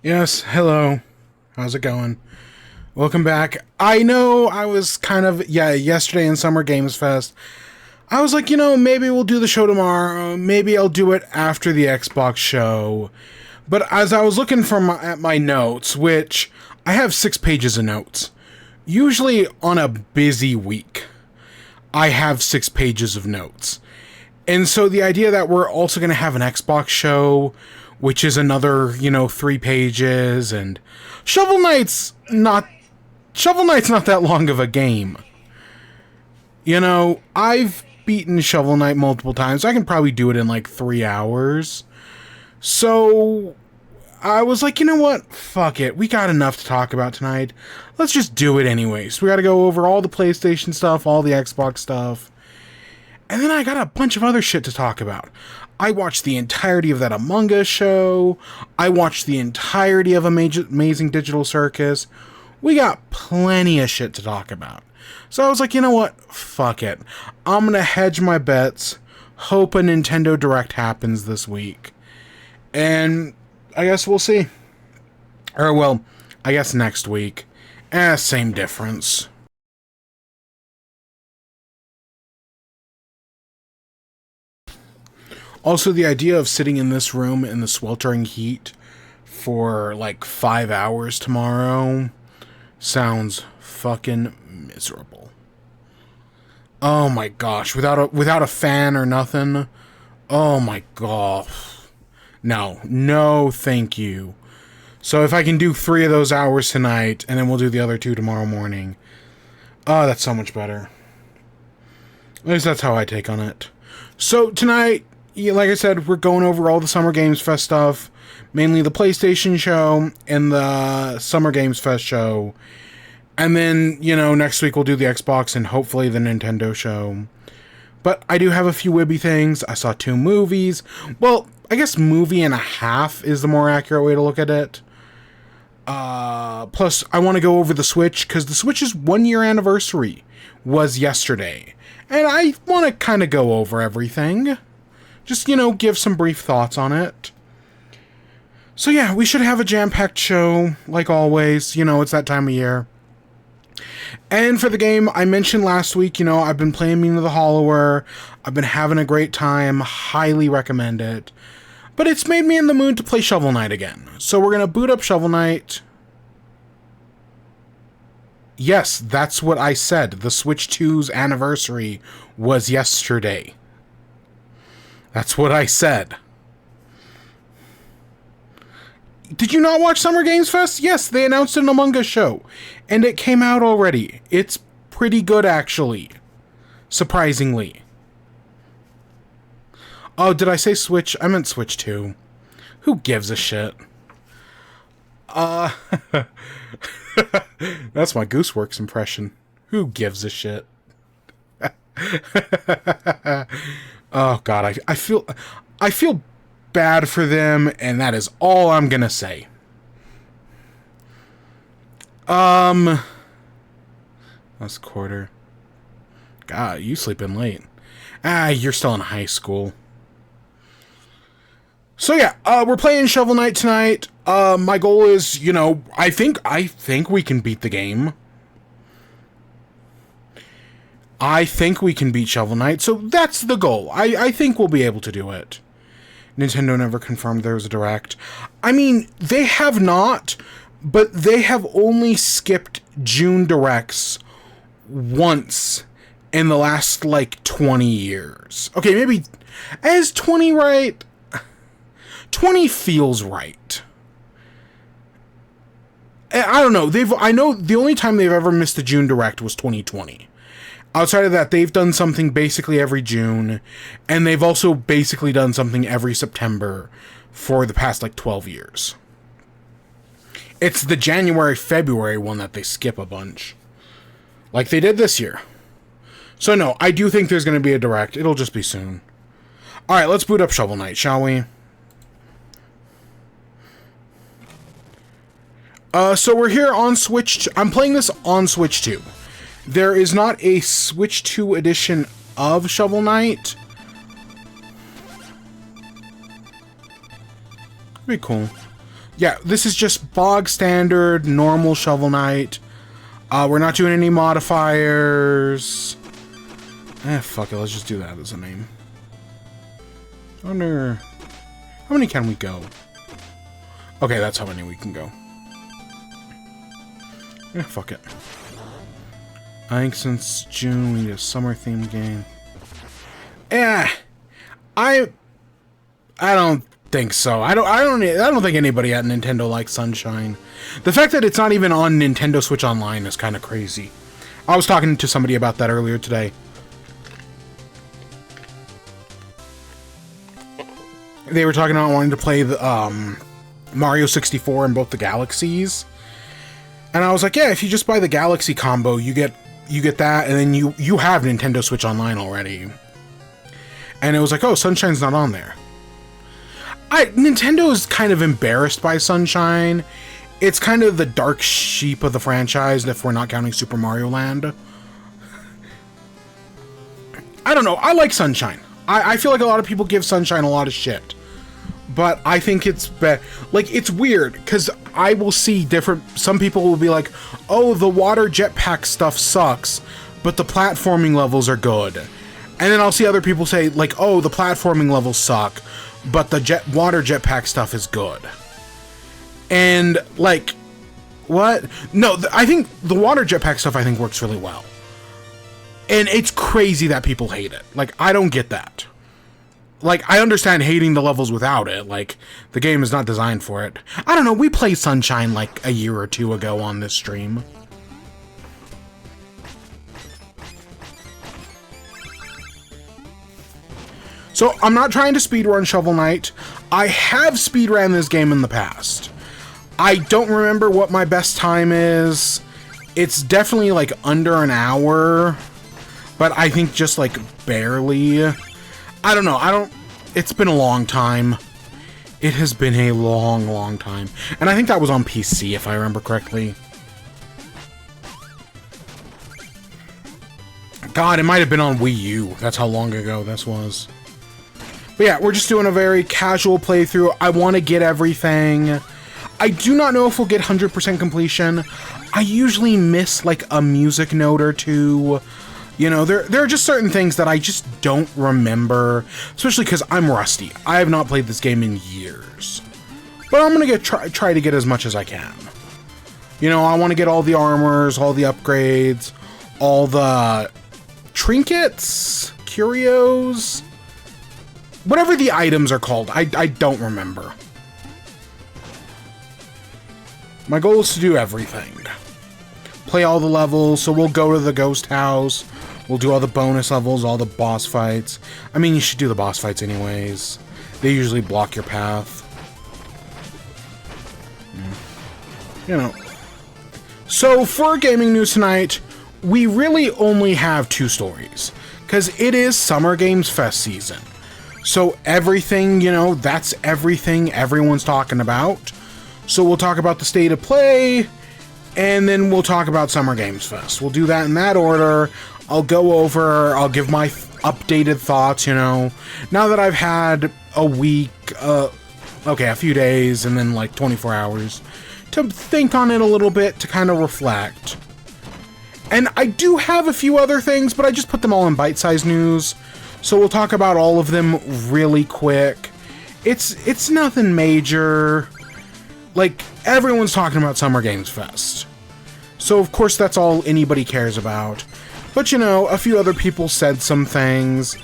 Yes, hello. How's it going? Welcome back. I know I was kind of, yesterday in Summer Games Fest, I was like, maybe we'll do the show tomorrow. Maybe I'll do it after the Xbox show. But as I was looking at my notes, which I have 6 pages of notes, usually on a busy week, I have 6 pages of notes. And so the idea that we're also going to have an Xbox show, which is another, 3 pages, and Shovel Knight's not that long of a game. I've beaten Shovel Knight multiple times. I can probably do it in like 3 hours. So I was like, you know what? Fuck it. We got enough to talk about tonight. Let's just do it anyways. We got to go over all the PlayStation stuff, all the Xbox stuff. And then I got a bunch of other shit to talk about. I watched the entirety of that Among Us show. I watched the entirety of Amazing Digital Circus. We got plenty of shit to talk about. So I was like, you know what? Fuck it. I'm gonna hedge my bets. Hope a Nintendo Direct happens this week. And I guess we'll see. Or, well, I guess next week. Same difference. Also, the idea of sitting in this room in the sweltering heat for like 5 hours tomorrow sounds fucking miserable. Oh my gosh, without a fan or nothing. Oh my god. No, thank you. So if I can do 3 of those hours tonight, and then we'll do the other 2 tomorrow morning. Oh, that's so much better. At least that's how I take on it. So tonight, like I said, we're going over all the Summer Games Fest stuff. Mainly the PlayStation show and the Summer Games Fest show. And then, next week we'll do the Xbox and hopefully the Nintendo show. But I do have a few WIBE things. I saw 2 movies. Well, I guess movie and a half is the more accurate way to look at it. Plus, I want to go over the Switch, because the Switch's 1-year anniversary was yesterday. And I want to kind of go over everything. Just, give some brief thoughts on it. So yeah, we should have a jam-packed show, like always. It's that time of year. And for the game, I mentioned last week, I've been playing Mina the Hollower. I've been having a great time. Highly recommend it. But it's made me in the mood to play Shovel Knight again. So we're going to boot up Shovel Knight. Yes, that's what I said. The Switch 2's anniversary was yesterday. That's what I said. Did you not watch Summer Games Fest? Yes, they announced an Among Us show. And it came out already. It's pretty good, actually. Surprisingly. Oh, did I say Switch? I meant Switch 2. Who gives a shit? That's my Gooseworks impression. Who gives a shit? Oh god, I feel bad for them, and that is all I'm gonna say. Last quarter. God, you sleeping late. You're still in high school. So yeah, we're playing Shovel Knight tonight. My goal is, I think we can beat the game. I think we can beat Shovel Knight, so that's the goal. I think we'll be able to do it. Nintendo never confirmed there was a Direct. I mean, they have not, but they have only skipped June Directs once in the last, 20 years. Okay, maybe... Is 20 right? 20 feels right. I don't know. I know the only time they've ever missed a June Direct was 2020. Outside of that, they've done something basically every June, and they've also basically done something every September for the past, 12 years. It's the January-February one that they skip a bunch. Like they did this year. So no, I do think there's going to be a Direct. It'll just be soon. Alright, let's boot up Shovel Knight, shall we? So we're here on Switch. I'm playing this on Switch 2. There is not a Switch 2 edition of Shovel Knight. Be cool. Yeah, this is just bog standard, normal Shovel Knight. We're not doing any modifiers. Fuck it, let's just do that as a name. I wonder... How many can we go? Okay, that's how many we can go. Fuck it. I think since June we need a summer-themed game. I don't think so. I don't think anybody at Nintendo likes Sunshine. The fact that it's not even on Nintendo Switch Online is kind of crazy. I was talking to somebody about that earlier today. They were talking about wanting to play the Mario 64 in both the Galaxies. And I was like, yeah, if you just buy the Galaxy combo, you get that, and then you have Nintendo Switch Online already. And it was like, oh, Sunshine's not on there. Nintendo is kind of embarrassed by Sunshine. It's kind of the dark sheep of the franchise, if we're not counting Super Mario Land. I don't know. I like Sunshine. I feel like a lot of people give Sunshine a lot of shit. But I think it's like, it's weird, because I will see some people will be like, oh, the water jetpack stuff sucks, but the platforming levels are good. And then I'll see other people say, like, oh, the platforming levels suck, but the water jetpack stuff is good. And, like, what? No, I think the water jetpack stuff, I think, works really well. And it's crazy that people hate it. Like, I don't get that. Like, I understand hating the levels without it. Like, the game is not designed for it. I don't know, we played Sunshine, like, a year or two ago on this stream. So, I'm not trying to speedrun Shovel Knight. I have speedrun this game in the past. I don't remember what my best time is. It's definitely, like, under an hour. But I think just, like, barely. I don't know. It's been a long time. It has been a long, long time. And I think that was on PC, if I remember correctly. God, it might have been on Wii U. That's how long ago this was. But yeah, we're just doing a very casual playthrough. I want to get everything. I do not know if we'll get 100% completion. I usually miss, like, a music note or two. You know, there are just certain things that I just don't remember, especially because I'm rusty. I have not played this game in years. But I'm going to try to get as much as I can. You know, I want to get all the armors, all the upgrades, all the trinkets, curios, whatever the items are called. I don't remember. My goal is to do everything. Play all the levels, so we'll go to the ghost house. We'll do all the bonus levels, all the boss fights. I mean, you should do the boss fights anyways. They usually block your path. You know. So, for gaming news tonight, we really only have 2 stories. Because it is Summer Games Fest season. So everything, you know, that's everything everyone's talking about. So we'll talk about the state of play, and then we'll talk about Summer Games Fest. We'll do that in that order. I'll give my updated thoughts, you know. Now that I've had a week, a few days, and then like 24 hours to think on it a little bit, to kind of reflect. And I do have a few other things, but I just put them all in bite-sized news. So we'll talk about all of them really quick. It's nothing major. Like, everyone's talking about Summer Games Fest. So, of course, that's all anybody cares about. But, you know, a few other people said some things.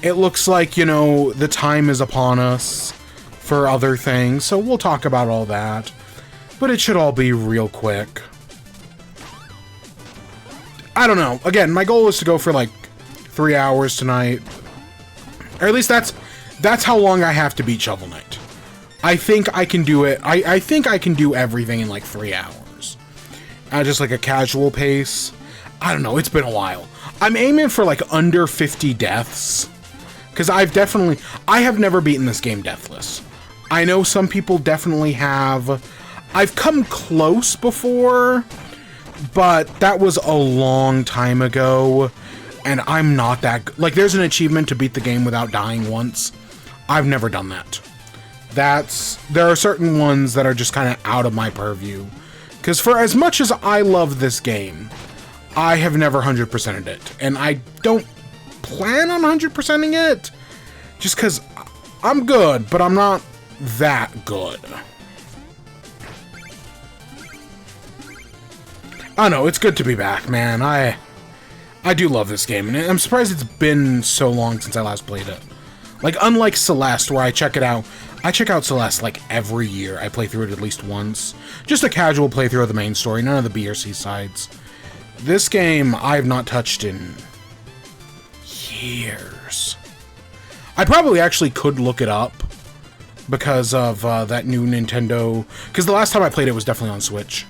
It looks like, you know, the time is upon us for other things. So we'll talk about all that. But it should all be real quick. I don't know. Again, my goal is to go for, like, 3 hours tonight. Or at least that's how long I have to beat Shovel Knight. I think I can do it. I think I can do everything in like 3 hours. Just like a casual pace. I don't know, it's been a while. I'm aiming for like under 50 deaths. Because I have never beaten this game deathless. I know some people definitely have. I've come close before, but that was a long time ago. And I'm not that... Like, there's an achievement to beat the game without dying once. I've never done that. There are certain ones that are just kind of out of my purview. Because for as much as I love this game, I have never 100%ed it. And I don't plan on 100%ing it. Just because I'm good, but I'm not that good. I know, it's good to be back, man. I do love this game, and I'm surprised it's been so long since I last played it. Like, unlike Celeste, where I check it out, I check out Celeste, like, every year. I play through it at least once. Just a casual playthrough of the main story, none of the B or C sides. This game, I have not touched in years. I probably actually could look it up because of that new Nintendo... Because the last time I played it was definitely on Switch.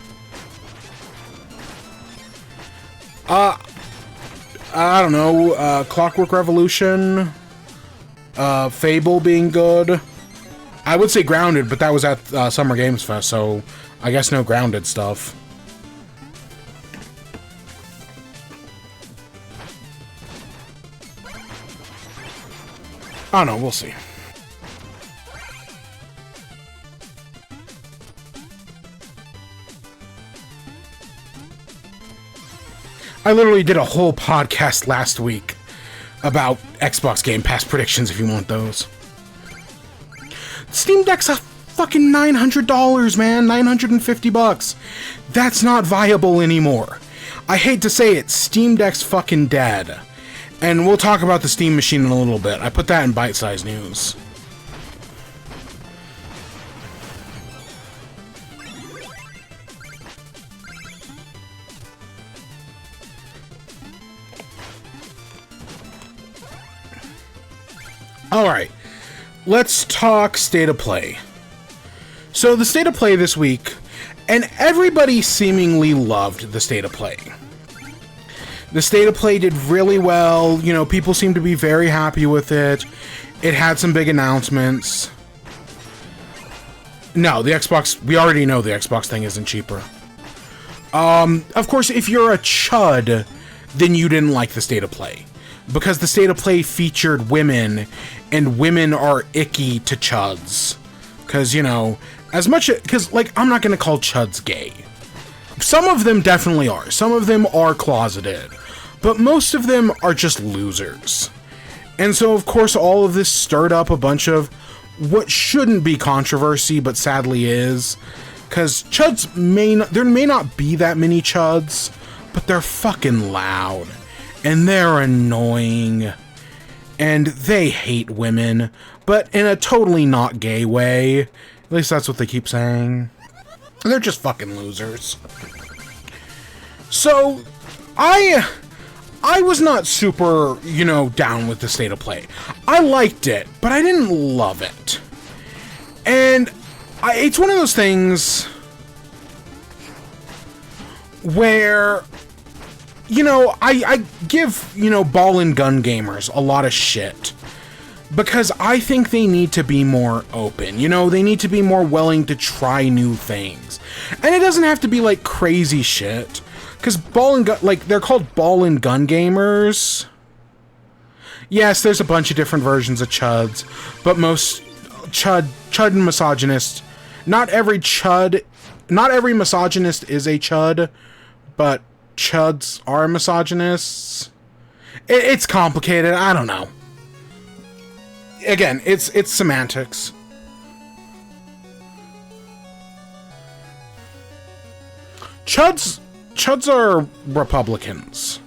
I don't know, Clockwork Revolution, Fable being good. I would say Grounded, but that was at Summer Games Fest, so I guess no Grounded stuff. I don't know, we'll see. I literally did a whole podcast last week about Xbox Game Pass predictions if you want those. Steam Deck's a fucking $900, man. $950. That's not viable anymore. I hate to say it, Steam Deck's fucking dead. And we'll talk about the Steam Machine in a little bit. I put that in Byte-Sized news. Alright, let's talk State of Play. So the State of Play this week, and everybody seemingly loved the State of Play. The State of Play did really well, you know, people seem to be very happy with it. It had some big announcements. No, the Xbox, we already know the Xbox thing isn't cheaper. Of course, if you're a chud, then you didn't like the State of Play. Because the State of Play featured women, and women are icky to chuds. Because, you know, as much... Because, like, I'm not going to call chuds gay. Some of them definitely are. Some of them are closeted. But most of them are just losers. And so, of course, all of this stirred up a bunch of what shouldn't be controversy, but sadly is. Because chuds may not... There may not be that many chuds, but they're fucking loud. And they're annoying. And they hate women, but in a totally not gay way. At least that's what they keep saying. They're just fucking losers. So, I was not super, you know, down with the State of Play. I liked it, but I didn't love it. And it's one of those things where... You know, I give, you know, ball and gun gamers a lot of shit. Because I think they need to be more open. You know, they need to be more willing to try new things. And it doesn't have to be, like, crazy shit. Because ball and gun, like, they're called ball and gun gamers. Yes, there's a bunch of different versions of chuds. But most chud and misogynist. Not every misogynist is a chud. But... chuds are misogynists. It's complicated. I don't know. Again, it's semantics. Chuds are Republicans.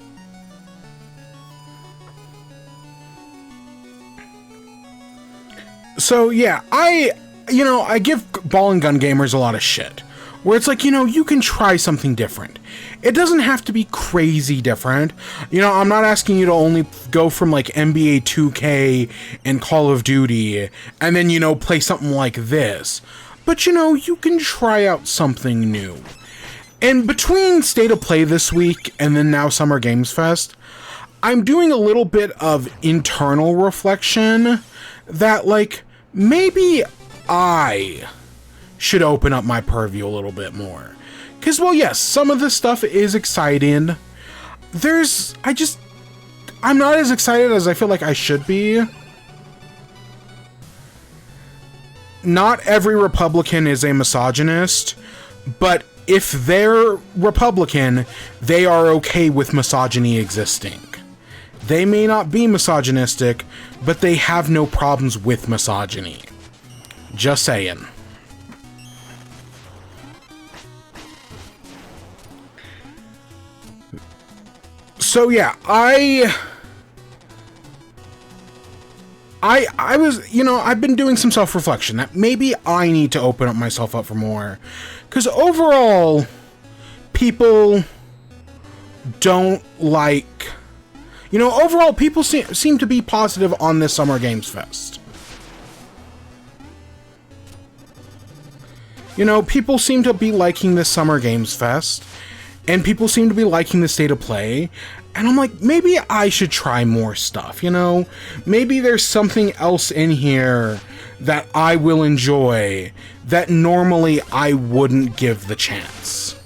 So yeah, I give ball and gun gamers a lot of shit. Where it's like, you know, you can try something different. It doesn't have to be crazy different. You know, I'm not asking you to only go from, like, NBA 2K and Call of Duty and then, you know, play something like this. But, you know, you can try out something new. And between State of Play this week and then now Summer Games Fest, I'm doing a little bit of internal reflection that, like, maybe I should open up my purview a little bit more. Because, well, yes, some of this stuff is exciting. I'm not as excited as I feel like I should be. not every Republican is a misogynist, but if they're Republican, they are okay with misogyny existing. They may not be misogynistic, but they have no problems with misogyny. Just saying. So yeah, I was, I've been doing some self-reflection that maybe I need to open up myself up for more. Because overall, people don't like... overall, people seem to be positive on this Summer Games Fest. People seem to be liking this Summer Games Fest, and people seem to be liking the state of play, and I'm like, maybe I should try more stuff, Maybe there's something else in here that I will enjoy that normally I wouldn't give the chance.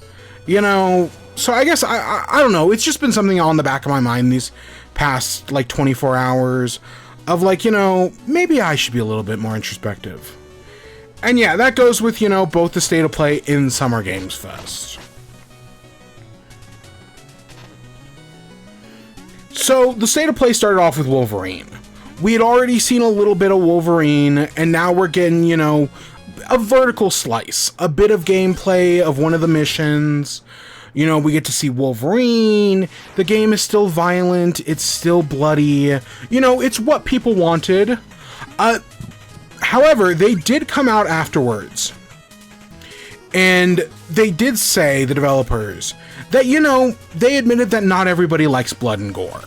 So I guess, I don't know, it's just been something on the back of my mind these past, 24 hours of, maybe I should be a little bit more introspective. And yeah, that goes with, both the state of play in Summer Games Fest. So, the state of play started off with Wolverine. We had already seen a little bit of Wolverine, and now we're getting, a vertical slice. A bit of gameplay of one of the missions. We get to see Wolverine. The game is still violent. It's still bloody. It's what people wanted. However, they did come out afterwards. And they did say, the developers, that, they admitted that not everybody likes blood and gore.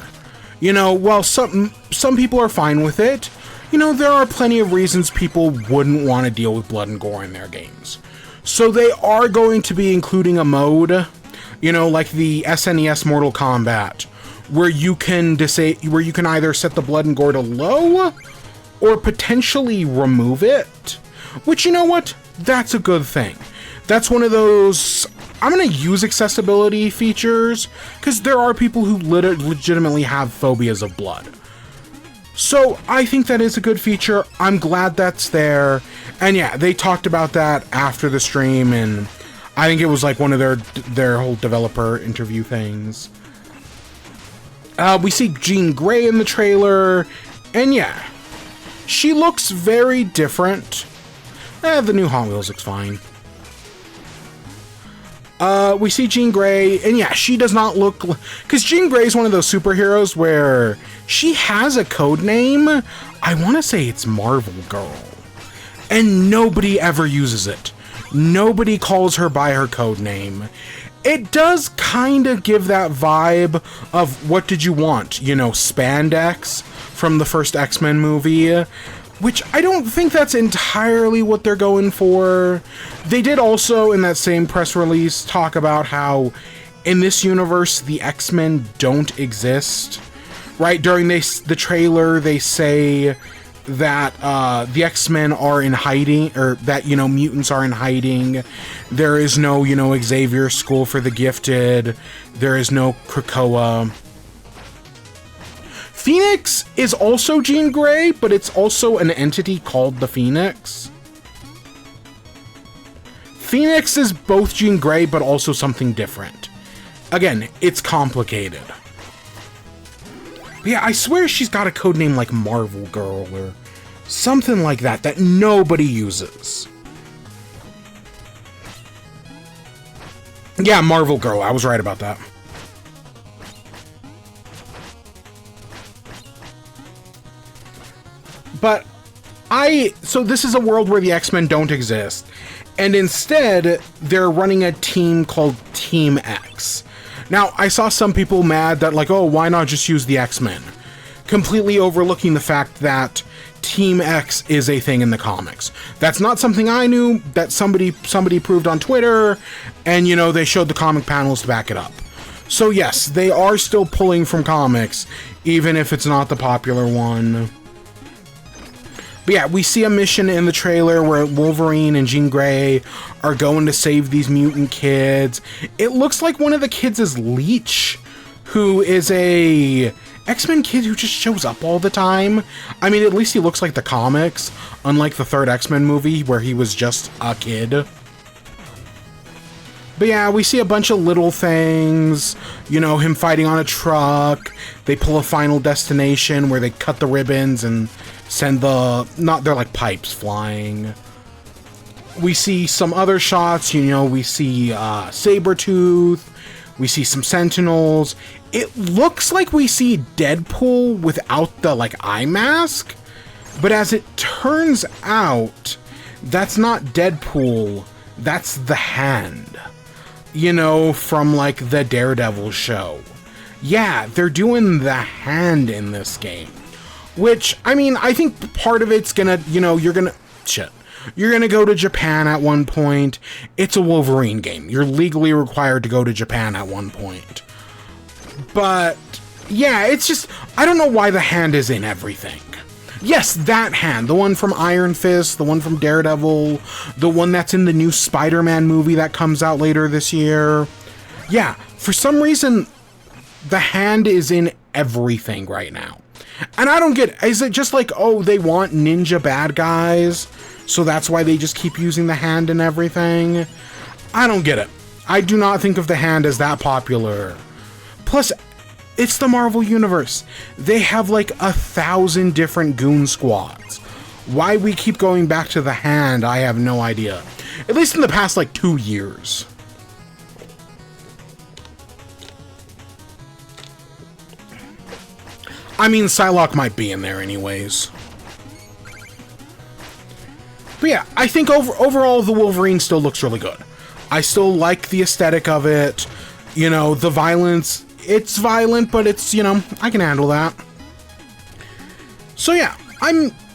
While some people are fine with it, there are plenty of reasons people wouldn't want to deal with blood and gore in their games. So they are going to be including a mode, like the SNES Mortal Kombat, where you can either set the blood and gore to low, or potentially remove it. Which, that's a good thing. That's one of those, I'm going to use accessibility features, because there are people who legitimately have phobias of blood. So I think that is a good feature. I'm glad that's there. And yeah, they talked about that after the stream, and I think it was one of their whole developer interview things. We see Jean Grey in the trailer, and yeah, she looks very different. The new Hot Wheels looks fine. We see Jean Grey, and yeah, she does not look... Because Jean Grey is one of those superheroes where she has a code name. I want to say it's Marvel Girl. And nobody ever uses it. Nobody calls her by her code name. It does kind of give that vibe of what did you want? Spandex from the first X-Men movie. Which I don't think that's entirely what they're going for. They did also, in that same press release, talk about how in this universe, the X-Men don't exist. Right? During the trailer, they say that the X-Men are in hiding, or that, mutants are in hiding. There is no, Xavier School for the Gifted. There is no Krakoa. Phoenix is also Jean Grey, but it's also an entity called the Phoenix. Phoenix is both Jean Grey, but also something different. Again, it's complicated. But yeah, I swear she's got a codename like Marvel Girl or something like that nobody uses. Yeah, Marvel Girl, I was right about that. But so this is a world where the X-Men don't exist, and instead they're running a team called Team X. Now, I saw some people mad that oh, why not just use the X-Men? Completely overlooking the fact that Team X is a thing in the comics. That's not something I knew, that somebody proved on Twitter, and they showed the comic panels to back it up. So yes, they are still pulling from comics, even if it's not the popular one. But yeah, we see a mission in the trailer where Wolverine and Jean Grey are going to save these mutant kids. It looks like one of the kids is Leech, who is a X-Men kid who just shows up all the time. I mean, at least he looks like the comics, unlike the third X-Men movie where he was just a kid. But yeah, we see a bunch of little things, you know, him fighting on a truck. They pull a Final Destination where they cut the ribbons and send they're like pipes flying. We see some other shots, you know, we see Sabretooth, we see some Sentinels. It looks like we see Deadpool without the, like, eye mask, but as it turns out, that's not Deadpool, that's the Hand. You know, from, like, the Daredevil show. Yeah, they're doing the Hand in this game. Which, I mean, I think part of it's gonna, you know, you're gonna go to Japan at one point. It's a Wolverine game. You're legally required to go to Japan at one point. But, yeah, it's just, I don't know why the Hand is in everything. Yes, that Hand, the one from Iron Fist, the one from Daredevil, the one that's in the new Spider-Man movie that comes out later this year. Yeah, for some reason, the Hand is in everything right now. And I don't get it. Is it just like, oh, they want ninja bad guys, so that's why they just keep using the Hand in everything? I don't get it. I do not think of the Hand as that popular. Plus, it's the Marvel Universe. They have like 1,000 different goon squads. Why we keep going back to the Hand, I have no idea. At least in the past like 2 years. I mean, Psylocke might be in there anyways. But yeah, I think overall the Wolverine still looks really good. I still like the aesthetic of it. You know, the violence, it's violent, but it's, you know, I can handle that. So yeah,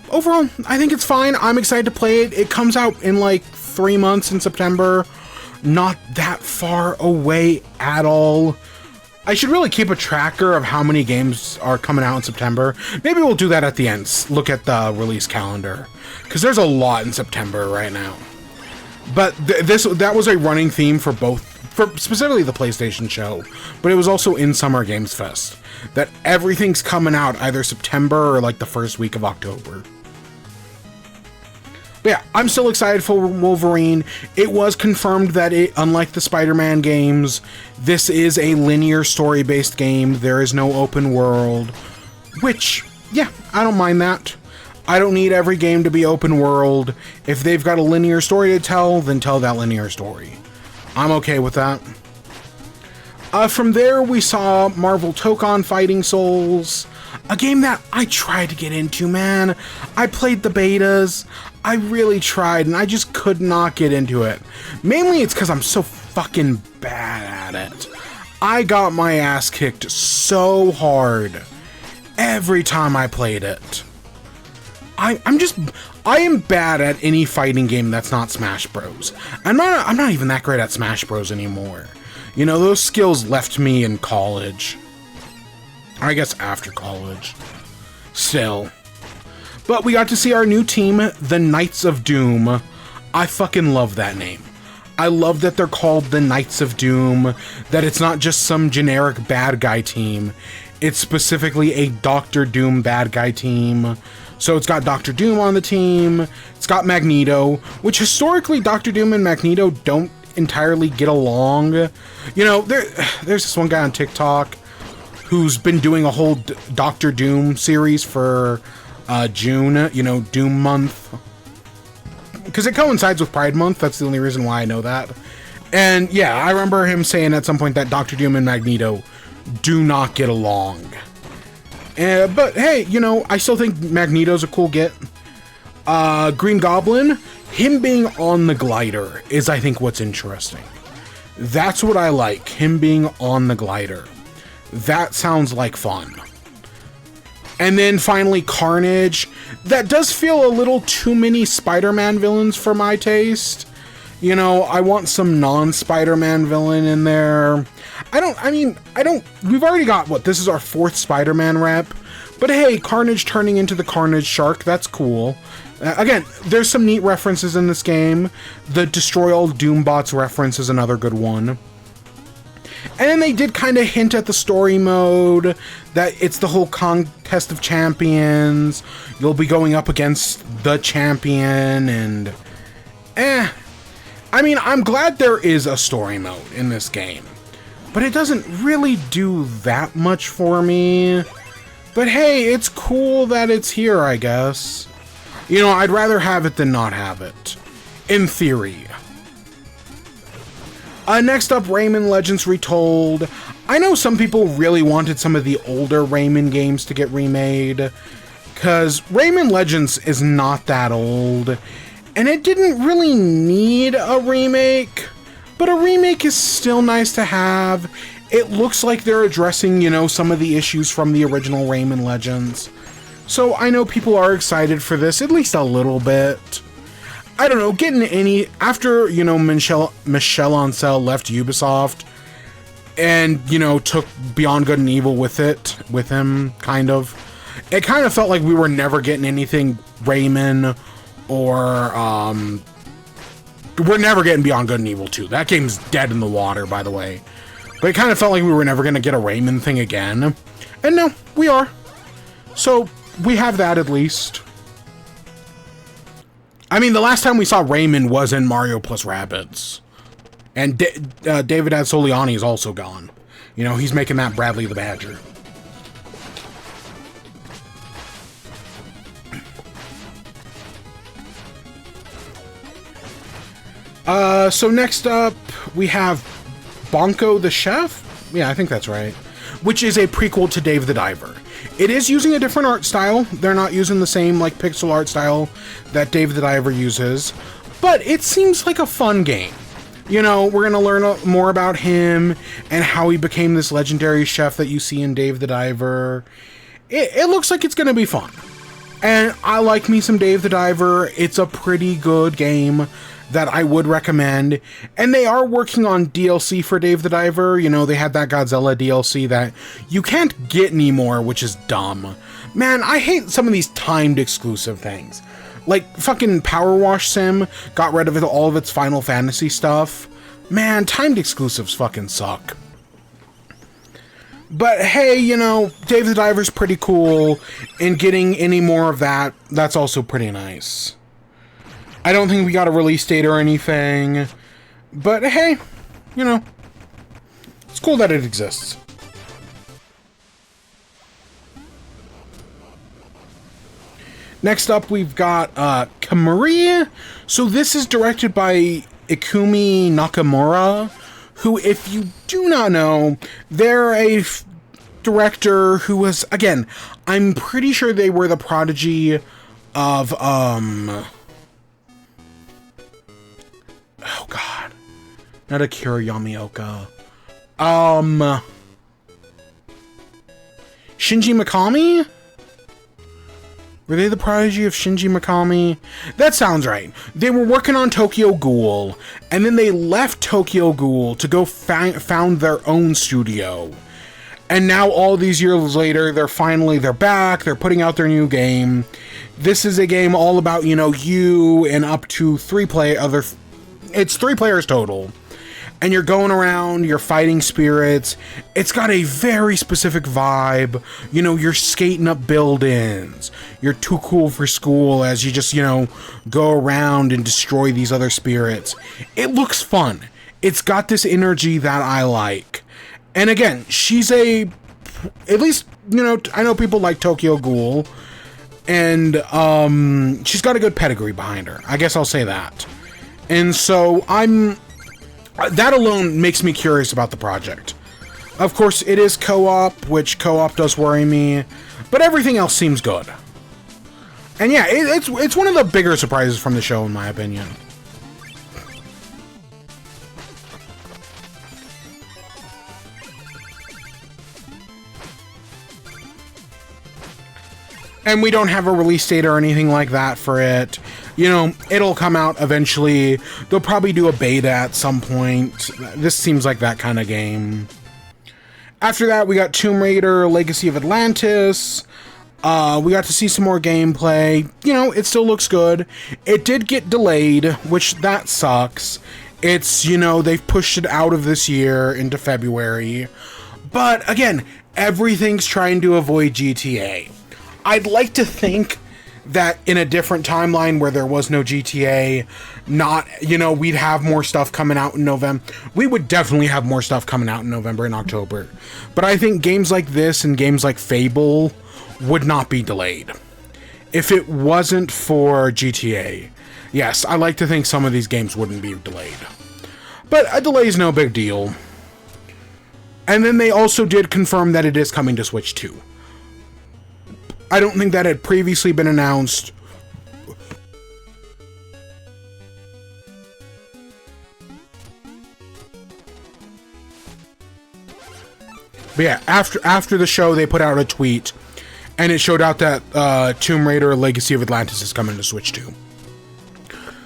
overall, I think it's fine. I'm excited to play it. It comes out in like 3 months in September. Not that far away at all. I should really keep a tracker of how many games are coming out in September. Maybe we'll do that at the end. Look at the release calendar. Because there's a lot in September right now. But that was a running theme for specifically the PlayStation show. But it was also in Summer Games Fest. That everything's coming out either September or like the first week of October. But yeah, I'm still excited for Wolverine. It was confirmed that unlike the Spider-Man games, this is a linear story-based game. There is no open world. Which, yeah, I don't mind that. I don't need every game to be open world. If they've got a linear story to tell, then tell that linear story. I'm okay with that. From there, we saw Marvel Tokon Fighting Souls. A game that I tried to get into, man. I played the betas. I really tried, and I just could not get into it. Mainly it's because I'm so fucking bad at it. I got my ass kicked so hard every time I played it. I am bad at any fighting game that's not Smash Bros. I'm not even that great at Smash Bros anymore. You know, those skills left me in college. I guess after college. Still. But we got to see our new team, the Knights of Doom. I fucking love that name. I love that they're called the Knights of Doom, that it's not just some generic bad guy team. It's specifically a Doctor Doom bad guy team. So it's got Doctor Doom on the team, it's got Magneto, which historically Doctor Doom and Magneto don't entirely get along. You know, there's this one guy on TikTok who's been doing a whole Doctor Doom series for June, you know, Doom month. Because it coincides with Pride Month, that's the only reason why I know that. And yeah, I remember him saying at some point that Doctor Doom and Magneto do not get along. But hey, you know, I still think Magneto's a cool get. Green Goblin, him being on the glider is, I think, what's interesting. That's what I like, him being on the glider. That sounds like fun. And then finally Carnage. That does feel a little too many Spider-Man villains for my taste. You know, I want some non-Spider-Man villain in there. We've already got, this is our 4th Spider-Man rep. But hey, Carnage turning into the Carnage Shark, that's cool. Again, there's some neat references in this game. The Destroy All Doombots reference is another good one. And then they did kind of hint at the story mode, that it's the whole contest of champions. You'll be going up against the champion, and I mean, I'm glad there is a story mode in this game, but it doesn't really do that much for me. But hey, it's cool that it's here, I guess. You know, I'd rather have it than not have it, in theory. Next up, Rayman Legends Retold. I know some people really wanted some of the older Rayman games to get remade, because Rayman Legends is not that old, and it didn't really need a remake, but a remake is still nice to have. It looks like they're addressing, you know, some of the issues from the original Rayman Legends. So I know people are excited for this, at least a little bit. I don't know, getting any... After, you know, Michel Ancel left Ubisoft and, you know, took Beyond Good and Evil with him, kind of. It kind of felt like we were never getting anything Rayman, or, we're never getting Beyond Good and Evil 2. That game's dead in the water, by the way. But it kind of felt like we were never going to get a Rayman thing again. And no, we are. So, we have that at least. I mean, the last time we saw Rayman was in Mario plus Rabbids. And David Soliani is also gone. You know, he's making that Bradley the Badger. So next up, we have Bonko the Chef? Yeah, I think that's right. Which is a prequel to Dave the Diver. It is using a different art style. They're not using the same, like, pixel art style that Dave the Diver uses. But it seems like a fun game. You know, we're going to learn more about him and how he became this legendary chef that you see in Dave the Diver. It looks like it's going to be fun. And I like me some Dave the Diver. It's a pretty good game that I would recommend. And they are working on DLC for Dave the Diver. You know, they had that Godzilla DLC that you can't get anymore, which is dumb. Man, I hate some of these timed exclusive things. Like, fucking Power Wash Sim got rid of all of its Final Fantasy stuff. Man, timed exclusives fucking suck. But hey, you know, Dave the Diver's pretty cool, and getting any more of that, that's also pretty nice. I don't think we got a release date or anything, but hey, you know, it's cool that it exists. Next up, we've got Kamuri. So this is directed by Ikumi Nakamura, who, if you do not know, they're a director who was, again, I'm pretty sure they were the prodigy of, oh god, not Akira Yamaoka, Shinji Mikami? Were they the prodigy of Shinji Mikami? That sounds right. They were working on Tokyo Ghoul, and then they left Tokyo Ghoul to go found their own studio. And now, all these years later, they're back, they're putting out their new game. This is a game all about, you know, you and up to it's 3 players total. And you're going around, you're fighting spirits. It's got a very specific vibe. You know, you're skating up buildings. You're too cool for school as you just, you know, go around and destroy these other spirits. It looks fun. It's got this energy that I like. And again, she's at least, you know, I know people like Tokyo Ghoul. And she's got a good pedigree behind her. I guess I'll say that. And so that alone makes me curious about the project. Of course, it is co-op, which co-op does worry me, but everything else seems good. And yeah, it's one of the bigger surprises from the show, in my opinion. And we don't have a release date or anything like that for it. You know, it'll come out eventually. They'll probably do a beta at some point. This seems like that kind of game. After that, we got Tomb Raider, Legacy of Atlantis. We got to see some more gameplay. You know, it still looks good. It did get delayed, which that sucks. It's, you know, they've pushed it out of this year into February. But again, everything's trying to avoid GTA. I'd like to think that in a different timeline where there was no GTA, not, you know, we'd have more stuff coming out in November. We would definitely have more stuff coming out in November and October. But I think games like this and games like Fable would not be delayed. If it wasn't for GTA, yes, I like to think some of these games wouldn't be delayed. But a delay is no big deal. And then they also did confirm that it is coming to Switch 2. I don't think that had previously been announced. But yeah, after the show, they put out a tweet, and it showed out that Tomb Raider Legacy of Atlantis is coming to Switch 2.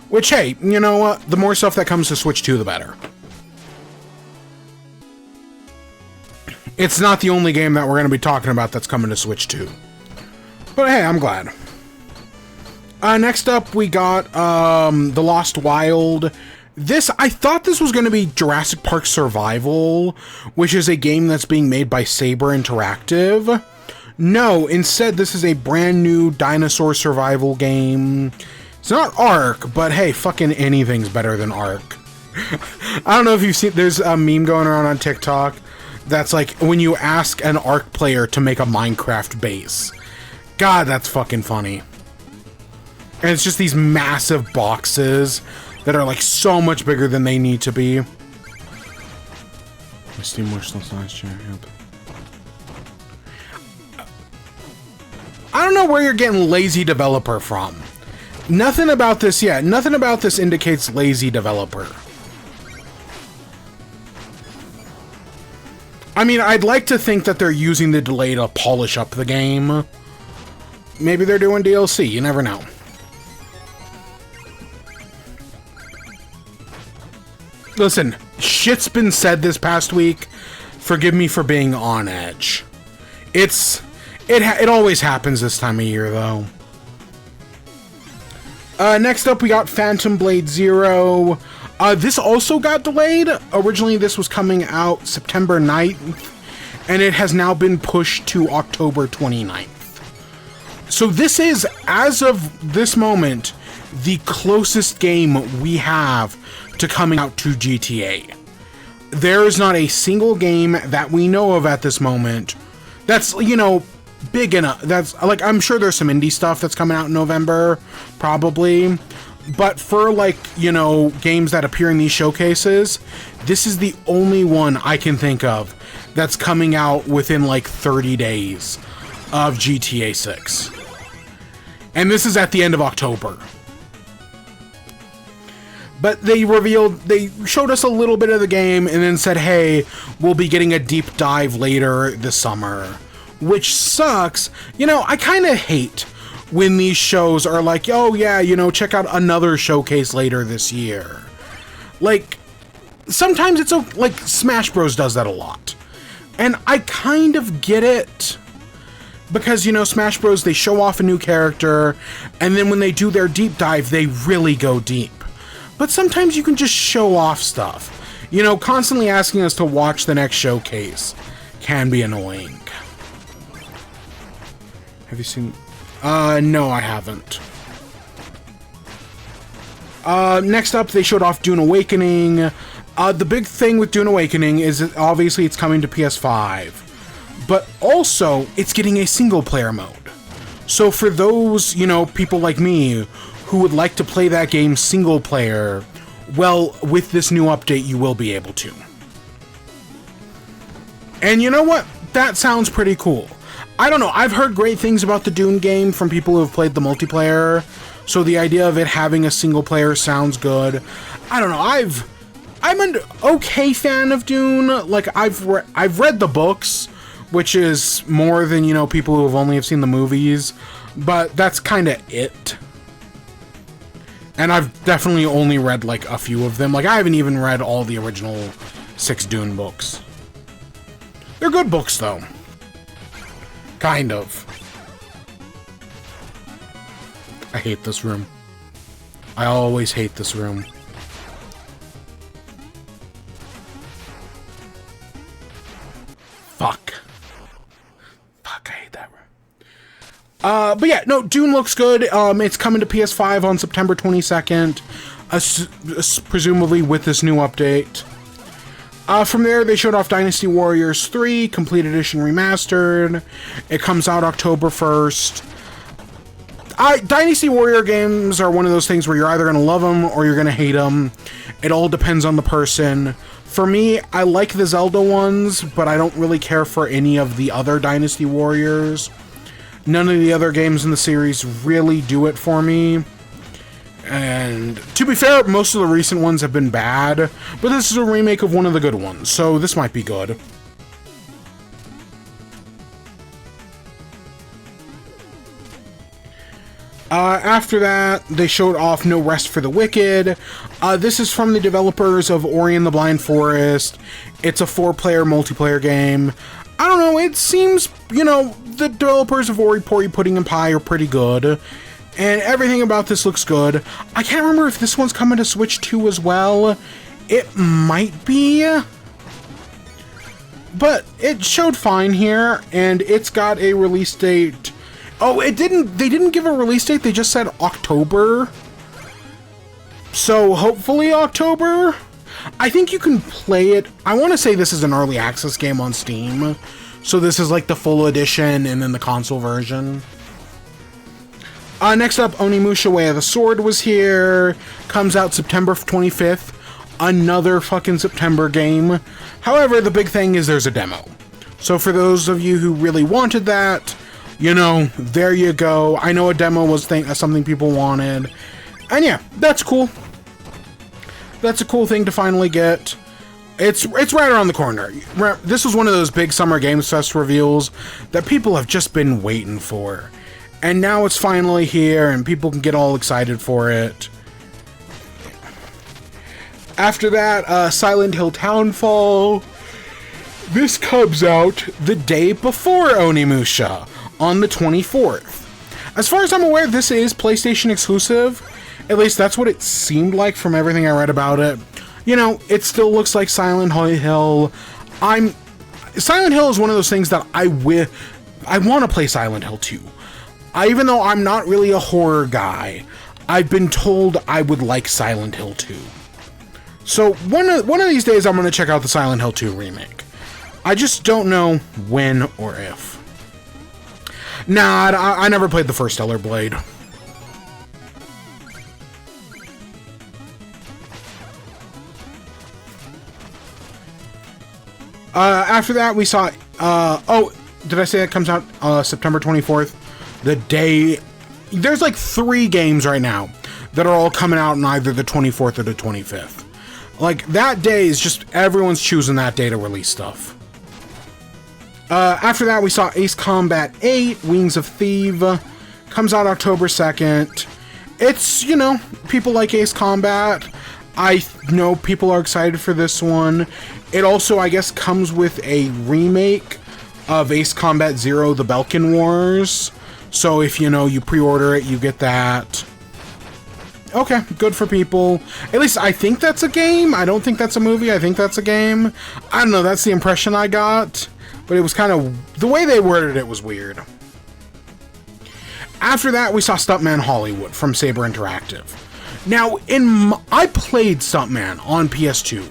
Which, hey, you know what? The more stuff that comes to Switch 2, the better. It's not the only game that we're going to be talking about that's coming to Switch 2. But hey, I'm glad. Next up, we got The Lost Wild. I thought this was going to be Jurassic Park Survival, which is a game that's being made by Saber Interactive. No, instead, this is a brand new dinosaur survival game. It's not Ark, but hey, fucking anything's better than Ark. I don't know if you've seen, there's a meme going around on TikTok that's like when you ask an Ark player to make a Minecraft base. God, that's fucking funny. And it's just these massive boxes that are like so much bigger than they need to be. Steam wishlist last year. I don't know where you're getting lazy developer from. Nothing about this yet. Nothing about this indicates lazy developer. I mean, I'd like to think that they're using the delay to polish up the game. Maybe they're doing DLC, you never know. Listen, shit's been said this past week. Forgive me for being on edge. It always happens this time of year, though. Next up, we got Phantom Blade Zero. This also got delayed. Originally, this was coming out September 9th, and it has now been pushed to October 29th. So this is, as of this moment, the closest game we have to coming out to GTA. There is not a single game that we know of at this moment that's, you know, big enough. That's, like, I'm sure there's some indie stuff that's coming out in November, probably. But for, like, you know, games that appear in these showcases, this is the only one I can think of that's coming out within, like, 30 days of GTA 6. And this is at the end of October. But they showed us a little bit of the game and then said, hey, we'll be getting a deep dive later this summer. Which sucks. You know, I kind of hate when these shows are like, oh yeah, you know, check out another showcase later this year. Like, sometimes it's like Smash Bros does that a lot. And I kind of get it. Because, you know, Smash Bros, they show off a new character, and then when they do their deep dive, they really go deep. But sometimes you can just show off stuff. You know, constantly asking us to watch the next showcase can be annoying. Have you seen... no, I haven't. Next up, they showed off Dune Awakening. The big thing with Dune Awakening is that obviously it's coming to PS5. But also, it's getting a single-player mode. So for those, you know, people like me who would like to play that game single-player, well, with this new update, you will be able to. And you know what? That sounds pretty cool. I don't know, I've heard great things about the Dune game from people who have played the multiplayer, so the idea of it having a single-player sounds good. I don't know, I'm an okay fan of Dune. Like, I've read the books, which is more than, you know, people who have only seen the movies, but that's kind of it. And I've definitely only read, like, a few of them. Like, I haven't even read all the original 6 Dune books. They're good books, though. Kind of. I hate this room. I always hate this room. But yeah, no, Dune looks good. It's coming to PS5 on September 22nd, presumably with this new update. From there, they showed off Dynasty Warriors 3, Complete Edition Remastered. It comes out October 1st. Dynasty Warrior games are one of those things where you're either going to love them or you're going to hate them. It all depends on the person. For me, I like the Zelda ones, but I don't really care for any of the other Dynasty Warriors. None of the other games in the series really do it for me. And to be fair, most of the recent ones have been bad, but this is a remake of one of the good ones, so this might be good. After that, they showed off No Rest for the Wicked. This is from the developers of Ori and the Blind Forest. It's a 4-player multiplayer game. I don't know, it seems, you know, the developers of Ori, Pori, Pudding, and Pie are pretty good. And everything about this looks good. I can't remember if this one's coming to Switch 2 as well. It might be. But it showed fine here, and it's got a release date. Oh, they didn't give a release date, they just said October. So hopefully October. I think you can play it. I want to say this is an early access game on Steam. So this is like the full edition and then the console version. Next up, Onimusha Way of the Sword was here. Comes out September 25th. Another fucking September game. However, the big thing is there's a demo. So for those of you who really wanted that, you know, there you go. I know a demo was something people wanted. And yeah, that's cool. That's a cool thing to finally get. It's right around the corner. This was one of those big Summer Games Fest reveals that people have just been waiting for. And now it's finally here, and people can get all excited for it. After that, Silent Hill Townfall. This comes out the day before Onimusha, on the 24th. As far as I'm aware, this is PlayStation exclusive. At least that's what it seemed like from everything I read about it. You know, it still looks like Silent Hill. Silent Hill is one of those things that I want to play Silent Hill 2. Even though I'm not really a horror guy, I've been told I would like Silent Hill 2. So one of these days I'm going to check out the Silent Hill 2 remake. I just don't know when or if. Nah, I never played the first Stellar Blade. After that we saw, oh, did I say it comes out September 24th? The day, there's like 3 games right now that are all coming out on either the 24th or the 25th. Like, that day is just, everyone's choosing that day to release stuff. After that, we saw Ace Combat 8, Wings of Thief, comes out October 2nd. It's, you know, people like Ace Combat. I know people are excited for this one. It also, I guess, comes with a remake of Ace Combat 0, The Belkin Wars. So if, you know, you pre-order it, you get that. Okay, good for people. At least I think that's a game. I don't think that's a movie. I think that's a game. I don't know, that's the impression I got. But it was kind of... the way they worded it was weird. After that, we saw Stuntman Hollywood from Saber Interactive. Now, I played Stuntman on PS2.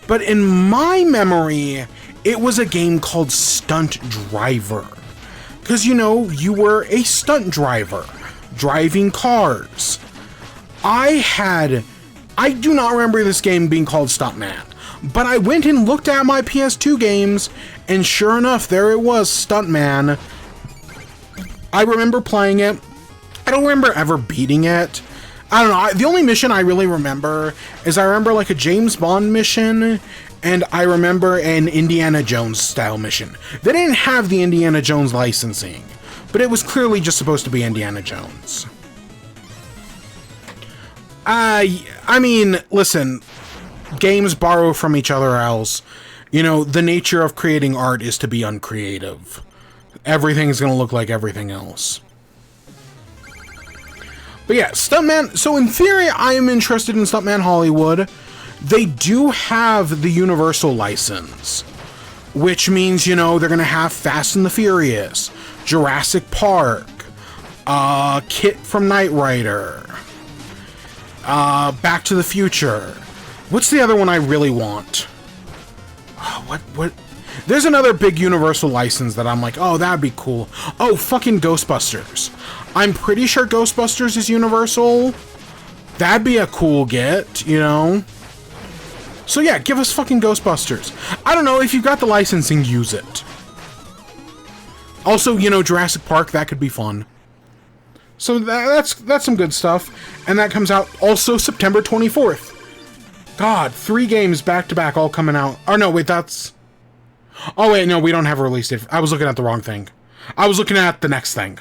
But in my memory, it was a game called Stunt Driver. Because, you know, you were a stunt driver, driving cars. I do not remember this game being called Stuntman, but I went and looked at my PS2 games, and sure enough, there it was, Stuntman. I remember playing it. I don't remember ever beating it. I don't know, the only mission I really remember is I remember like a James Bond mission, and I remember an Indiana Jones style mission. They didn't have the Indiana Jones licensing, but it was clearly just supposed to be Indiana Jones. I mean, listen, games borrow from each other else. You know, the nature of creating art is to be uncreative. Everything's gonna look like everything else. But yeah, Stuntman, so in theory, I am interested in Stuntman Hollywood. They do have the Universal license, which means, you know, they're gonna have Fast and the Furious, Jurassic Park, Kit from Knight Rider, Back to the Future. What's the other one I really want? Oh, what? There's another big Universal license that I'm like, oh, that'd be cool. Oh, fucking Ghostbusters. I'm pretty sure Ghostbusters is Universal. That'd be a cool get, you know? So yeah, give us fucking Ghostbusters. I don't know, if you've got the licensing, use it. Also, you know, Jurassic Park, that could be fun. So that's some good stuff. And that comes out also September 24th. God, 3 games back-to-back all coming out. Oh, no, wait, that's... Oh, wait, no, we don't have a release date. I was looking at the wrong thing. I was looking at the next thing.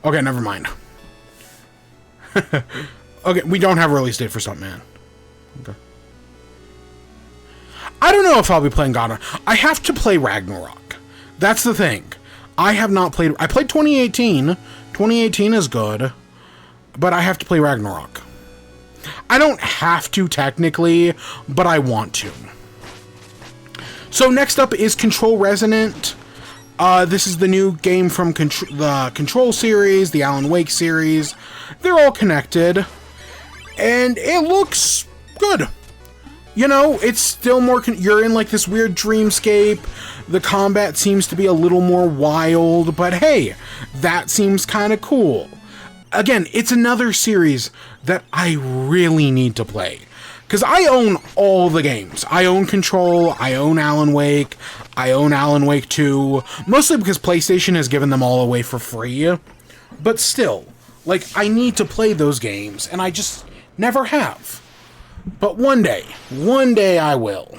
Okay, never mind. Okay, we don't have a release date for Stuntman. Okay. I don't know if I'll be playing God of War. I have to play Ragnarok. That's the thing. I have not played... I played 2018. 2018 is good. But I have to play Ragnarok. I don't have to, technically, but I want to. So next up is Control Resonant. This is the new game from the Control series, the Alan Wake series. They're all connected. And it looks good. You know, it's still more... You're in, like, this weird dreamscape. The combat seems to be a little more wild. But hey, that seems kind of cool. Again, it's another series that I really need to play. Because I own all the games. I own Control, I own Alan Wake, I own Alan Wake 2. Mostly because PlayStation has given them all away for free. But still, like, I need to play those games, and I just never have. But one day I will.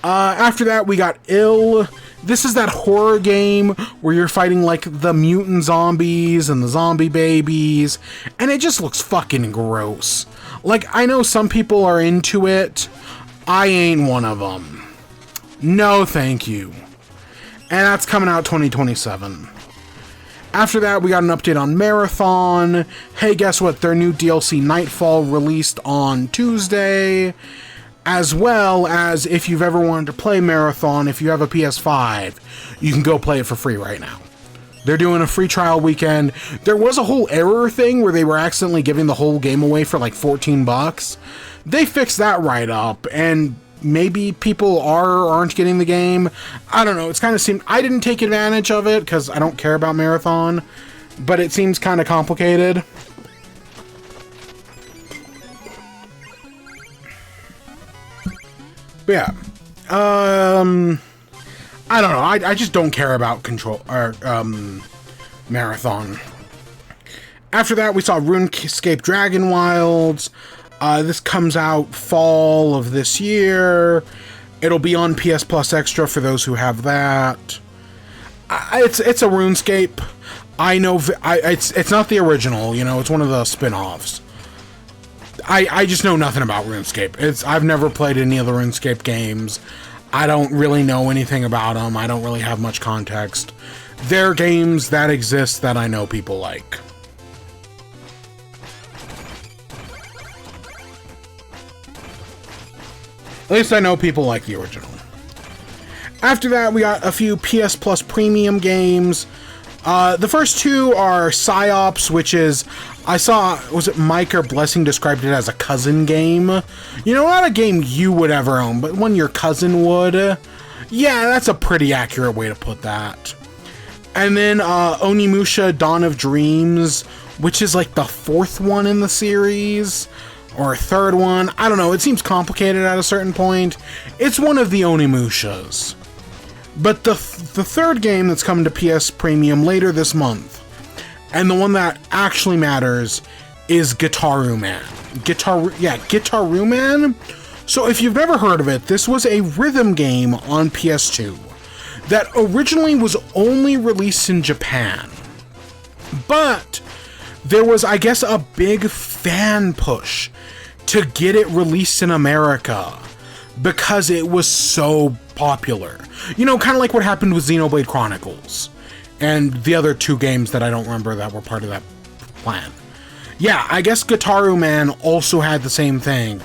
After that, we got Ill. This is that horror game where you're fighting, like, the mutant zombies and the zombie babies, and it just looks fucking gross. Like, I know some people are into it. I ain't one of them. No, thank you. And that's coming out 2027. After that, we got an update on Marathon. Hey, guess what? Their new DLC Nightfall released on Tuesday. As well as, if you've ever wanted to play Marathon, if you have a PS5, you can go play it for free right now. They're doing a free trial weekend. There was a whole error thing where they were accidentally giving the whole game away for like $14. They fixed that right up, and maybe people are or aren't getting the game. I don't know. It's kind of seemed... I didn't take advantage of it because I don't care about Marathon, but it seems kind of complicated. But yeah, I don't know. I just don't care about Control or Marathon. After that, we saw RuneScape Dragon Wilds. This comes out fall of this year. It'll be on PS Plus Extra for those who have that. It's a RuneScape. I know it's not the original. You know, it's one of the spin-offs. I just know nothing about RuneScape. I've never played any of the RuneScape games. I don't really know anything about them. I don't really have much context. They're games that exist that I know people like. At least I know people like the original. After that, we got a few PS Plus Premium games. The first two are PsyOps, which is... I saw, was it Mike or Blessing described it as a cousin game? You know, not a game you would ever own, but one your cousin would. Yeah, that's a pretty accurate way to put that. And then Onimusha Dawn of Dreams, which is like the 4th one in the series, or a 3rd one. I don't know, it seems complicated at a certain point. It's one of the Onimushas. But the 3rd game that's coming to PS Premium later this month, and the one that actually matters, is Guitaru Man. Guitaru Man? So if you've never heard of it, this was a rhythm game on PS2 that originally was only released in Japan. But there was, I guess, a big fan push to get it released in America because it was so popular. You know, kind of like what happened with Xenoblade Chronicles and the other 2 games that I don't remember that were part of that plan. Yeah, I guess Guitaru Man also had the same thing,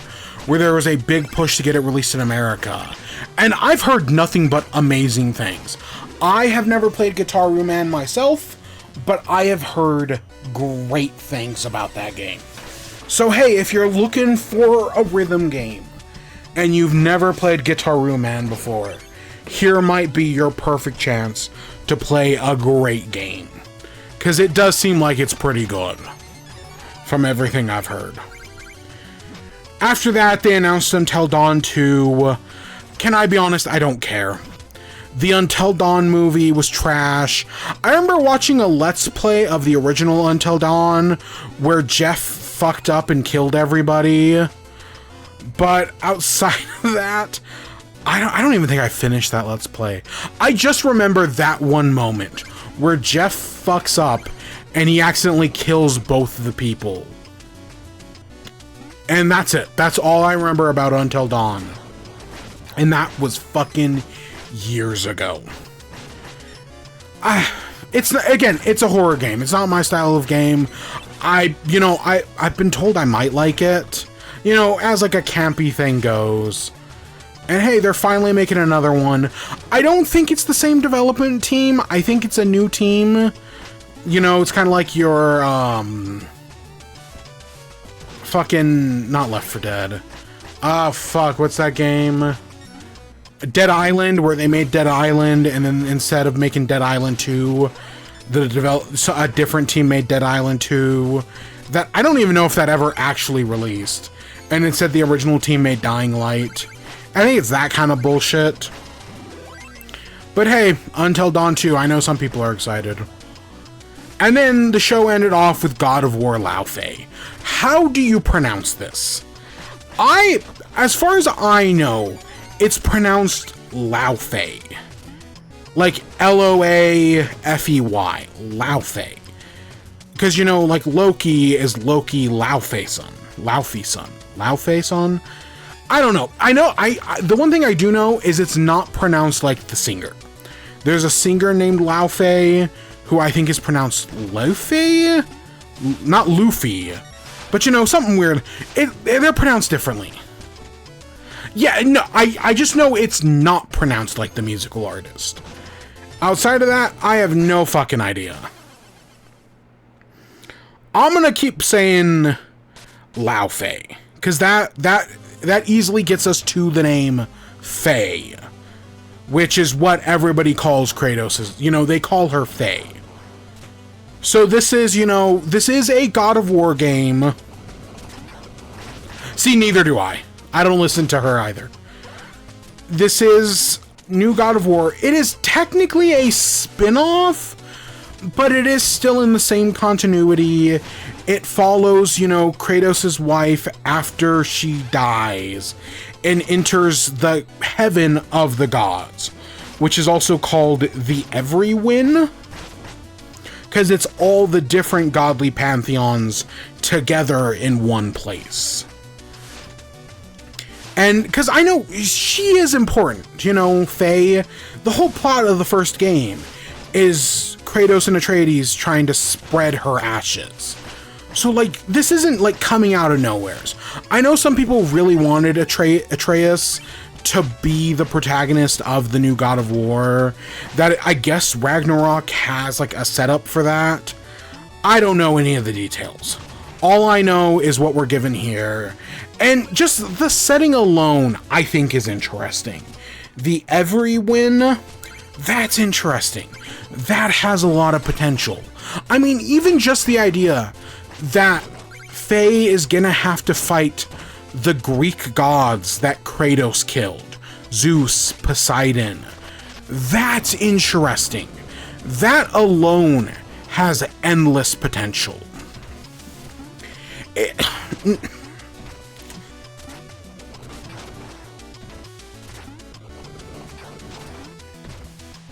where there was a big push to get it released in America. And I've heard nothing but amazing things. I have never played Guitaru Man myself. but I have heard great things about that game. So hey, if you're looking for a rhythm game and you've never played Guitar Man before, here might be your perfect chance to play a great game. Because it does seem like it's pretty good, from everything I've heard. After that, they announced Until Dawn 2. Can I be honest? I don't care. The Until Dawn movie was trash. I remember watching a Let's Play of the original Until Dawn, where Jeff fucked up and killed everybody. But outside of that, I don't even think I finished that Let's Play. I just remember that one moment where Jeff fucks up and he accidentally kills both of the people. And that's it. That's all I remember about Until Dawn. And that was fucking years ago. It's a horror game. It's not my style of game. I've been told I might like it, as like a campy thing goes. And hey, they're finally making another one. I don't think it's the same development team. I think it's a new team. It's kind of like your, fucking, not Left 4 Dead. What's that game? Dead Island, where they made Dead Island, and then instead of making Dead Island 2, a different team made Dead Island 2. That, I don't even know if that ever actually released. And instead the original team made Dying Light. I think it's that kind of bullshit. But hey, Until Dawn 2, I know some people are excited. And then the show ended off with God of War Laufey. How do you pronounce this? As far as I know, it's pronounced Laufey. Like Loafey. Laufey. Because, like Loki is Loki Laufey-son. Laufey-son? I don't know. The one thing I do know is it's not pronounced like the singer. There's a singer named Laufey, who I think is pronounced Loafey? Not Luffy. But something weird. They're pronounced differently. Yeah, no, I just know it's not pronounced like the musical artist. Outside of that, I have no fucking idea. I'm gonna keep saying Laufey, because that easily gets us to the name Faye, which is what everybody calls Kratos. They call her Faye. So this is a God of War game. See, neither do I. I don't listen to her either. This is new God of War. It is technically a spin-off, but it is still in the same continuity. It follows, Kratos' wife after she dies and enters the heaven of the gods, which is also called the Everywin, because it's all the different godly pantheons together in one place. And because I know she is important, Faye. The whole plot of the first game is Kratos and Atreides trying to spread her ashes. So, this isn't, coming out of nowheres. I know some people really wanted Atreus to be the protagonist of the new God of War. That, I guess, Ragnarok has, a setup for that. I don't know any of the details. All I know is what we're given here. And just the setting alone, I think, is interesting. The Everywin, that's interesting. That has a lot of potential. I mean, even just the idea that Faye is gonna have to fight the Greek gods that Kratos killed. Zeus, Poseidon. That's interesting. That alone has endless potential.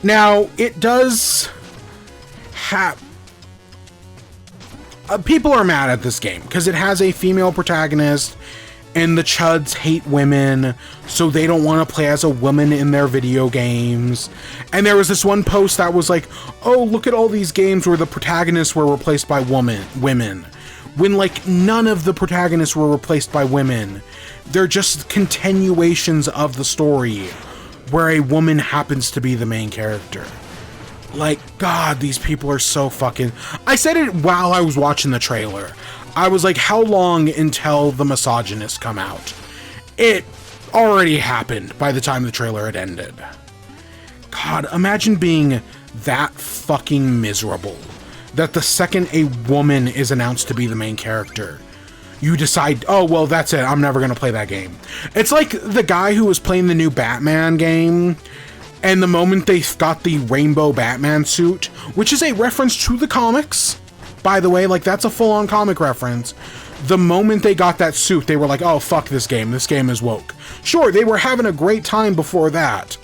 Now, it does have... people are mad at this game because it has a female protagonist and the Chuds hate women, so they don't want to play as a woman in their video games. And there was this one post that was like, oh, look at all these games where the protagonists were replaced by women. When, none of the protagonists were replaced by women. They're just continuations of the story where a woman happens to be the main character. Like, God, these people are so fucking... I said it while I was watching the trailer. I was like, how long until the misogynists come out? It already happened by the time the trailer had ended. God, imagine being that fucking miserable that the second a woman is announced to be the main character, you decide, oh, well, that's it, I'm never gonna play that game. It's like the guy who was playing the new Batman game, and the moment they got the rainbow Batman suit, which is a reference to the comics, by the way, like, that's a full-on comic reference. The moment they got that suit, they were like, oh, fuck this game is woke. Sure, they were having a great time before that,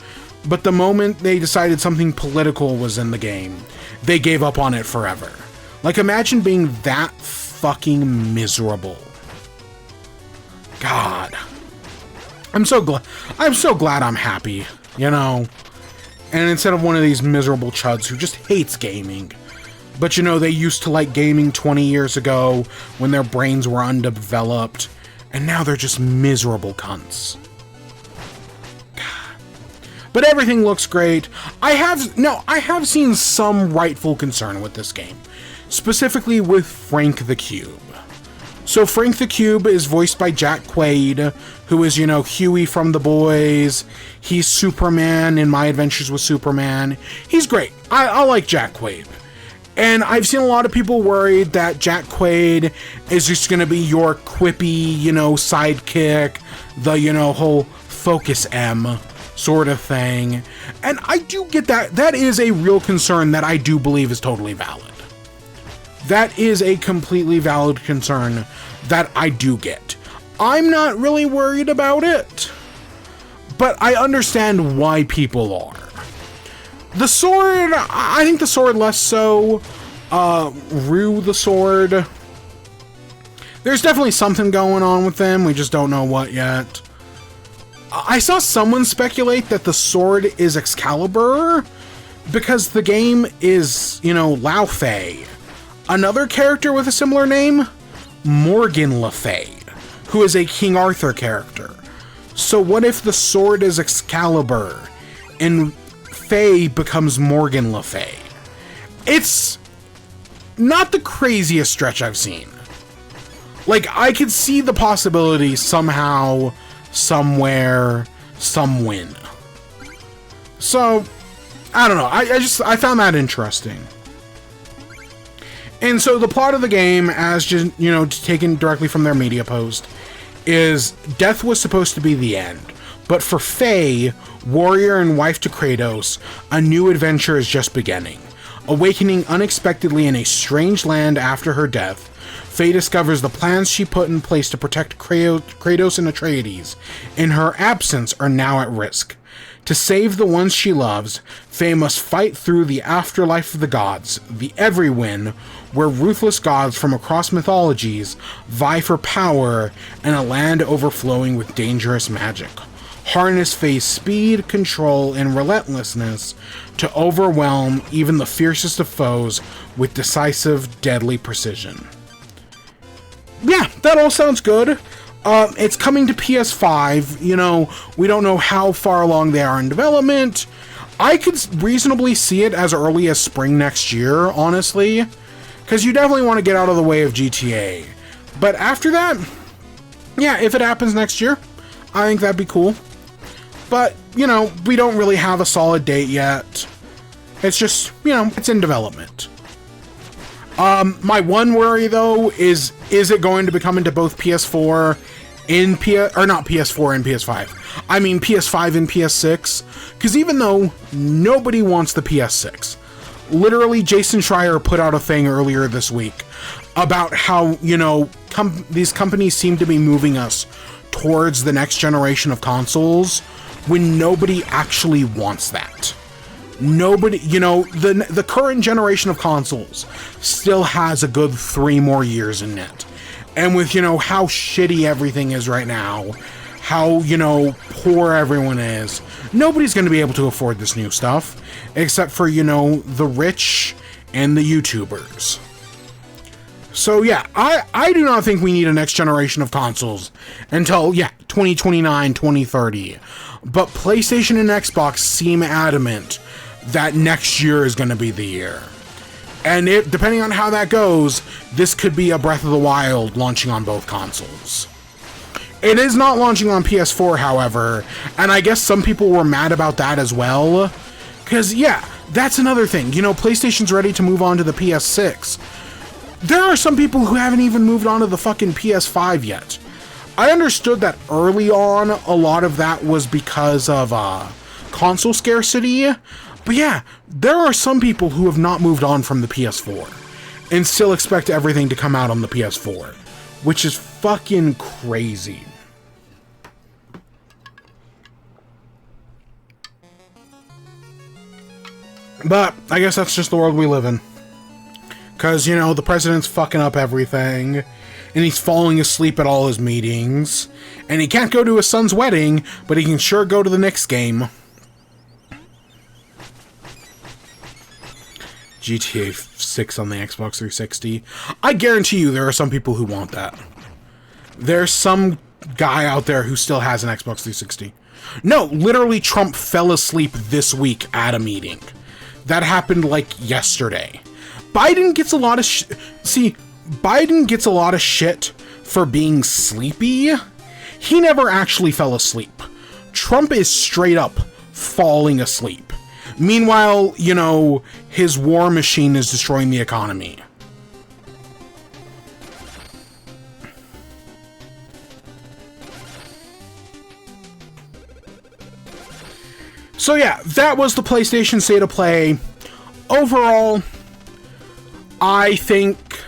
but the moment they decided something political was in the game, they gave up on it forever. Like, imagine being that fucking miserable. God. I'm so glad I'm happy, you know? And instead of one of these miserable chuds who just hates gaming. But, you know, they used to like gaming 20 years ago when their brains were undeveloped, and now they're just miserable cunts. But everything looks great. I have seen some rightful concern with this game, specifically with Frank the Cube. So Frank the Cube is voiced by Jack Quaid, who is, you know, Huey from The Boys. He's Superman in My Adventures with Superman. He's great. I like Jack Quaid. And I've seen a lot of people worried that Jack Quaid is just going to be your quippy, you know, sidekick, the, you know, whole Focus M sort of thing. And I do get that. That is a real concern that I do believe is totally valid. That is a completely valid concern that I do get. I'm not really worried about it, but I understand why people are. The sword, I think the sword less so. Rue the sword. There's definitely something going on with them. We just don't know what yet. I saw someone speculate that the sword is Excalibur because the game is, you know, Lao Fei. Another character with a similar name, Morgan Le Fay, who is a King Arthur character. So what if the sword is Excalibur and Faye becomes Morgan Le Fay? It's not the craziest stretch I've seen. Like, I could see the possibility somehow, somewhere, some win. So, I don't know. I found that interesting. And so the plot of the game, as just, you know, taken directly from their media post, is death was supposed to be the end. But for Faye, warrior and wife to Kratos, a new adventure is just beginning. Awakening unexpectedly in a strange land after her death, Faye discovers the plans she put in place to protect Kratos and Atreides in her absence are now at risk. To save the ones she loves, Faye must fight through the afterlife of the gods, the Everywin, where ruthless gods from across mythologies vie for power in a land overflowing with dangerous magic. Harness Faye's speed, control, and relentlessness to overwhelm even the fiercest of foes with decisive, deadly precision. Yeah, that all sounds good. It's coming to PS5. You know, we don't know how far along they are in development. I could reasonably see it as early as spring next year, honestly, because you definitely want to get out of the way of GTA. But after that, yeah, if it happens next year, I think that'd be cool. But, you know, we don't really have a solid date yet. It's just, you know, it's in development. My one worry, though, is it going to be coming to both PS4 and not PS4 and PS5. I mean PS5 and PS6. Because even though nobody wants the PS6, literally Jason Schreier put out a thing earlier this week about how, you know, these companies seem to be moving us towards the next generation of consoles when nobody actually wants that. Nobody, you know, the current generation of consoles still has a good 3 more years in it. And with, you know, how shitty everything is right now, how, you know, poor everyone is, nobody's going to be able to afford this new stuff, except for, you know, the rich and the YouTubers. So yeah, I do not think we need a next generation of consoles until, yeah, 2029, 2030. But PlayStation and Xbox seem adamant that next year is going to be the year. And depending on how that goes, this could be a Breath of the Wild launching on both consoles. It is not launching on PS4, however, and I guess some people were mad about that as well. Because, yeah, that's another thing. You know, PlayStation's ready to move on to the PS6. There are some people who haven't even moved on to the fucking PS5 yet. I understood that early on, a lot of that was because of console scarcity. But yeah, there are some people who have not moved on from the PS4 and still expect everything to come out on the PS4, which is fucking crazy. But I guess that's just the world we live in. Because, you know, the president's fucking up everything, and he's falling asleep at all his meetings, and he can't go to his son's wedding, but he can sure go to the Knicks game. GTA 6 on the Xbox 360. I guarantee you there are some people who want that. There's some guy out there who still has an Xbox 360. No, literally Trump fell asleep this week at a meeting. That happened like yesterday. Biden gets a lot of Biden gets a lot of shit for being sleepy. He never actually fell asleep. Trump is straight up falling asleep. Meanwhile, you know, his war machine is destroying the economy. So yeah, that was the PlayStation State of Play. Overall, I think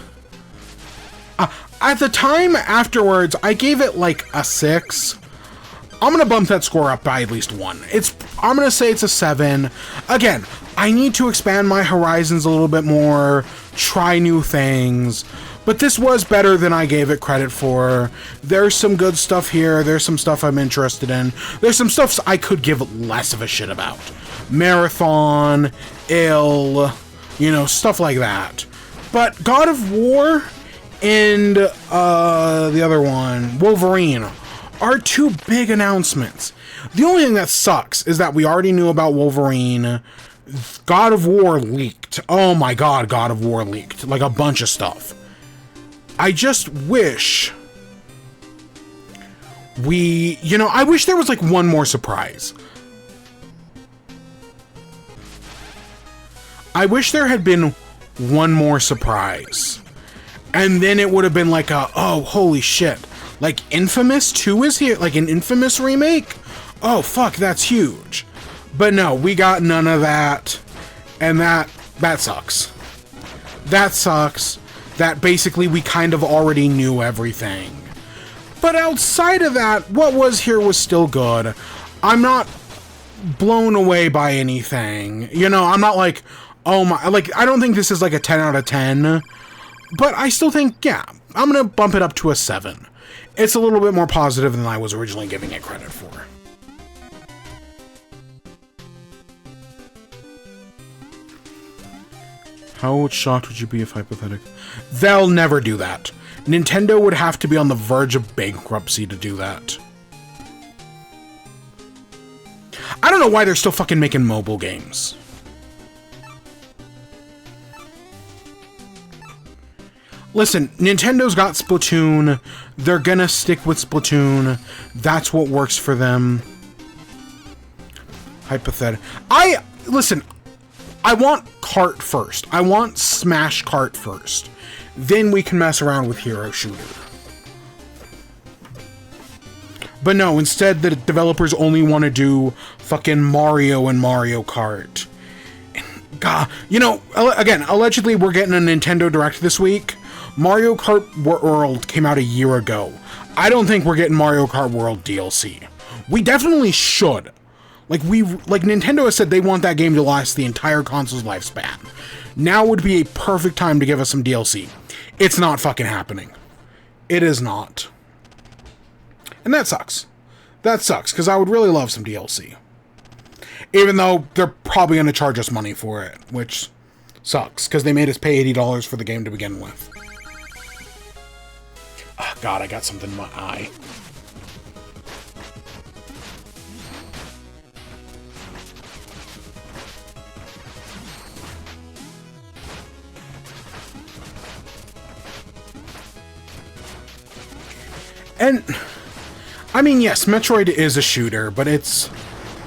at the time afterwards, I gave it like a 6. I'm gonna bump that score up by at least 1. I'm gonna say it's a 7. Again, I need to expand my horizons a little bit more, try new things, but this was better than I gave it credit for. There's some good stuff here, there's some stuff I'm interested in, there's some stuff I could give less of a shit about. Marathon, you know, stuff like that. But God of War and the other one, Wolverine, are two big announcements. The only thing that sucks is that we already knew about Wolverine. God of War leaked. Oh my god, God of War leaked. Like a bunch of stuff. I just wish I wish there was like one more surprise. I wish there had been one more surprise. And then it would have been like oh, holy shit. Like, Infamous 2 is here? Like, an Infamous remake? Oh, fuck, that's huge. But no, we got none of that. And that sucks. That sucks. That basically we kind of already knew everything. But outside of that, what was here was still good. I'm not blown away by anything. You know, I'm not like, oh my, like, I don't think this is like a 10 out of 10. But I still think, yeah, I'm gonna bump it up to a 7. It's a little bit more positive than I was originally giving it credit for. How shocked would you be if hypothetical? They'll never do that. Nintendo would have to be on the verge of bankruptcy to do that. I don't know why they're still fucking making mobile games. Listen, Nintendo's got Splatoon. They're gonna stick with Splatoon. That's what works for them. Hypothetical. Listen, I want Kart first. I want Smash Kart first. Then we can mess around with Hero Shooter. But no, instead the developers only want to do fucking Mario and Mario Kart. God, you know, again, allegedly we're getting a Nintendo Direct this week. Mario Kart World came out a year ago. I don't think we're getting Mario Kart World DLC. We definitely should. Like Nintendo has said they want that game to last the entire console's lifespan. Now would be a perfect time to give us some DLC. It's not fucking happening. It is not. And that sucks. That sucks, because I would really love some DLC. Even though they're probably going to charge us money for it, which sucks, because they made us pay $80 for the game to begin with. Oh, God, I got something in my eye. And, I mean, yes, Metroid is a shooter, but it's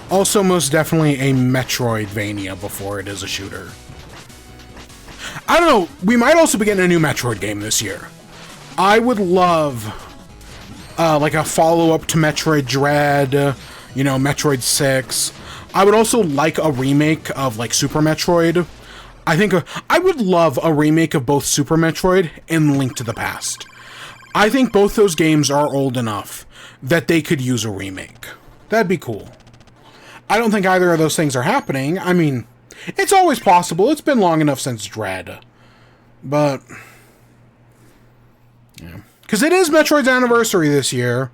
also most definitely a Metroidvania before it is a shooter. I don't know, we might also be getting a new Metroid game this year. I would love, like, a follow-up to Metroid Dread, you know, Metroid 6. I would also like a remake of, like, Super Metroid. I would love a remake of both Super Metroid and Link to the Past. I think both those games are old enough that they could use a remake. That'd be cool. I don't think either of those things are happening. I mean, it's always possible. It's been long enough since Dread. But, yeah. Because it is Metroid's anniversary this year.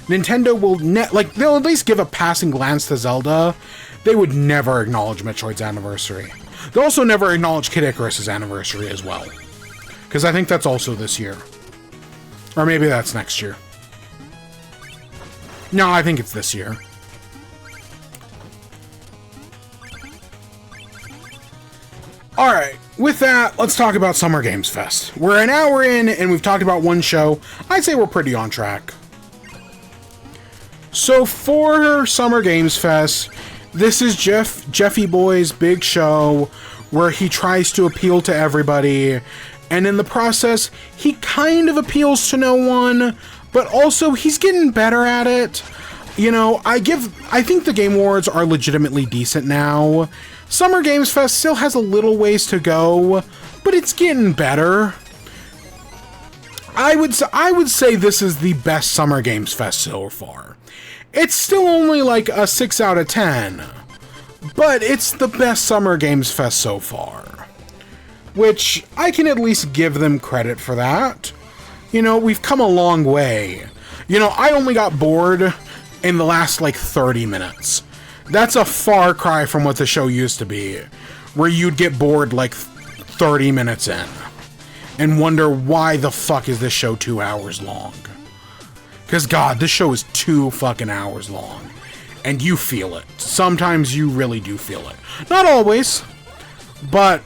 Nintendo will they'll at least give a passing glance to Zelda. They would never acknowledge Metroid's anniversary. They'll also never acknowledge Kid Icarus' anniversary as well. Because I think that's also this year. Or maybe that's next year. No, I think it's this year. Alright, with that, let's talk about Summer Games Fest. We're an hour in, and we've talked about one show. I'd say we're pretty on track. So for Summer Games Fest, this is Jeffy Boy's big show where he tries to appeal to everybody, and in the process, he kind of appeals to no one, but also he's getting better at it. You know, I think the Game Awards are legitimately decent now. Summer Games Fest still has a little ways to go, but it's getting better. I would say this is the best Summer Games Fest so far. It's still only like a 6 out of 10, but it's the best Summer Games Fest so far. Which, I can at least give them credit for that. You know, we've come a long way. You know, I only got bored in the last, like, 30 minutes. That's a far cry from what the show used to be, where you'd get bored, like, 30 minutes in, and wonder why the fuck is this show 2 hours long. Because, God, this show is 2 fucking hours long, and you feel it. Sometimes you really do feel it. Not always, but,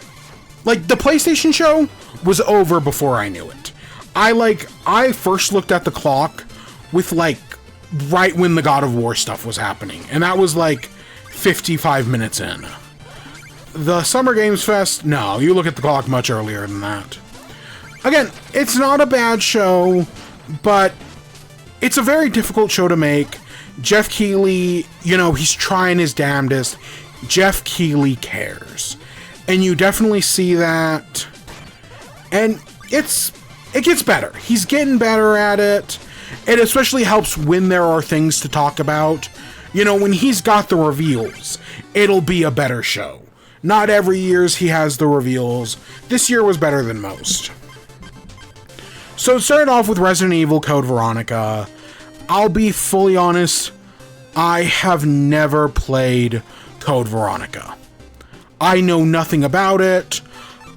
like, the PlayStation show was over before I knew it. I first looked at the clock with, like, right when the God of War stuff was happening, and that was, like, 55 minutes in. The Summer Games Fest, no, you look at the clock much earlier than that. Again, it's not a bad show, but it's a very difficult show to make. Jeff Keighley, you know, he's trying his damnedest. Jeff Keighley cares. And you definitely see that. And it gets better. He's getting better at it. It especially helps when there are things to talk about. You know, when he's got the reveals, it'll be a better show. Not every year he has the reveals. This year was better than most. So it started off with Resident Evil Code Veronica. I'll be fully honest, I have never played Code Veronica. I know nothing about it.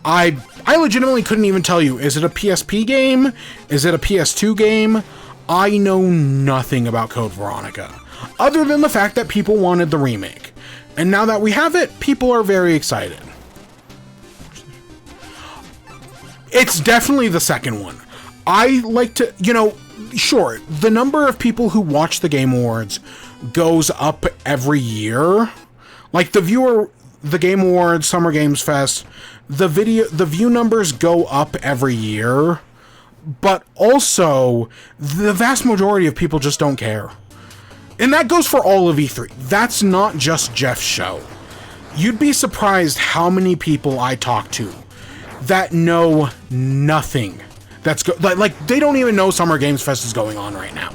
I legitimately couldn't even tell you, is it a PSP game? Is it a PS2 game? I know nothing about Code Veronica, other than the fact that people wanted the remake. And now that we have it, people are very excited. It's definitely the second one. I like to, you know, sure, the number of people who watch the Game Awards goes up every year. Like, the Game Awards, Summer Games Fest, the view numbers go up every year. But also, the vast majority of people just don't care. And that goes for all of E3. That's not just Jeff's show. You'd be surprised how many people I talk to that know nothing. Like, they don't even know Summer Games Fest is going on right now.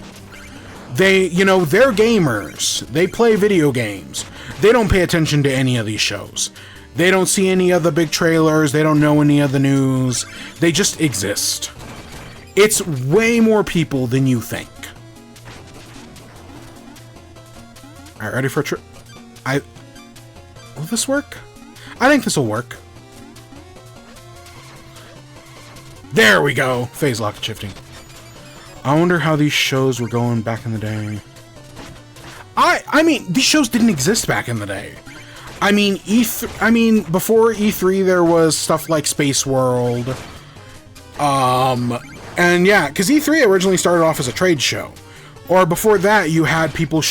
They're gamers. They play video games. They don't pay attention to any of these shows. They don't see any of the big trailers. They don't know any of the news. They just exist. It's way more people than you think. Alright, ready for a trip? Will this work? I think this will work. There we go! Phase lock shifting. I wonder how these shows were going back in the day. I mean, these shows didn't exist back in the day. I mean, before E3 there was stuff like Space World. And yeah, because E3 originally started off as a trade show. Or before that, you had people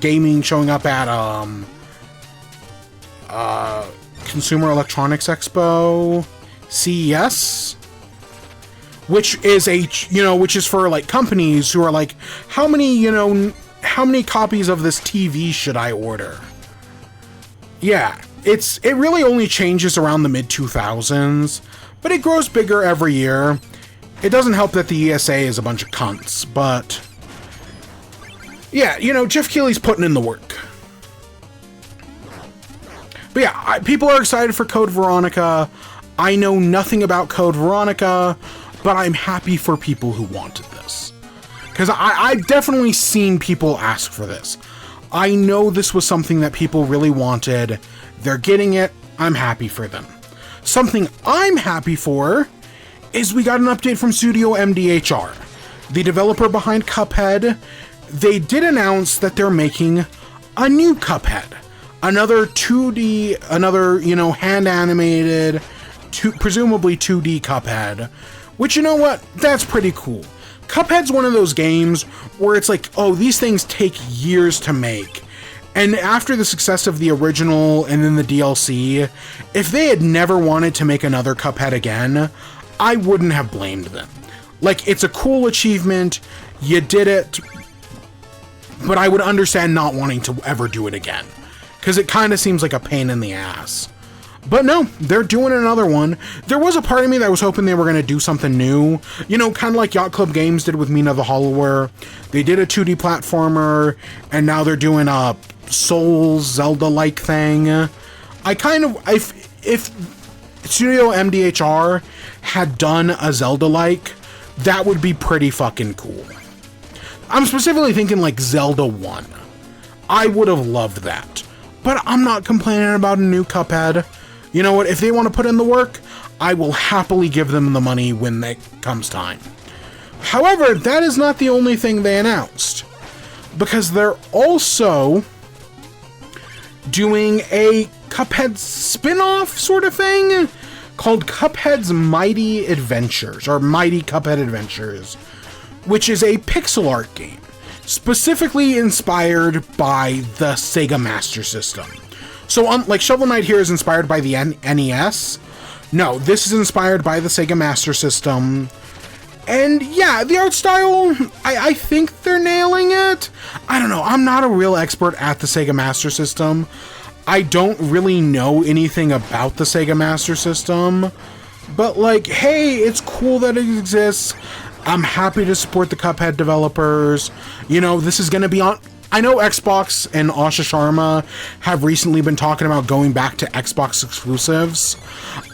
gaming showing up at Consumer Electronics Expo, CES, which is for like companies who are like, how many copies of this TV should I order? Yeah, it really only changes around the mid-2000s, but it grows bigger every year. It doesn't help that the ESA is a bunch of cunts, but yeah, Jeff Keighley's putting in the work. But yeah, people are excited for Code Veronica. I know nothing about Code Veronica, but I'm happy for people who wanted this. Because I've definitely seen people ask for this. I know this was something that people really wanted. They're getting it. I'm happy for them. Something I'm happy for is we got an update from Studio MDHR, the developer behind Cuphead. They did announce that they're making a new Cuphead. Another 2D, hand-animated, presumably 2D Cuphead. Which, you know what? That's pretty cool. Cuphead's one of those games where it's like, oh, these things take years to make. And after the success of the original and then the DLC, if they had never wanted to make another Cuphead again, I wouldn't have blamed them. Like, it's a cool achievement, you did it, but I would understand not wanting to ever do it again. Because it kind of seems like a pain in the ass. But no, they're doing another one. There was a part of me that was hoping they were going to do something new. Kind of like Yacht Club Games did with Mina the Hollower. They did a 2D platformer, and now they're doing a Souls Zelda-like thing. If Studio MDHR had done a Zelda-like, that would be pretty fucking cool. I'm specifically thinking like Zelda 1. I would have loved that. But I'm not complaining about a new Cuphead. You know what? If they want to put in the work, I will happily give them the money when it comes time. However, that is not the only thing they announced. Because they're also doing a Cuphead spin-off sort of thing called Cuphead's Mighty Adventures, or Mighty Cuphead Adventures, which is a pixel art game, specifically inspired by the Sega Master System. So, like Shovel Knight here is inspired by the NES. No, this is inspired by the Sega Master System. And yeah, the art style, I think they're nailing it. I don't know, I'm not a real expert at the Sega Master System. I don't really know anything about the Sega Master System. But like, hey, it's cool that it exists. I'm happy to support the Cuphead developers. This is going to be on... I know Xbox and Asha Sharma have recently been talking about going back to Xbox exclusives.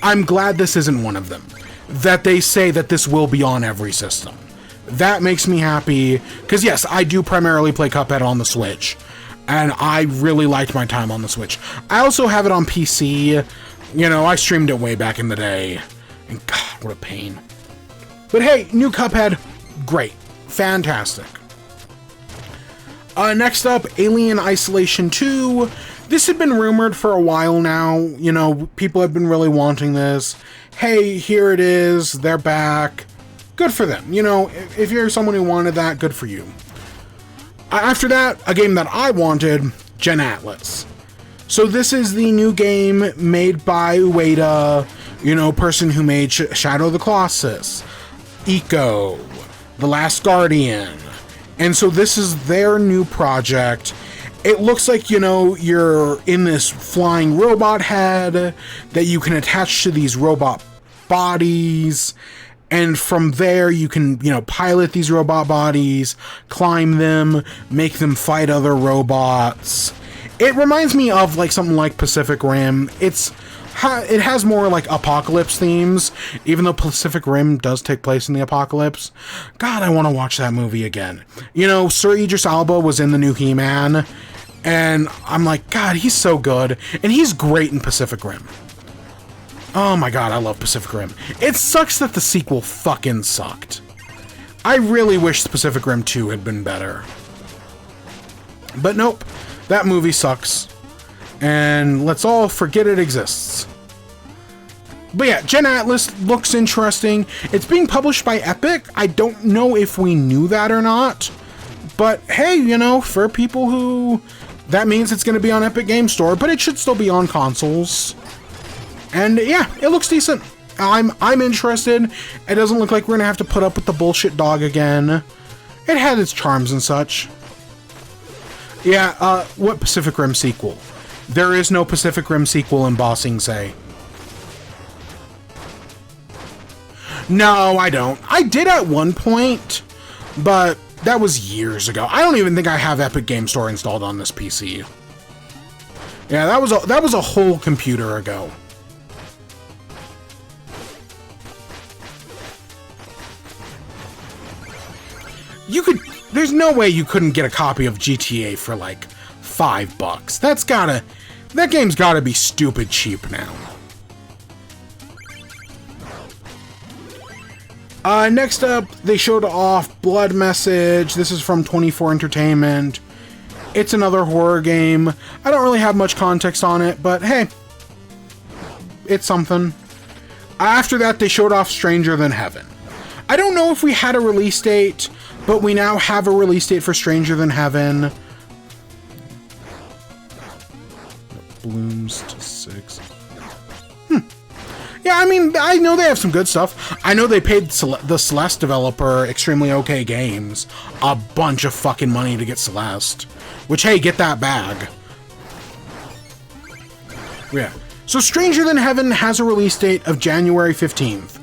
I'm glad this isn't one of them. That they say that this will be on every system. That makes me happy, because yes, I do primarily play Cuphead on the Switch, and I really liked my time on the Switch. I also have it on PC. I streamed it way back in the day, and God, what a pain. But hey, new Cuphead, great. Fantastic. Next up, Alien Isolation 2. This had been rumored for a while now. People have been really wanting this. Hey, here it is. They're back. Good for them. If you're someone who wanted that, good for you. After that, a game that I wanted, Gen Atlas. So this is the new game made by Ueda, person who made Shadow of the Colossus, Eco, The Last Guardian. And so this is their new project. It looks like, you're in this flying robot head that you can attach to these robot bodies. And from there, you can, pilot these robot bodies, climb them, make them fight other robots. It reminds me of, like, something like Pacific Rim. It has more, like, apocalypse themes, even though Pacific Rim does take place in the apocalypse. God, I want to watch that movie again. Sir Idris Elba was in the new He-Man, and I'm like, God, he's so good. And he's great in Pacific Rim. Oh my God, I love Pacific Rim. It sucks that the sequel fucking sucked. I really wish Pacific Rim 2 had been better. But nope, that movie sucks. And let's all forget it exists. But yeah, Gen Atlas looks interesting. It's being published by Epic. I don't know if we knew that or not. But hey, you know, for people who... That means it's going to be on Epic Game Store, but it should still be on consoles. And yeah, it looks decent. I'm interested. It doesn't look like we're going to have to put up with the bullshit dog again. It had its charms and such. Yeah, what Pacific Rim sequel? There is no Pacific Rim sequel in Ba Sing Se. No, I don't. I did at one point, but that was years ago. I don't even think I have Epic Game Store installed on this PC. Yeah, that was a whole computer ago. There's no way you couldn't get a copy of GTA for like $5. That game's gotta be stupid cheap now. Next up, they showed off Blood Message. This is from 24 Entertainment. It's another horror game. I don't really have much context on it, but hey, it's something. After that, they showed off Stranger Than Heaven. I don't know if we had a release date, but we now have a release date for Stranger Than Heaven. Blooms to 6. Yeah, I mean, I know they have some good stuff. I know they paid the Celeste developer, Extremely OK Games, a bunch of fucking money to get Celeste. Which, hey, get that bag. Yeah. So Stranger Than Heaven has a release date of January 15th.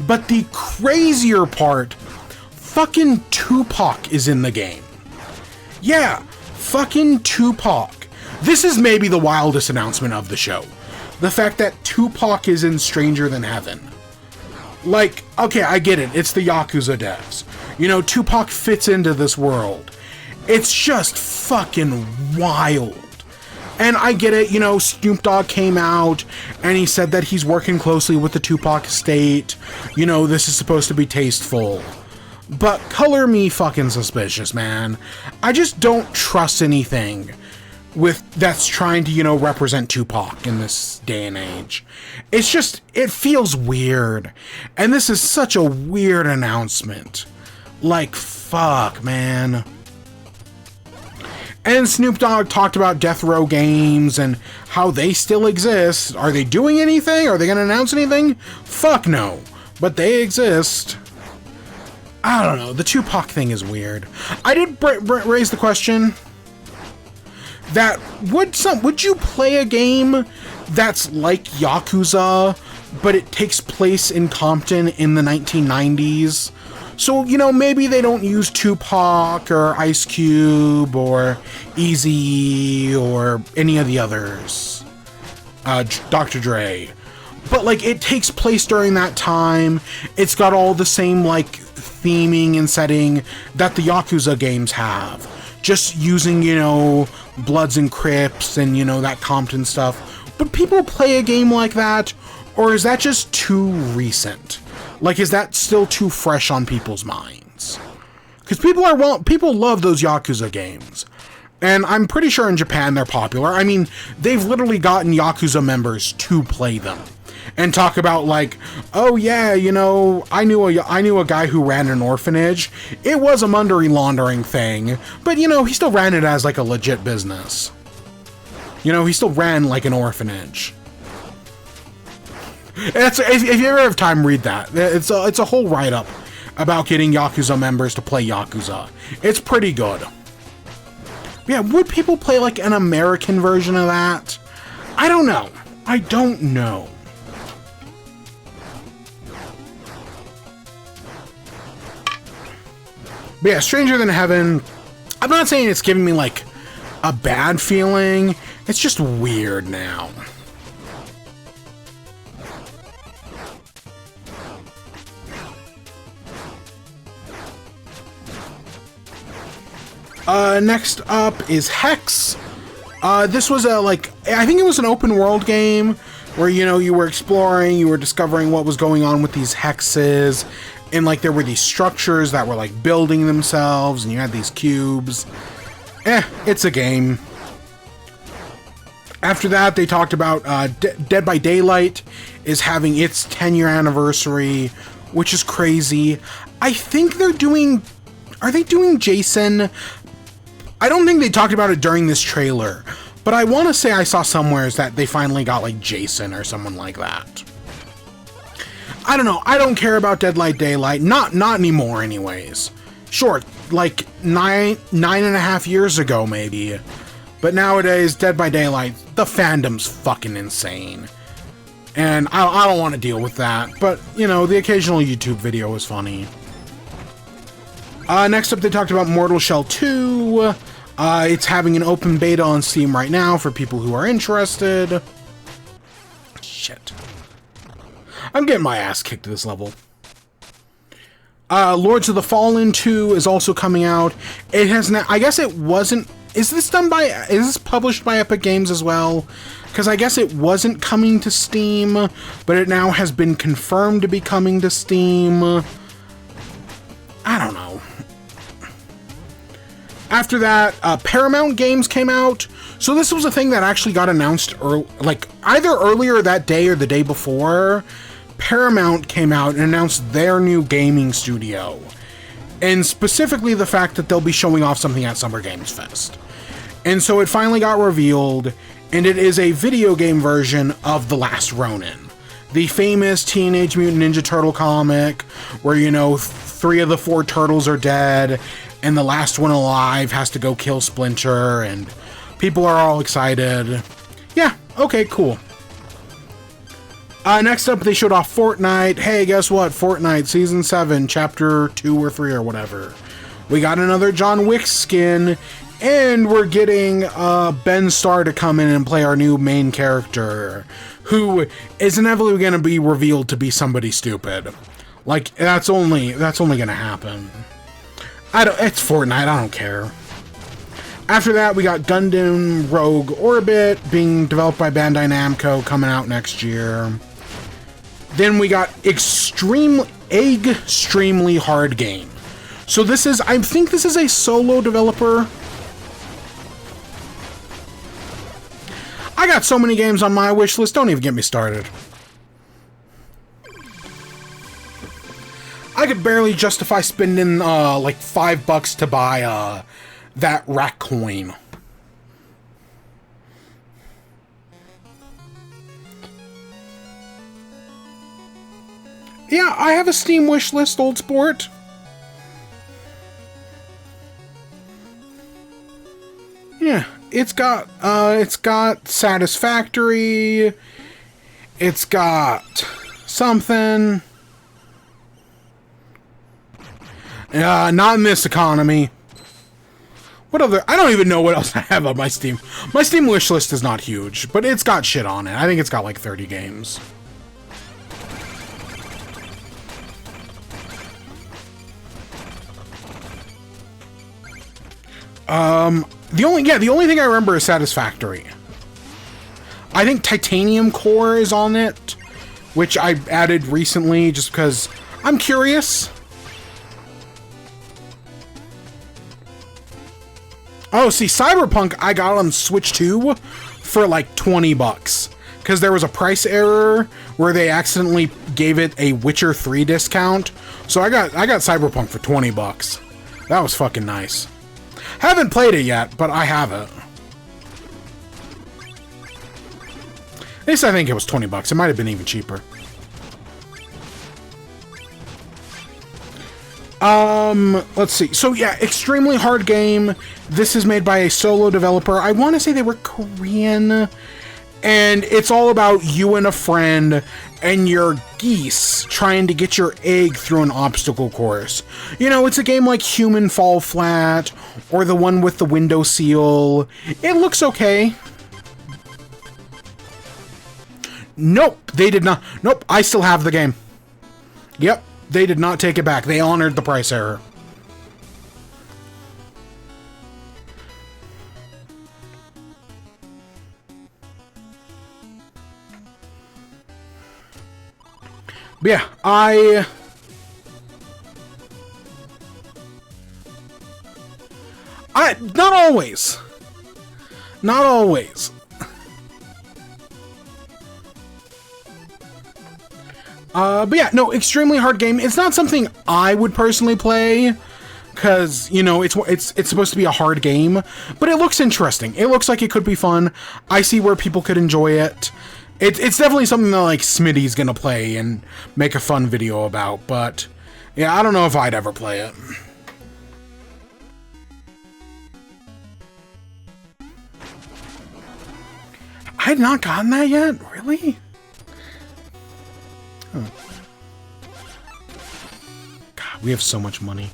But the crazier part, fucking Tupac is in the game. Yeah, fucking Tupac. This is maybe the wildest announcement of the show. The fact that Tupac is in Stranger Than Heaven. Like, okay, I get it. It's the Yakuza devs. You know, Tupac fits into this world. It's just fucking wild. And I get it, you know, Snoop Dogg came out and he said that he's working closely with the Tupac estate. You know, this is supposed to be tasteful. But color me fucking suspicious, man. I just don't trust anything that's trying to, you know, represent Tupac in this day and age. It's just, it feels weird. And this is such a weird announcement. Like, fuck, man. And Snoop Dogg talked about Death Row Games and how they still exist. Are they doing anything? Are they going to announce anything? Fuck no. But they exist. I don't know. The Tupac thing is weird. I did raise the question that would you play a game that's like Yakuza, but it takes place in Compton in the 1990s? So, you know, maybe they don't use Tupac or Ice Cube or Eazy or any of the others. Dr. Dre. But, like, it takes place during that time. It's got all the same, like, theming and setting that the Yakuza games have. Just using, you know, Bloods and Crips and, you know, that Compton stuff. But people play a game like that, or is that just too recent? Like, is that still too fresh on people's minds? Because people love those Yakuza games. And I'm pretty sure in Japan they're popular. I mean, they've literally gotten Yakuza members to play them. And talk about, like, oh yeah, you know, I knew a guy who ran an orphanage. It was a money laundering thing, but, you know, he still ran it as, like, a legit business. You know, he still ran, like, an orphanage. If you ever have time, read that. It's a whole write-up about getting Yakuza members to play Yakuza. It's pretty good. Yeah, would people play, like, an American version of that? I don't know. I don't know. But yeah, Stranger Than Heaven, I'm not saying it's giving me, like, a bad feeling. It's just weird now. Next up is Hex. This was I think it was an open world game where, you know, you were exploring, you were discovering what was going on with these hexes, and, like, there were these structures that were, like, building themselves, and you had these cubes. It's a game. After that, they talked about Dead by Daylight is having its 10-year anniversary, which is crazy. I think they're doing... Are they doing Jason? I don't think they talked about it during this trailer, but I want to say I saw somewhere that they finally got, like, Jason or someone like that. I don't know. I don't care about Dead by Daylight. Not anymore, anyways. Sure, like, nine and a half years ago, maybe. But nowadays, Dead by Daylight, the fandom's fucking insane. And I don't want to deal with that. But, you know, the occasional YouTube video is funny. Next up, they talked about Mortal Shell 2. It's having an open beta on Steam right now for people who are interested. Shit. I'm getting my ass kicked to this level. Lords of the Fallen 2 is also coming out. It has now... I guess it wasn't... Is this published by Epic Games as well? Because I guess it wasn't coming to Steam, but it now has been confirmed to be coming to Steam. I don't know. After that, Paramount Games came out. So this was a thing that actually got announced either earlier that day or the day before. Paramount came out and announced their new gaming studio. And specifically the fact that they'll be showing off something at Summer Games Fest. And so it finally got revealed, and it is a video game version of The Last Ronin. The famous Teenage Mutant Ninja Turtle comic, where, you know, 3 of the 4 turtles are dead, and the last one alive has to go kill Splinter, and people are all excited. Yeah, okay, cool. Next up, they showed off Fortnite. Hey, guess what? Fortnite Season 7, Chapter 2 or 3 or whatever. We got another John Wick skin, and we're getting Ben Starr to come in and play our new main character, who is inevitably going to be revealed to be somebody stupid. Like, that's only going to happen. It's Fortnite, I don't care. After that, we got Gundam Rogue Orbit, being developed by Bandai Namco, coming out next year. Then we got Extremely Hard Game. So this is, I think this is a solo developer. I got so many games on my wish list, don't even get me started. I could barely justify spending like $5 to buy that rat coin. Yeah, I have a Steam wish list, old sport. Yeah, it's got Satisfactory. It's got something. Not in this economy. What other? I don't even know what else I have on my Steam. My Steam wish list is not huge, but it's got shit on it. I think it's got like 30 games. The only thing I remember is Satisfactory. I think Titanium Core is on it, which I added recently just because I'm curious. Oh, see, Cyberpunk I got on Switch 2 for like $20 because there was a price error where they accidentally gave it a Witcher 3 discount. So I got Cyberpunk for $20. That was fucking nice. Haven't played it yet, but I have it. At least I think it was $20. It might have been even cheaper. Let's see. So yeah, Extremely Hard Game. This is made by a solo developer. I want to say they were Korean. And it's all about you and a friend and your geese trying to get your egg through an obstacle course. You know, it's a game like Human Fall Flat or the one with the window seal. It looks okay. Nope, they did not. Nope, I still have the game. Yep, they did not take it back. They honored the price error. But yeah, not always. Not always. But yeah, no, extremely hard game. It's not something I would personally play, because, you know, it's supposed to be a hard game, but it looks interesting. It looks like it could be fun. I see where people could enjoy it. It's definitely something that, like, Smitty's gonna play and make a fun video about, but yeah, I don't know if I'd ever play it. I had not gotten that yet? Really? Huh. God, we have so much money.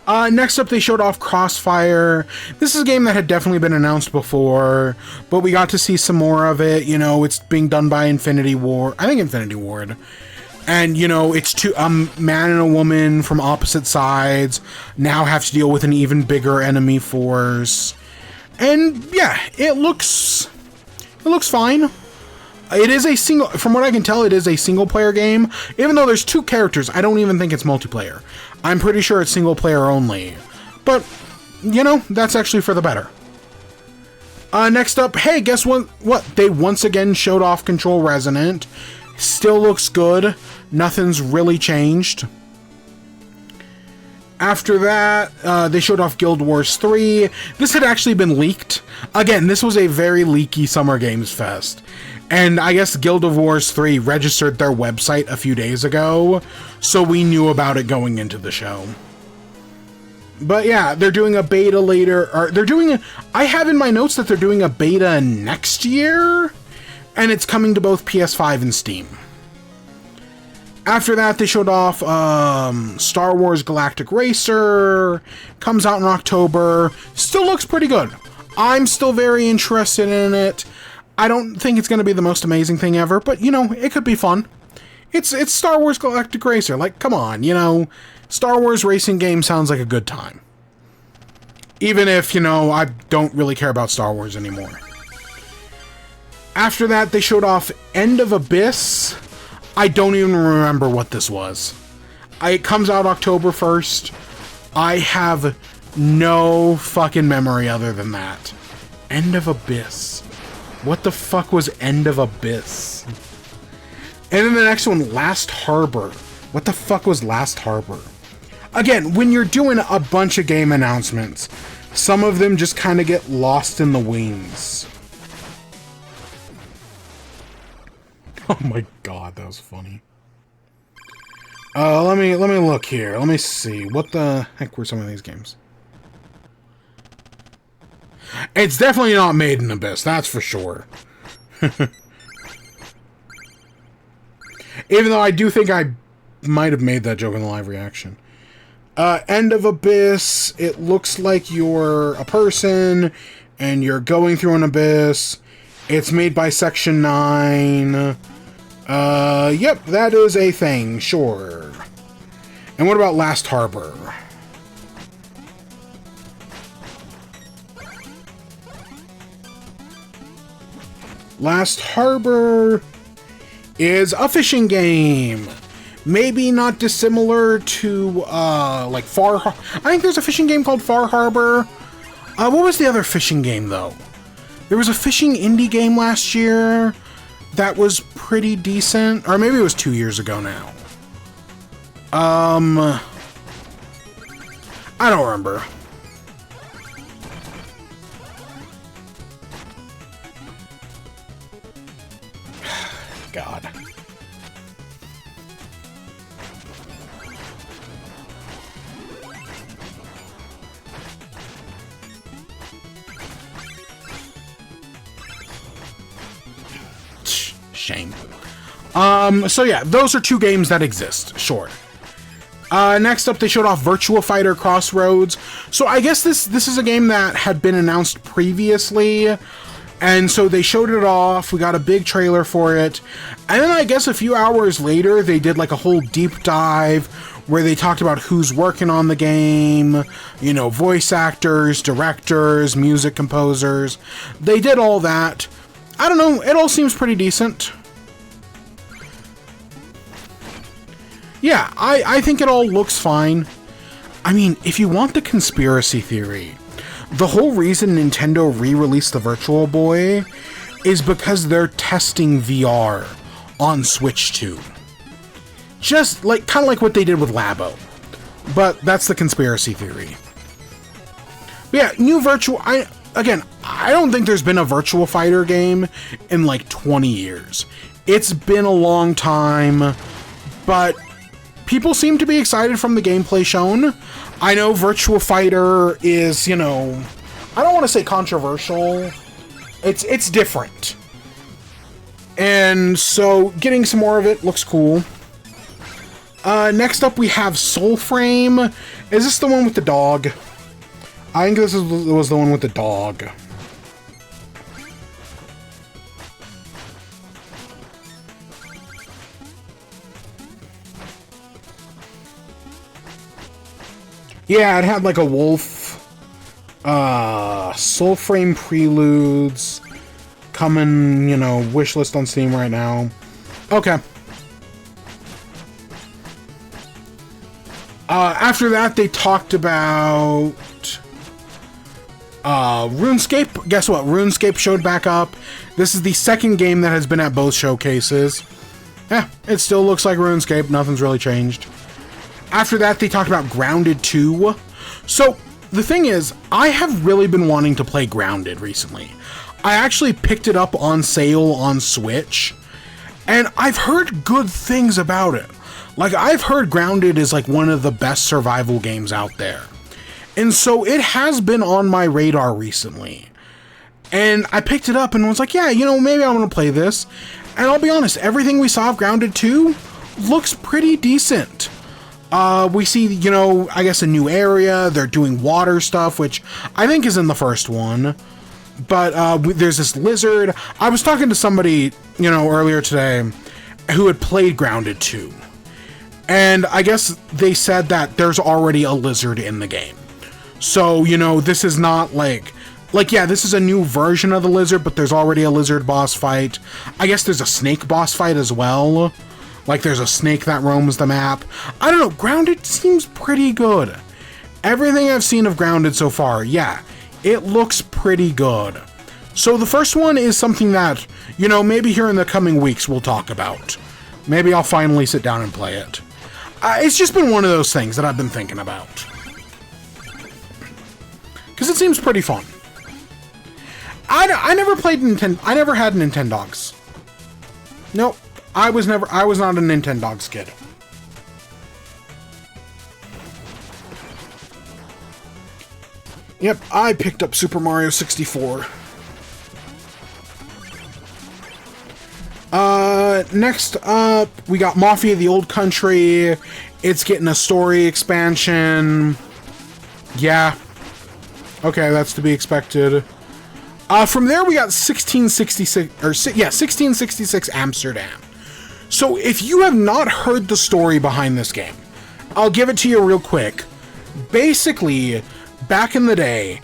Next up, they showed off Crossfire. This is a game that had definitely been announced before, but we got to see some more of it. You know, it's being done by Infinity Ward. I think Infinity Ward. And, you know, it's a man and a woman from opposite sides now have to deal with an even bigger enemy force. And, yeah, it looks fine. It is a single, from what I can tell, it is a single player game. Even though there's 2 characters, I don't even think it's multiplayer. I'm pretty sure it's single player only. But, you know, that's actually for the better. Next up, hey, guess what? They once again showed off Control Resonant. Still looks good. Nothing's really changed. After that, they showed off Guild Wars 3. This had actually been leaked. Again, this was a very leaky Summer Games Fest. And I guess Guild of Wars 3 registered their website a few days ago, so we knew about it going into the show. But yeah, they're doing a beta later, or I have in my notes that they're doing a beta next year, and it's coming to both PS5 and Steam. After that, they showed off Star Wars Galactic Racer, comes out in October, still looks pretty good. I'm still very interested in it. I don't think it's going to be the most amazing thing ever, but, you know, it could be fun. It's Star Wars Galactic Racer. Like, come on, you know, Star Wars racing game sounds like a good time. Even if, you know, I don't really care about Star Wars anymore. After that, they showed off End of Abyss. I don't even remember what this was. It comes out October 1st. I have no fucking memory other than that. End of Abyss. What the fuck was End of Abyss? And then the next one, Last Harbor. What the fuck was Last Harbor? Again, when you're doing a bunch of game announcements, some of them just kind of get lost in the wings. Oh my god, that was funny. Let me look here. Let me see. What the heck were some of these games? It's definitely not Made in Abyss, that's for sure. Even though I do think I might have made that joke in the live reaction. End of Abyss, it looks like you're a person, and you're going through an abyss. It's made by Section 9. Yep, that is a thing, sure. And what about Last Harbor? Last Harbor is a fishing game. Maybe not dissimilar to, like, I think there's a fishing game called Far Harbor. What was the other fishing game, though? There was a fishing indie game last year that was pretty decent. Or maybe it was 2 years ago now. I don't remember. God. Shame. So yeah, those are 2 games that exist, sure. Next up, they showed off Virtua Fighter Crossroads. So I guess this is a game that had been announced previously, and so they showed it off. We got a big trailer for it, and then I guess a few hours later, they did like a whole deep dive where they talked about who's working on the game, you know, voice actors, directors, music composers. They did all that. I don't know, it all seems pretty decent. Yeah, I think it all looks fine. I mean, if you want the conspiracy theory, the whole reason Nintendo re-released the Virtual Boy is because they're testing VR on Switch 2. Just like, kind of like what they did with Labo. But that's the conspiracy theory. But yeah, new virtual... Again, I don't think there's been a Virtua Fighter game in like 20 years. It's been a long time, but people seem to be excited from the gameplay shown. I know Virtua Fighter is, you know... I don't want to say controversial. It's different. And so, getting some more of it looks cool. Next up, we have Soulframe. Is this the one with the dog? I think this was the one with the dog. Yeah, it had like a wolf. Soulframe Preludes. Coming, you know, wishlist on Steam right now. Okay. After that, they talked about RuneScape. Guess what? RuneScape showed back up. This is the second game that has been at both showcases. Yeah, it still looks like RuneScape. Nothing's really changed. After that, they talked about Grounded 2. So, the thing is, I have really been wanting to play Grounded recently. I actually picked it up on sale on Switch, and I've heard good things about it. Like, I've heard Grounded is like one of the best survival games out there. And so it has been on my radar recently. And I picked it up and was like, yeah, you know, maybe I want to play this. And I'll be honest, everything we saw of Grounded 2 looks pretty decent. We see, you know, I guess a new area. They're doing water stuff, which I think is in the first one. But there's this lizard. I was talking to somebody, you know, earlier today who had played Grounded 2. And I guess they said that there's already a lizard in the game. So, you know, this is not like, yeah, this is a new version of the lizard, but there's already a lizard boss fight. I guess there's a snake boss fight as well. Like, there's a snake that roams the map. I don't know, Grounded seems pretty good. Everything I've seen of Grounded so far, yeah, it looks pretty good. So the first one is something that, you know, maybe here in the coming weeks we'll talk about. Maybe I'll finally sit down and play it. It's just been one of those things that I've been thinking about. Because it seems pretty fun. I never played Nintendo. I never had Nintendogs. Nope. I was not a Nintendogs kid. Yep, I picked up Super Mario 64. Next up, we got Mafia: The Old Country. It's getting a story expansion. Yeah. Okay, that's to be expected. From there, we got 1666 Amsterdam. So, if you have not heard the story behind this game, I'll give it to you real quick. Basically, back in the day,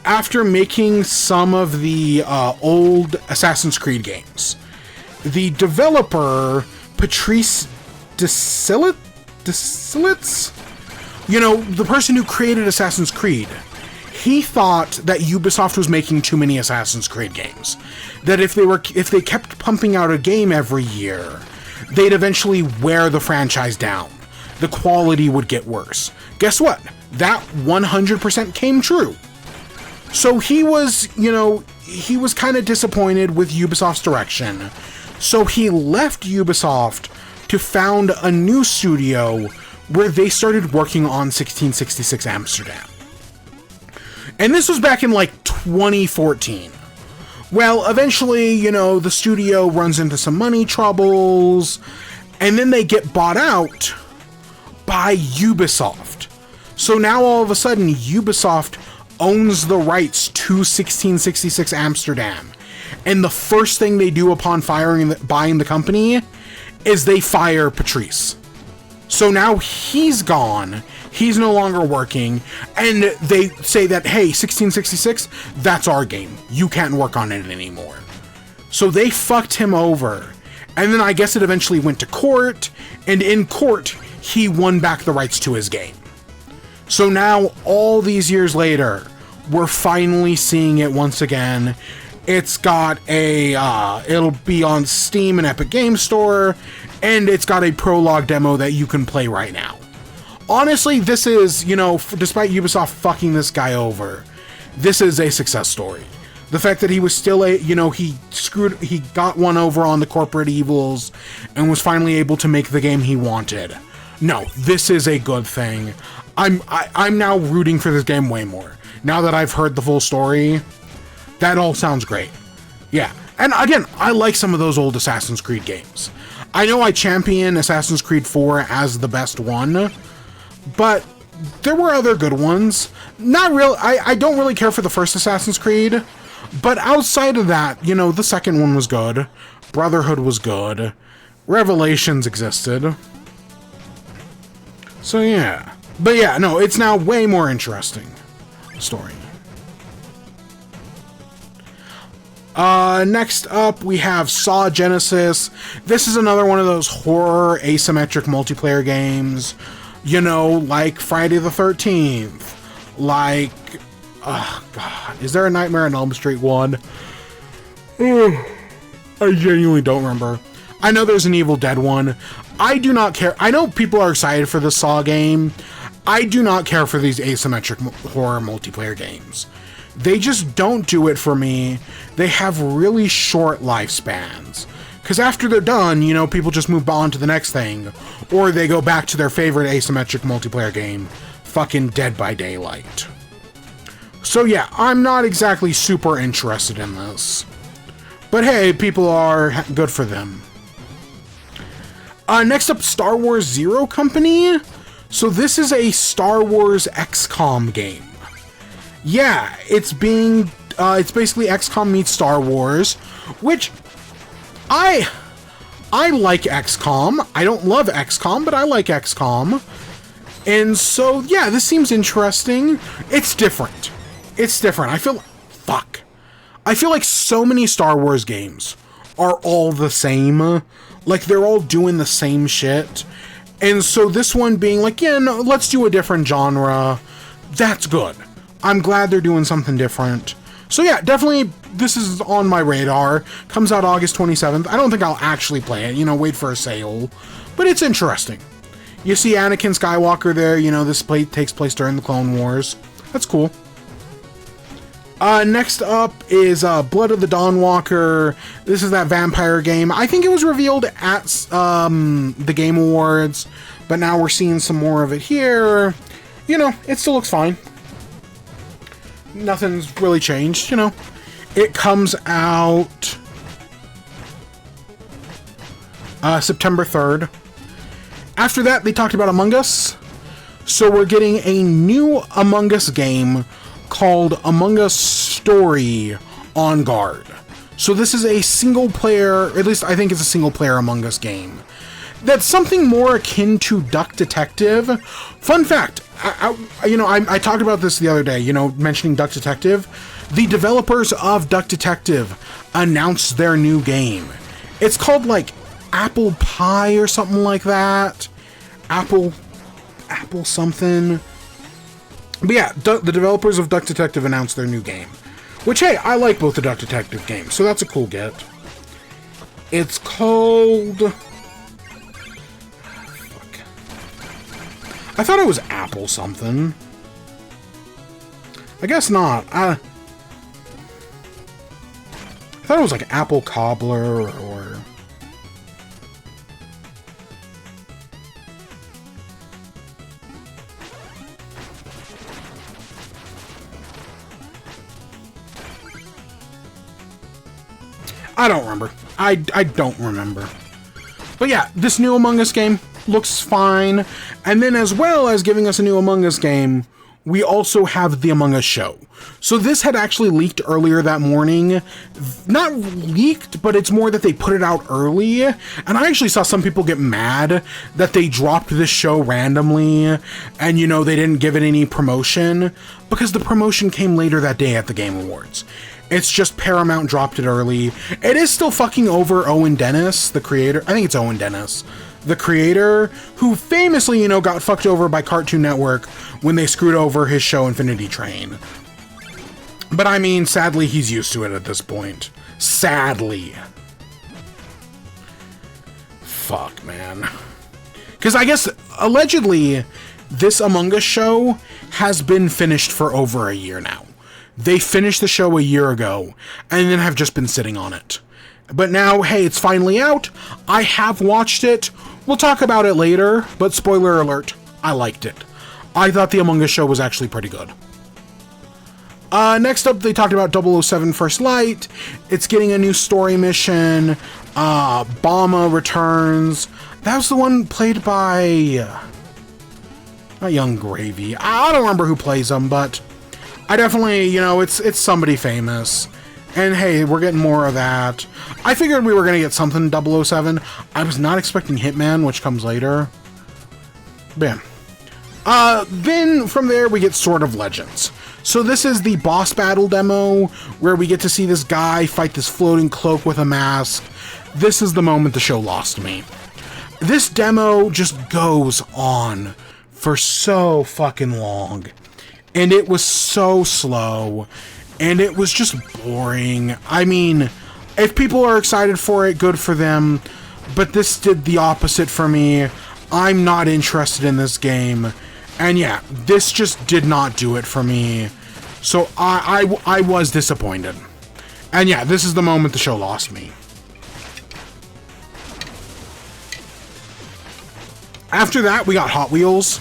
after making some of the old Assassin's Creed games, the developer, Patrice Desilets, you know, the person who created Assassin's Creed, he thought that Ubisoft was making too many Assassin's Creed games. That if they kept pumping out a game every year, they'd eventually wear the franchise down. The quality would get worse. Guess what? That 100% came true. So he was, you know, he was kind of disappointed with Ubisoft's direction. So he left Ubisoft to found a new studio where they started working on 1666 Amsterdam. And this was back in like 2014. Well, eventually, you know, the studio runs into some money troubles, and then they get bought out by Ubisoft. So now all of a sudden, Ubisoft owns the rights to 1666 Amsterdam. And the first thing they do upon buying the company is they fire Patrice. So now he's gone. He's no longer working. And they say that, hey, 1666, that's our game. You can't work on it anymore. So they fucked him over. And then I guess it eventually went to court. And in court, he won back the rights to his game. So now, all these years later, we're finally seeing it once again. It's got a, it'll be on Steam and Epic Games Store. and it's got a prologue demo that you can play right now. Honestly, this is, you know, despite Ubisoft fucking this guy over, this is a success story. The fact that he was still he got one over on the corporate evils and was finally able to make the game he wanted. No, this is a good thing. I'm now rooting for this game way more. Now that I've heard the full story, that all sounds great. Yeah, and again, I like some of those old Assassin's Creed games. I know I champion Assassin's Creed 4 as the best one, but there were other good ones. Not real. I don't really care for the first Assassin's Creed, but outside of that, you know, the second one was good. Brotherhood was good. Revelations existed. So yeah. But yeah, no, it's now way more interesting story. Next up, we have Saw Genesis. This is another one of those horror asymmetric multiplayer games. You know, like Friday the 13th. Like, oh god, is there a Nightmare on Elm Street one? I genuinely don't remember. I know there's an Evil Dead one. I do not care. I know people are excited for the Saw game. I do not care for these asymmetric horror multiplayer games. They just don't do it for me. They have really short lifespans. Because after they're done, you know, people just move on to the next thing. Or they go back to their favorite asymmetric multiplayer game, fucking Dead by Daylight. So yeah, I'm not exactly super interested in this. But hey, people are good for them. Next up, Star Wars Zero Company. So this is a Star Wars XCOM game. Yeah, it's basically XCOM meets Star Wars, which I like XCOM. I don't love XCOM, but I like XCOM. And so, yeah, this seems interesting. It's different. It's different. I feel like so many Star Wars games are all the same. Like, they're all doing the same shit. And so this one being like, yeah, no, let's do a different genre. That's good. I'm glad they're doing something different. So yeah, definitely this is on my radar. Comes out August 27th. I don't think I'll actually play it, you know, wait for a sale. But it's interesting. You see Anakin Skywalker there, you know, this takes place during the Clone Wars. That's cool. Next up is Blood of the Dawnwalker. This is that vampire game. I think it was revealed at the Game Awards, but now we're seeing some more of it here. You know, it still looks fine. Nothing's really changed, you know. It comes out September 3rd. After that, they talked about Among Us. So we're getting a new Among Us game called Among Us Story On Guard. So this is a single player, at least I think it's a single player Among Us game. That's something more akin to Duck Detective. Fun fact, I talked about this the other day, you know, mentioning Duck Detective. The developers of Duck Detective announced their new game. It's called like Apple Pie or something like that. Apple something. But yeah, the developers of Duck Detective announced their new game. Which, hey, I like both the Duck Detective games, so that's a cool get. It's called... Fuck. I thought it was Apple something. I guess not. I thought it was like Apple Cobbler or... I don't remember. I don't remember. But yeah, this new Among Us game looks fine. And then as well as giving us a new Among Us game, we also have the Among Us show. So this had actually leaked earlier that morning. Not leaked, but it's more that they put it out early. And I actually saw some people get mad that they dropped this show randomly and, you know, they didn't give it any promotion because the promotion came later that day at the Game Awards. It's just Paramount dropped it early. It is still fucking over Owen Dennis, the creator. I think it's Owen Dennis, the creator, who famously, you know, got fucked over by Cartoon Network when they screwed over his show Infinity Train. But I mean, sadly, he's used to it at this point. Sadly. fuck, man. Because I guess, allegedly, this Among Us show has been finished for over a year now. They finished the show a year ago, and then have just been sitting on it. But now, hey, it's finally out. I have watched it. We'll talk about it later, but spoiler alert, I liked it. I thought the Among Us show was actually pretty good. Next up, they talked about 007 First Light. It's getting a new story mission. Bama returns. That was the one played by... not Young Gravy. I don't remember who plays him, but I definitely, you know, it's somebody famous. And hey, we're getting more of that. I figured we were going to get something 007. I was not expecting Hitman, which comes later. Bam. Then from there, we get Sword of Legends. So this is the boss battle demo, where we get to see this guy fight this floating cloak with a mask. This is the moment the show lost me. This demo just goes on for so fucking long. And it was so slow. And it was just boring. I mean, if people are excited for it, good for them. But this did the opposite for me. I'm not interested in this game. And yeah, this just did not do it for me. So I was disappointed. And yeah, this is the moment the show lost me. After that, we got Hot Wheels.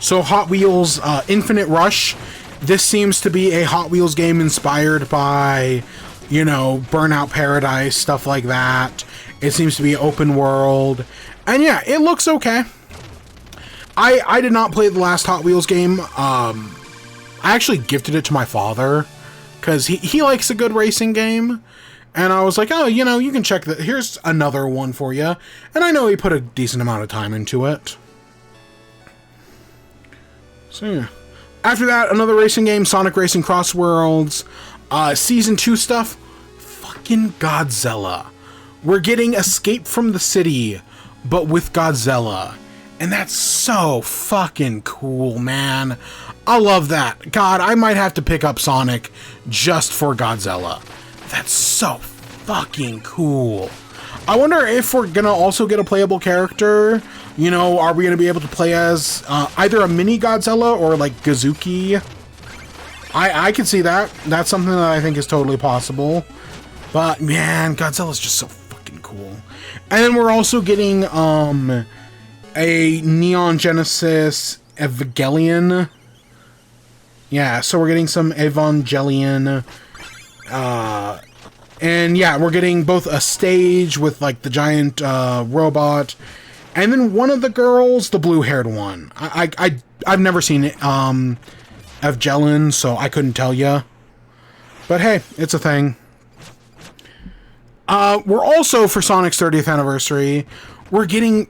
So Hot Wheels Infinite Rush. This seems to be a Hot Wheels game inspired by, you know, Burnout Paradise, stuff like that. It seems to be open world. And yeah, it looks okay. I did not play the last Hot Wheels game. I actually gifted it to my father because he likes a good racing game. And I was like, oh, you know, you can check that. Here's another one for you. And I know he put a decent amount of time into it. So yeah. After that, another racing game, Sonic Racing Cross Worlds. Season 2 stuff. Fucking Godzilla. We're getting Escape from the City, but with Godzilla. And that's so fucking cool, man. I love that. God, I might have to pick up Sonic just for Godzilla. That's so fucking cool. I wonder if we're gonna also get a playable character. You know, are we gonna be able to play as either a mini Godzilla or like Gazuki? I can see that. That's something that I think is totally possible. But man, Godzilla's just so fucking cool. And then we're also getting a Neon Genesis Evangelion. Yeah, so we're getting some Evangelion. And yeah, we're getting both a stage with like the giant robot, and then one of the girls, the blue-haired one. I've never seen it, Evangelion, so I couldn't tell you. But hey, it's a thing. We're also, for Sonic's 30th anniversary, we're getting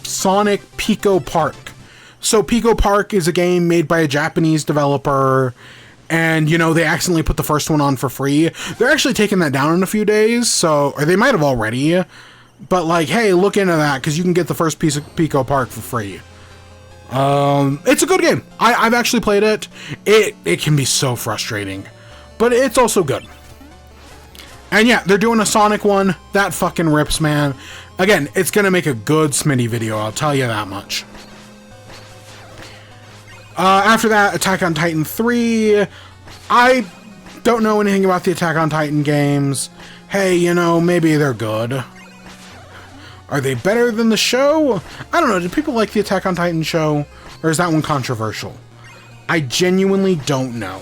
Sonic Pico Park. So Pico Park is a game made by a Japanese developer, and, you know, they accidentally put the first one on for free. They're actually taking that down in a few days, so, or they might have already, but, like, hey, look into that, because you can get the first piece of Pico Park for free. It's a good game. I've actually played it. It can be so frustrating, but it's also good. And yeah, they're doing a Sonic one. That fucking rips, man. Again, it's gonna make a good Smitty video, I'll tell you that much. After that, Attack on Titan 3. I don't know anything about the Attack on Titan games. Hey, you know, maybe they're good. Are they better than the show? I don't know. Do people like the Attack on Titan show? Or is that one controversial? I genuinely don't know.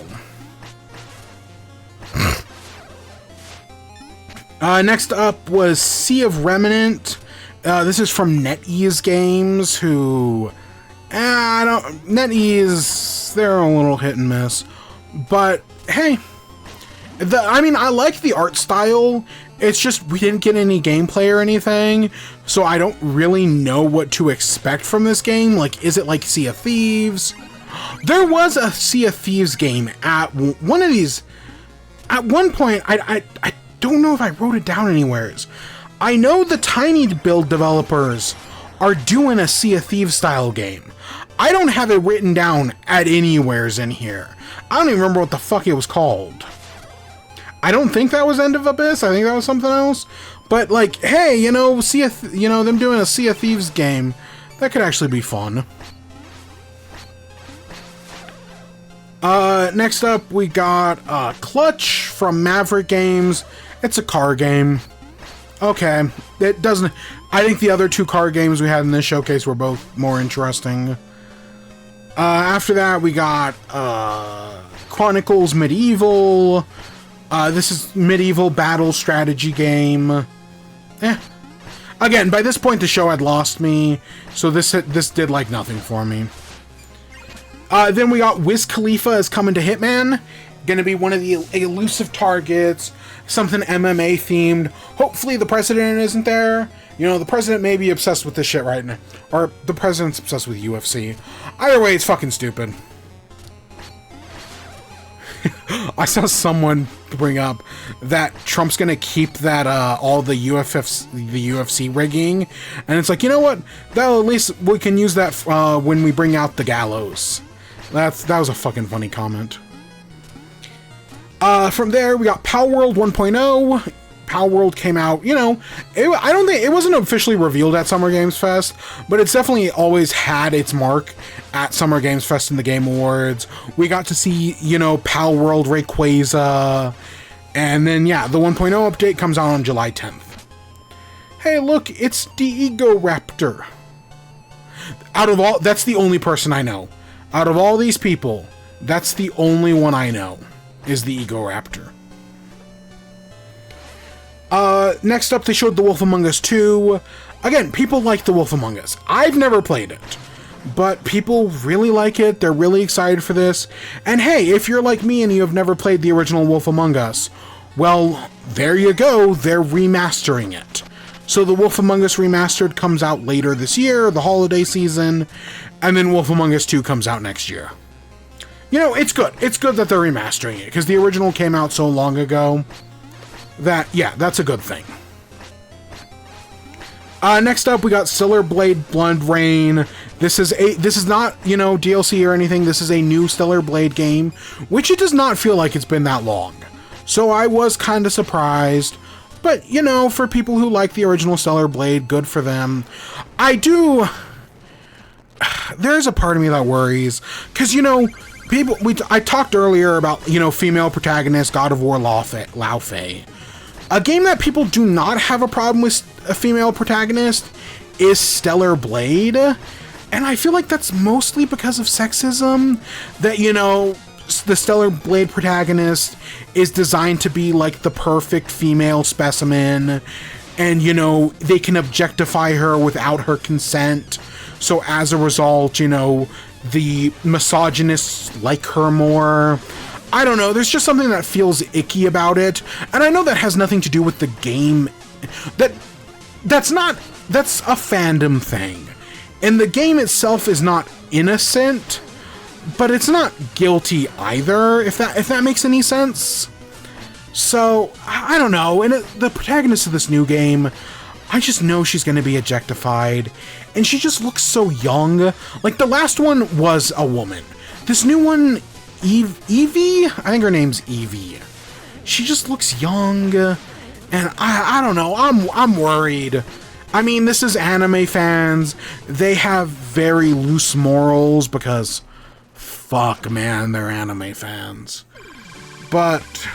Next up was Sea of Remnant. This is from NetEase Games, who... NetEase, they're a little hit and miss. But, hey, I mean, I like the art style. It's just we didn't get any gameplay or anything, so I don't really know what to expect from this game. Like, is it like Sea of Thieves? There was a Sea of Thieves game at one of these. At one point, I don't know if I wrote it down anywhere. I know the Tiny Build developers are doing a Sea of Thieves style game. I don't have it written down at anywheres in here. I don't even remember what the fuck it was called. I don't think that was End of Abyss. I think that was something else. But like, hey, you know, them doing a Sea of Thieves game, that could actually be fun. Next up, we got Clutch from Maverick Games. It's a car game. Okay, it doesn't... I think the other two car games we had in this showcase were both more interesting. After that, we got Chronicles Medieval. This is medieval battle strategy game. Again, by this point, the show had lost me, so this did like nothing for me. Then we got Wiz Khalifa is coming to Hitman. Gonna be one of the elusive targets, something MMA themed. Hopefully the president isn't there. You know, the president may be obsessed with this shit right now. Or the president's obsessed with UFC. Either way, it's fucking stupid. I saw someone bring up that Trump's gonna keep that all the UFC rigging, and it's like, you know what? That'll at least we can use that when we bring out the gallows. That was a fucking funny comment. From there, we got Power World 1.0. Power World came out, you know, I don't think it wasn't officially revealed at Summer Games Fest, but it's definitely always had its mark at Summer Games Fest and the Game Awards. We got to see, you know, Power World Rayquaza, and then, yeah, the 1.0 update comes out on July 10th. Hey, look, it's the Ego Raptor. Out of all, that's the only person I know. Out of all these people, that's the only one I know, is the Ego Raptor. Next up, they showed The Wolf Among Us 2. Again, people like The Wolf Among Us. I've never played it, but people really like it. They're really excited for this. And hey, if you're like me and you have never played the original Wolf Among Us, well, there you go. They're remastering it. So The Wolf Among Us Remastered comes out later this year, the holiday season, and then Wolf Among Us 2 comes out next year. You know, it's good. It's good that they're remastering it, because the original came out so long ago that, yeah, that's a good thing. Next up, we got Stellar Blade Blood Rain. This is not, you know, DLC or anything. This is a new Stellar Blade game, which it does not feel like it's been that long. So I was kind of surprised. But, you know, for people who like the original Stellar Blade, good for them. There's a part of me that worries, because, you know, I talked earlier about, you know, female protagonist, God of War Lao Fei. A game that people do not have a problem with a female protagonist is Stellar Blade, and I feel like that's mostly because of sexism, that, you know, the Stellar Blade protagonist is designed to be like the perfect female specimen, and, you know, they can objectify her without her consent, so as a result, you know, the misogynists like her more. I don't know, there's just something that feels icky about it, and I know that has nothing to do with the game. That's a fandom thing. And the game itself is not innocent, but it's not guilty either, if that makes any sense. So, I don't know, and the protagonist of this new game, I just know she's going to be objectified, and she just looks so young. Like, the last one was a woman. This new one, Evie? I think her name's Evie. She just looks young, and I don't know, I'm worried. I mean, this is anime fans. They have very loose morals because, fuck, man, they're anime fans. But,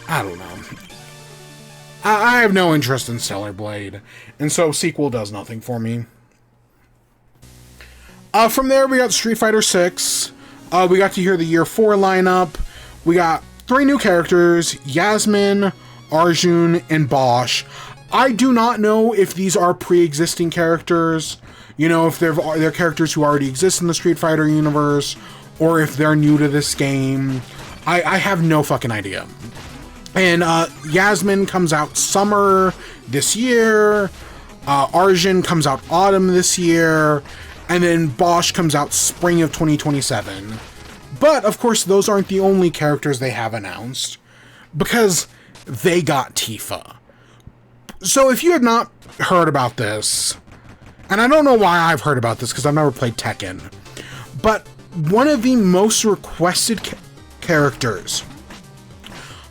I don't know. I have no interest in Stellar Blade, and so sequel does nothing for me. From there, we got Street Fighter 6. We got to hear the Year 4 lineup. We got 3 new characters, Yasmin, Arjun, and Bosch. I do not know if these are pre-existing characters, you know, if they're characters who already exist in the Street Fighter universe, or if they're new to this game. I have no fucking idea. And Yasmin comes out summer this year, Arjun comes out autumn this year, and then Bosch comes out spring of 2027. But, of course, those aren't the only characters they have announced, because they got Tifa. So if you had not heard about this, and I don't know why I've heard about this, because I've never played Tekken, but one of the most requested characters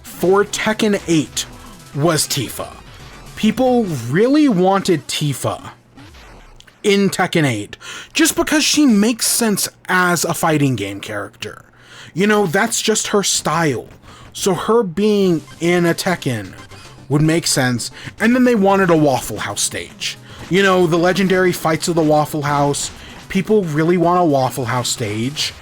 for Tekken 8 was Tifa. people really wanted Tifa in Tekken 8 just because she makes sense as a fighting game character. You know, that's just her style. So her being in a Tekken would make sense. And then they wanted a Waffle House stage. You know, the legendary fights of the Waffle House. People really want a Waffle House stage.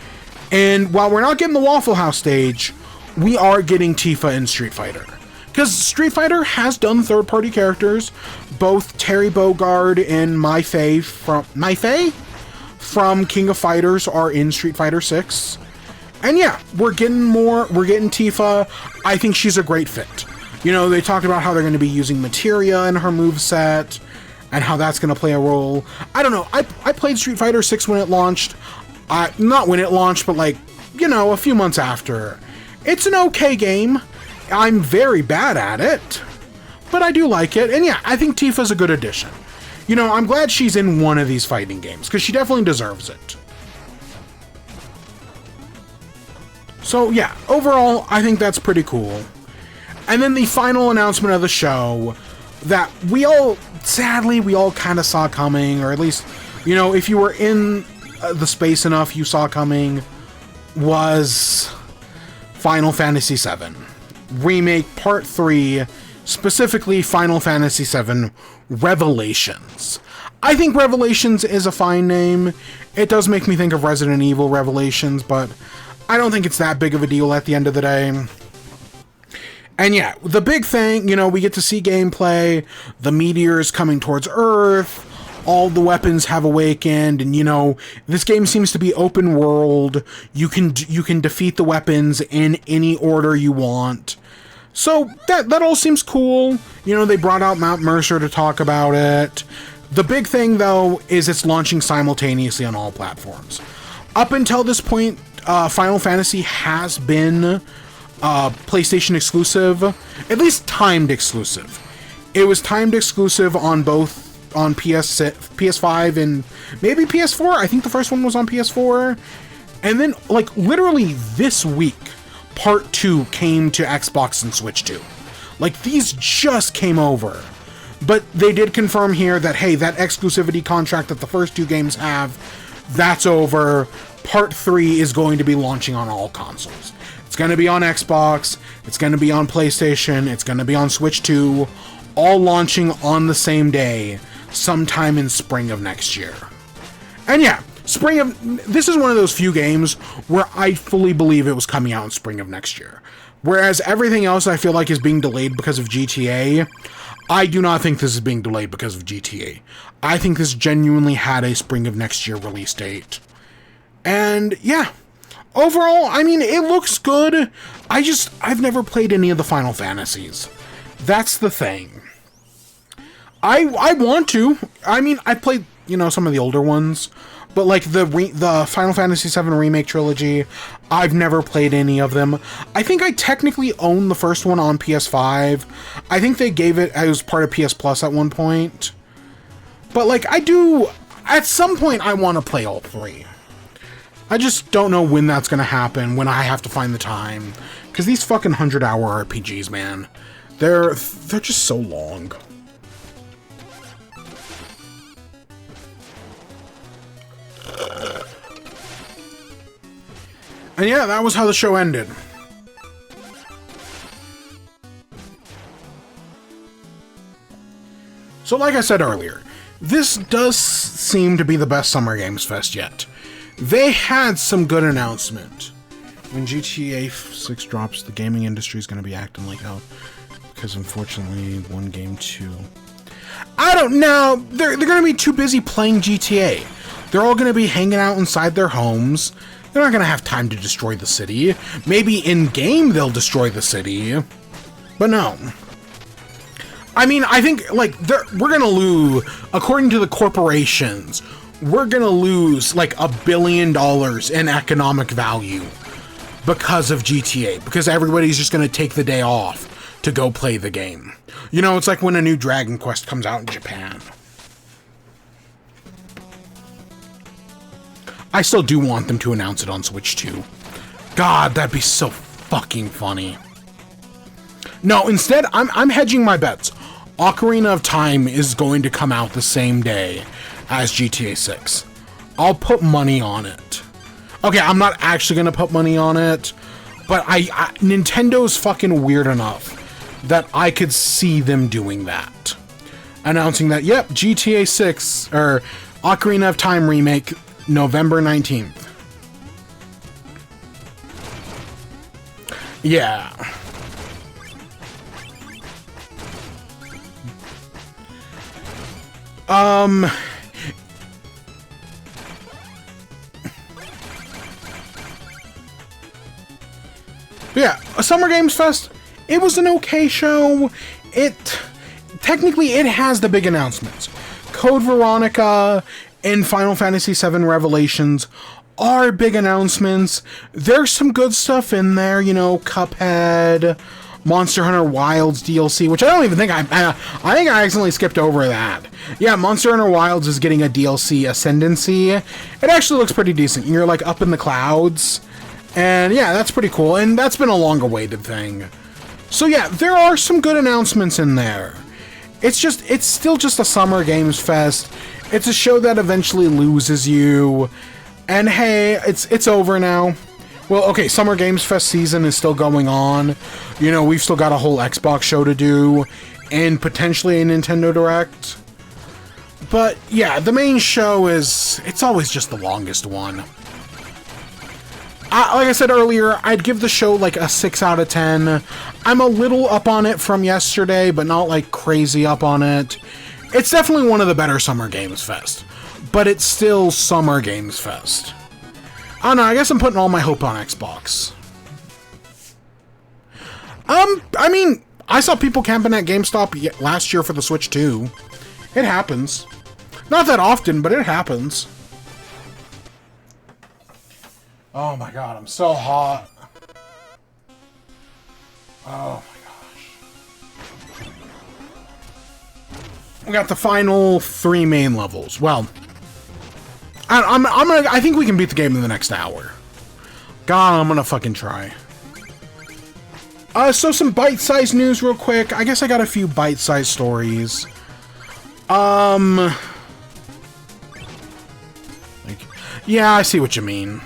And while we're not getting the Waffle House stage, we are getting Tifa in Street Fighter. Because Street Fighter has done third-party characters. Both Terry Bogard and Mai Fei from King of Fighters are in Street Fighter 6. And yeah, we're getting Tifa. I think she's a great fit. You know, they talked about how they're going to be using materia in her moveset, and how that's going to play a role. I don't know. I played Street Fighter 6 when it launched. Not when it launched, but like, you know, a few months after. It's an okay game. I'm very bad at it, but I do like it. And yeah, I think Tifa's a good addition. You know, I'm glad she's in one of these fighting games, because she definitely deserves it. So yeah, overall, I think that's pretty cool. And then the final announcement of the show that we all kind of saw coming, or at least, you know, if you were in the space enough, you saw coming, was Final Fantasy VII Remake Part 3, specifically Final Fantasy VII Revelations. I think Revelations is a fine name. It does make me think of Resident Evil Revelations, but I don't think it's that big of a deal at the end of the day. And yeah, the big thing, you know, we get to see gameplay, the meteors coming towards Earth, all the weapons have awakened, and you know, this game seems to be open world. You can defeat the weapons in any order you want. So that all seems cool. You know, they brought out Mount Mercer to talk about it. The big thing though is it's launching simultaneously on all platforms. Up until this point, Final Fantasy has been PlayStation exclusive, at least timed exclusive. It was timed exclusive on both PS5 and maybe PS4. I think the first one was on PS4. And then, like, literally this week, Part 2 came to Xbox and Switch 2. Like, these just came over. But they did confirm here that, hey, that exclusivity contract that the first two games have, that's over. Part 3 is going to be launching on all consoles. It's going to be on Xbox, it's going to be on PlayStation, it's going to be on Switch 2, all launching on the same day, sometime in spring of next year. And yeah, this is one of those few games where I fully believe it was coming out in spring of next year. Whereas everything else I feel like is being delayed because of GTA, I do not think this is being delayed because of GTA. I think this genuinely had a spring of next year release date. And yeah, overall, I mean, it looks good. I've never played any of the Final Fantasies. That's the thing. I want to. I mean, I played, you know, some of the older ones, but like the Final Fantasy VII Remake trilogy, I've never played any of them. I think I technically own the first one on PS5. I think they gave it as part of PS Plus at one point. But like, at some point I want to play all three. I just don't know when that's going to happen, when I have to find the time. Because these fucking 100-hour RPGs, man, they're just so long. And yeah, that was how the show ended. So like I said earlier, this does seem to be the best Summer Games Fest yet. They had some good announcement. When GTA 6 drops, the gaming industry is going to be acting like hell. Because unfortunately, one game too. I don't know. They're going to be too busy playing GTA. They're all going to be hanging out inside their homes. They're not going to have time to destroy the city. Maybe in-game they'll destroy the city. But no. I mean, I think, like, we're going to lose, according to the corporations, we're going to lose, like, $1 billion in economic value because of GTA. Because everybody's just going to take the day off to go play the game. You know, it's like when a new Dragon Quest comes out in Japan. I still do want them to announce it on Switch 2. God, that'd be so fucking funny. No, instead, I'm hedging my bets. Ocarina of Time is going to come out the same day as GTA 6. I'll put money on it. Okay, I'm not actually going to put money on it, but Nintendo's fucking weird enough that I could see them doing that. Announcing that, yep, GTA 6, or Ocarina of Time remake, November 19th. Yeah. Yeah, a Summer Games Fest, it was an okay show. Technically, it has the big announcements. Code Veronica and Final Fantasy VII Revelations are big announcements. There's some good stuff in there, you know, Cuphead, Monster Hunter Wilds DLC, which I don't even think I think I accidentally skipped over that. Yeah, Monster Hunter Wilds is getting a DLC Ascendancy. It actually looks pretty decent. You're like up in the clouds. And yeah, that's pretty cool. And that's been a longer awaited thing. So yeah, there are some good announcements in there. It's still just a Summer Games Fest. It's a show that eventually loses you. And hey, it's over now. Well, okay, Summer Games Fest season is still going on. You know, we've still got a whole Xbox show to do, and potentially a Nintendo Direct. But yeah, the main show it's always just the longest one. Like I said earlier, I'd give the show like a 6 out of 10. I'm a little up on it from yesterday, but not like crazy up on it. It's definitely one of the better Summer Games Fest, but it's still Summer Games Fest. I don't know, I guess I'm putting all my hope on Xbox. I mean, I saw people camping at GameStop last year for the Switch too. It happens. Not that often, but it happens. Oh my god, I'm so hot. Oh my gosh. We got the final 3 main levels. Well, I think we can beat the game in the next hour. God, I'm gonna fucking try. So some bite-sized news real quick. I guess I got a few bite-sized stories. Yeah, I see what you mean.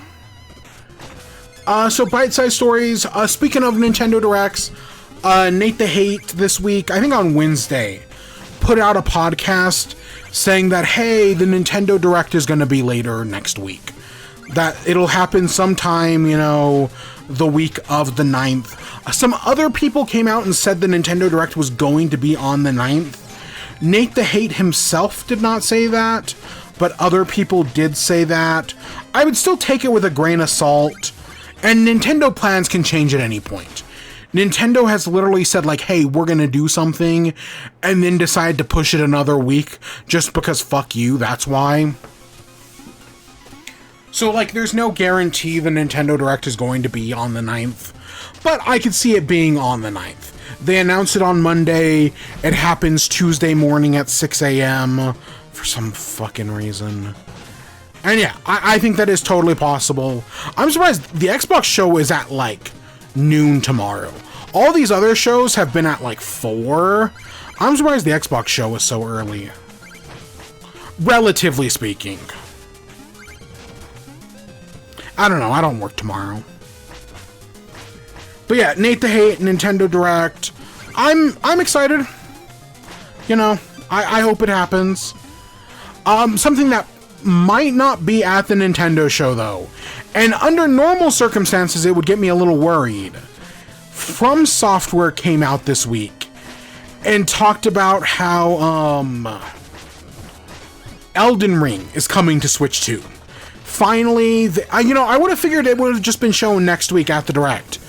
So bite-sized stories. Speaking of Nintendo Directs, Nate the Hate this week, I think on Wednesday, put out a podcast saying that, hey, the Nintendo Direct is going to be later next week. That it'll happen sometime, you know, the week of the 9th. Some other people came out and said the Nintendo Direct was going to be on the 9th. Nate the Hate himself did not say that, but other people did say that. I would still take it with a grain of salt, and Nintendo plans can change at any point. Nintendo has literally said, like, hey, we're gonna do something, and then decide to push it another week just because fuck you, that's why. So, like, there's no guarantee the Nintendo Direct is going to be on the 9th, but I could see it being on the 9th. They announced it on Monday, it happens Tuesday morning at 6 a.m. for some fucking reason. And yeah, I think that is totally possible. I'm surprised the Xbox show is at, like, noon tomorrow. All these other shows have been at like 4. I'm surprised the Xbox show was so early. Relatively speaking. I don't know, I don't work tomorrow. But yeah, Nate the Hate, Nintendo Direct. I'm excited. You know, I hope it happens. Something that might not be at the Nintendo show though. And under normal circumstances, it would get me a little worried. From Software came out this week and talked about how Elden Ring is coming to Switch 2. Finally, you know, I would have figured it would have just been shown next week at the Direct.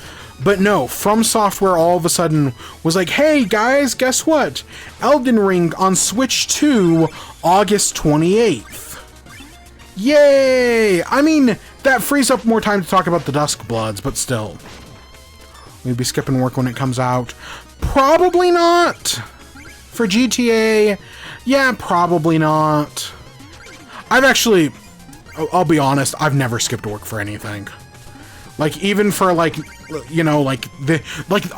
But no, From Software all of a sudden was like, hey guys, guess what? Elden Ring on Switch 2, August 28th. Yay! I mean, that frees up more time to talk about the Duskbloods, but still. We'd be skipping work when it comes out. Probably not! For GTA, yeah, probably not. I've actually, I'll be honest, I've never skipped work for anything. Like, even for, like, you know, like,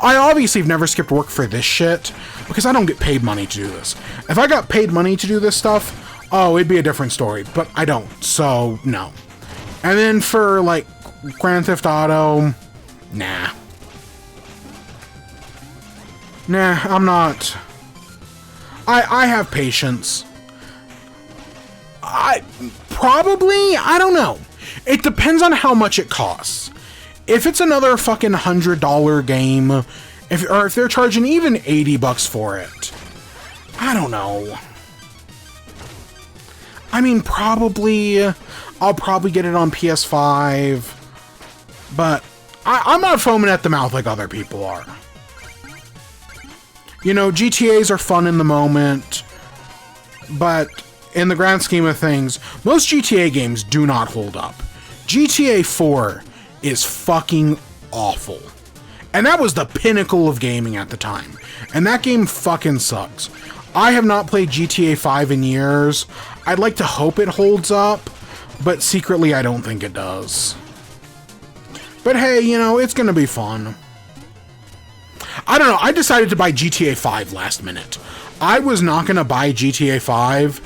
I obviously have never skipped work for this shit, because I don't get paid money to do this. If I got paid money to do this stuff, oh, it'd be a different story, but I don't, so, no. And then for, like, Grand Theft Auto, nah. Nah, I'm not. I have patience. I don't know. It depends on how much it costs. If it's another fucking $100 game, if they're charging even $80 for it, I don't know. I mean, I'll probably get it on PS5, but I'm not foaming at the mouth like other people are. You know, GTAs are fun in the moment, but in the grand scheme of things, most GTA games do not hold up. GTA 4 is fucking awful. And that was the pinnacle of gaming at the time. And that game fucking sucks. I have not played GTA 5 in years. I'd like to hope it holds up, but secretly I don't think it does. But hey, you know, it's gonna be fun. I don't know, I decided to buy GTA 5 last minute. I was not gonna buy GTA 5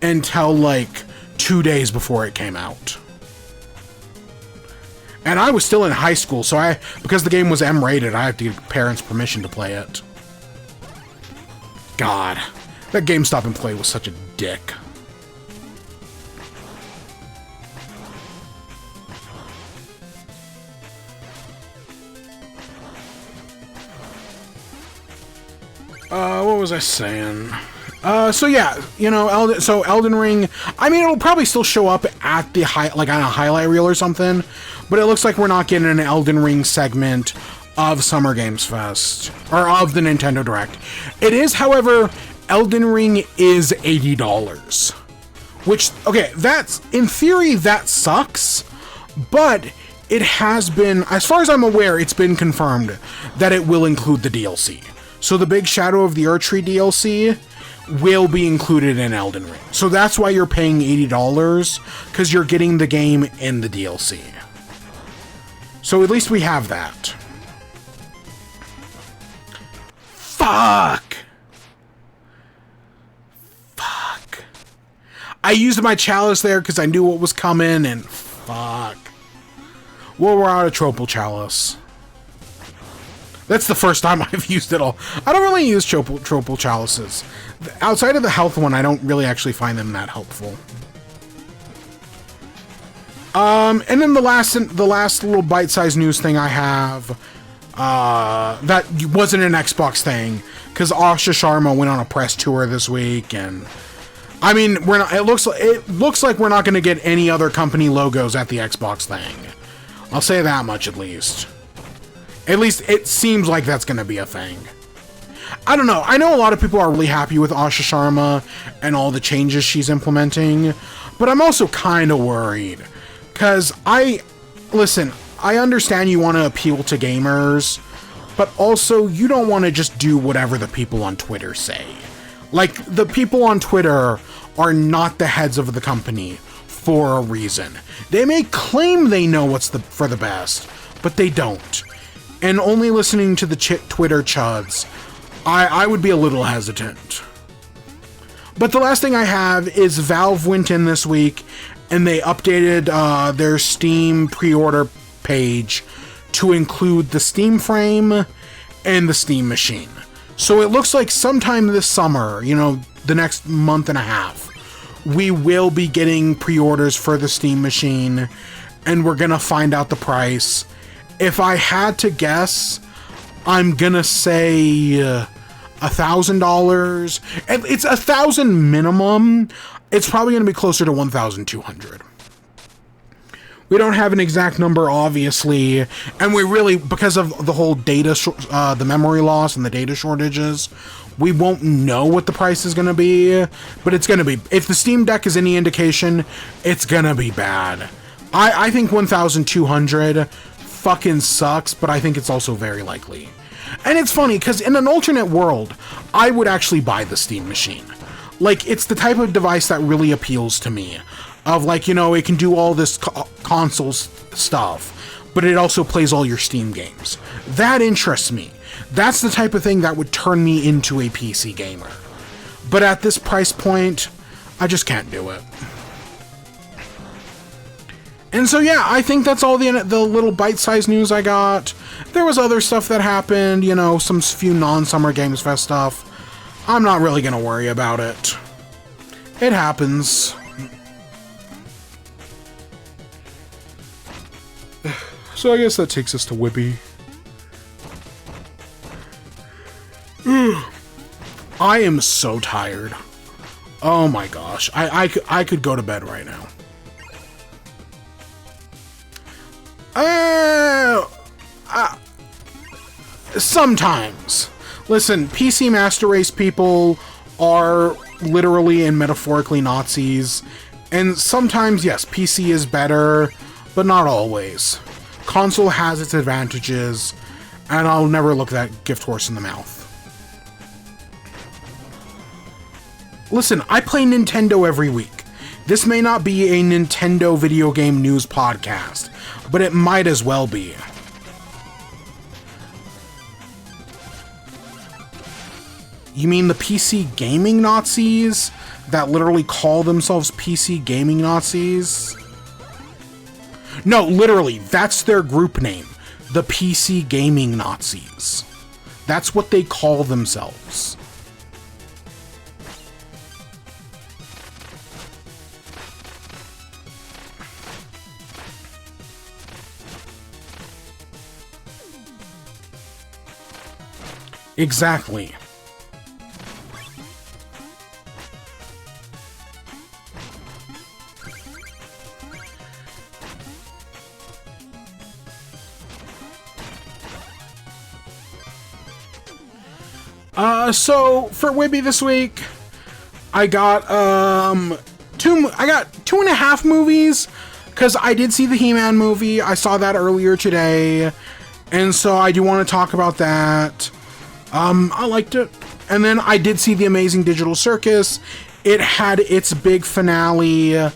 until like 2 days before it came out. And I was still in high school, so because the game was M-rated, I have to get parents' permission to play it. God, that GameStop employee was such a dick. What was I saying? So yeah, you know, Elden Ring, I mean, it'll probably still show up at the like on a highlight reel or something, but it looks like we're not getting an Elden Ring segment of Summer Games Fest, or of the Nintendo Direct. It is, however, Elden Ring is $80, which, okay, that's, in theory, that sucks, but it has been, as far as I'm aware, it's been confirmed that it will include the DLC. So the big Shadow of the Erdtree DLC will be included in Elden Ring. So that's why you're paying $80, because you're getting the game in the DLC. So at least we have that. Fuck! I used my chalice there because I knew what was coming, and fuck. Well, we're out of Tropal Chalice. That's the first time I've used it all. I don't really use Tropal Chalices. Outside of the health one, I don't really actually find them that helpful. And then the last little bite-sized news thing I have, that wasn't an Xbox thing, because Asha Sharma went on a press tour this week, and I mean, it looks like we're not going to get any other company logos at the Xbox thing. I'll say that much at least. At least it seems like that's going to be a thing. I don't know. I know a lot of people are really happy with Asha Sharma and all the changes she's implementing, but I'm also kind of worried. Because listen, I understand you want to appeal to gamers, but also you don't want to just do whatever the people on Twitter say. Like, the people on Twitter are not the heads of the company for a reason. They may claim they know what's for the best, but they don't. And only listening to the Twitter chuds, I would be a little hesitant. But the last thing I have is Valve went in this week and they updated their Steam pre-order page to include the Steam frame and the Steam machine. So it looks like sometime this summer, you know, the next month and a half, we will be getting pre-orders for the Steam machine, and we're gonna find out the price. If I had to guess, I'm gonna say $1,000. It's $1,000 minimum. It's probably gonna be closer to $1,200. We don't have an exact number, obviously, and we really, because of the whole data, the memory loss and the data shortages, we won't know what the price is gonna be. But it's gonna be, if the Steam Deck is any indication, it's gonna be bad. I think 1,200 fucking sucks, but I think it's also very likely. And it's funny, because in an alternate world, I would actually buy the Steam machine. Like, it's the type of device that really appeals to me. Of, like, you know, it can do all this console stuff. but it also plays all your Steam games. That interests me. That's the type of thing that would turn me into a PC gamer. But at this price point, I just can't do it. And so yeah, I think that's all the little bite-sized news I got. There was other stuff that happened, you know, some few non-Summer Games Fest stuff. I'm not really gonna worry about it. It happens. So I guess that takes us to WIBE. I am so tired. Oh my gosh. I could go to bed right now. Sometimes. Listen, PC Master Race people are literally and metaphorically Nazis. And sometimes, yes, PC is better, but not always. Console has its advantages, and I'll never look that gift horse in the mouth. Listen, I play Nintendo every week. This may not be a Nintendo video game news podcast, but it might as well be. You mean the PC gaming Nazis that literally call themselves PC gaming Nazis? No, literally, that's their group name. The PC gaming Nazis. That's what they call themselves. Exactly. So for WIBE this week, I got 2.5 movies, because I did see the He-Man movie. I saw that earlier today, and so I do want to talk about that. I liked it. And then I did see The Amazing Digital Circus. It had its big finale,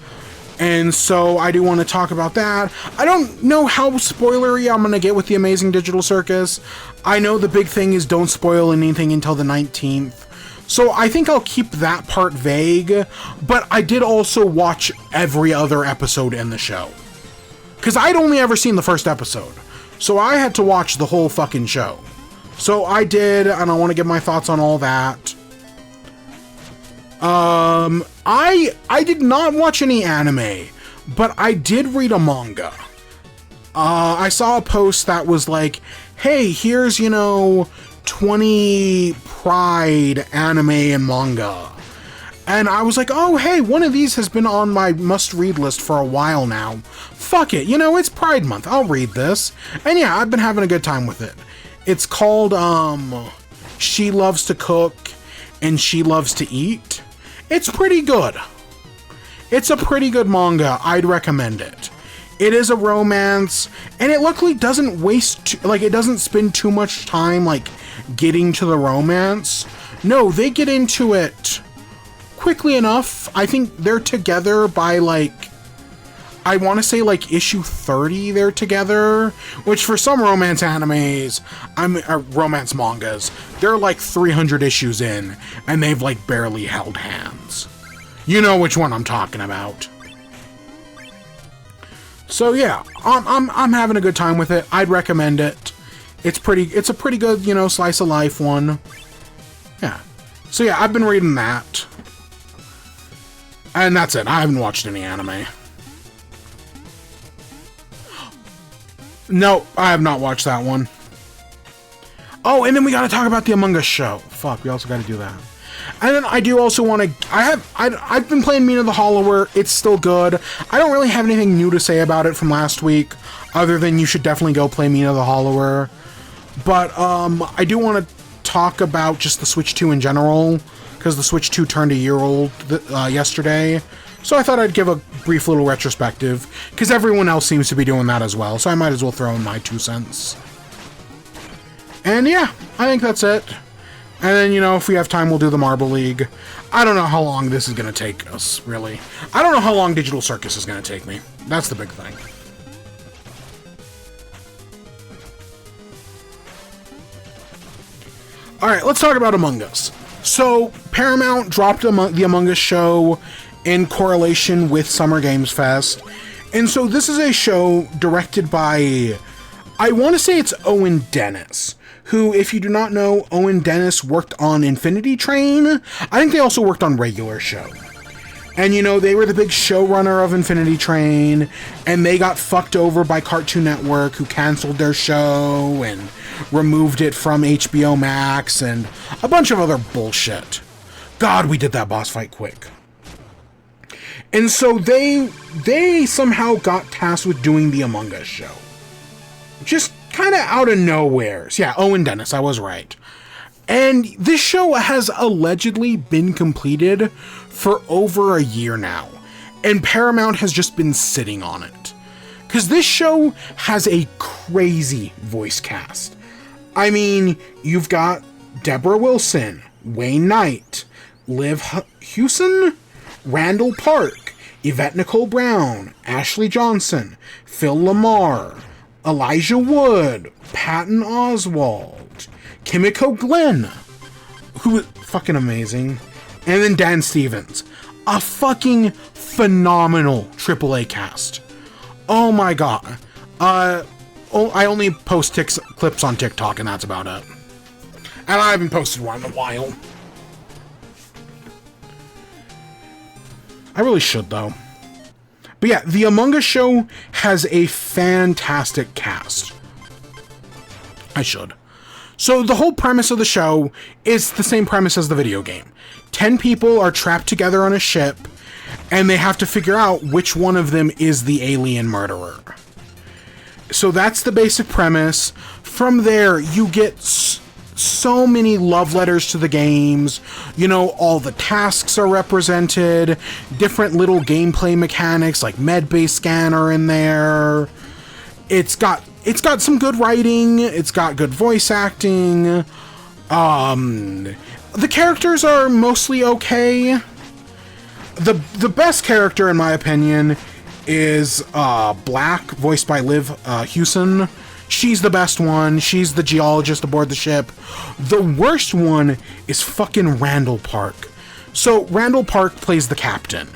and so I do want to talk about that. I don't know how spoilery I'm going to get with The Amazing Digital Circus. I know the big thing is don't spoil anything until the 19th. So I think I'll keep that part vague, but I did also watch every other episode in the show. Because I'd only ever seen the first episode. So I had to watch the whole fucking show. So I did, and I want to give my thoughts on all that. I did not watch any anime, but I did read a manga. I saw a post that was like, hey, here's, 20 Pride anime and manga. And I was like, oh, hey, one of these has been on my must-read list for a while now. Fuck it, it's Pride Month, I'll read this. And yeah, I've been having a good time with it. It's called, She Loves to Cook and She Loves to Eat. It's pretty good. It's a pretty good manga. I'd recommend it. It is a romance, and it luckily doesn't it doesn't spend too much time, getting to the romance. No, they get into it quickly enough. I think they're together by, I want to say, issue 30 they're together, which for some romance animes, romance mangas, they're 300 issues in, and they've, barely held hands. You know which one I'm talking about. So yeah, I'm having a good time with it. I'd recommend it. It's a pretty good, slice of life one. Yeah. So yeah, I've been reading that. And that's it. I haven't watched any anime. No, I have not watched that one. Oh, and then we gotta talk about the Among Us show. Fuck, we also gotta do that. And then I do also want to... I've been playing Mina the Hollower. It's still good. I don't really have anything new to say about it from last week, other than you should definitely go play Mina the Hollower. But I do want to talk about just the Switch 2 in general, because the Switch 2 turned a year old yesterday. So I thought I'd give a brief little retrospective, because everyone else seems to be doing that as well, so I might as well throw in my 2 cents. And yeah, I think that's it. And then, if we have time, we'll do the Marble League. I don't know how long this is going to take us, really. I don't know how long Digital Circus is going to take me. That's the big thing. Alright, let's talk about Among Us. So, Paramount dropped the Among Us show in correlation with Summer Games Fest. And so this is a show directed by, I want to say it's Owen Dennis, who, if you do not know, Owen Dennis worked on Infinity Train. I think they also worked on Regular Show. And, you know, they were the big showrunner of Infinity Train, and they got fucked over by Cartoon Network, who canceled their show and removed it from HBO Max and a bunch of other bullshit. God, we did that boss fight quick. And so they somehow got tasked with doing the Among Us show. Just kind of out of nowhere. So yeah, Owen Dennis, I was right. And this show has allegedly been completed for over a year now, and Paramount has just been sitting on it. Because this show has a crazy voice cast. I mean, you've got Deborah Wilson, Wayne Knight, Liv Hewson, Randall Park, Yvette Nicole Brown, Ashley Johnson, Phil Lamar, Elijah Wood, Patton Oswalt, Kimiko Glenn, who is fucking amazing, and then Dan Stevens. A fucking phenomenal AAA cast. Oh my god. I only post clips on TikTok, and that's about it. And I haven't posted one in a while. I really should, though. But yeah, the Among Us show has a fantastic cast. I should. So the whole premise of the show is the same premise as the video game. 10 people are trapped together on a ship, and they have to figure out which one of them is the alien murderer. So that's the basic premise. From there, you get so many love letters to the games. You know, all the tasks are represented, different little gameplay mechanics like med-based scanner in there. It's got some good writing, it's got good voice acting. The characters are mostly okay. The best character, in my opinion, is Black, voiced by Liv Hewson. She's the best one. She's the geologist aboard the ship. The worst one is fucking Randall Park. So Randall Park plays the captain,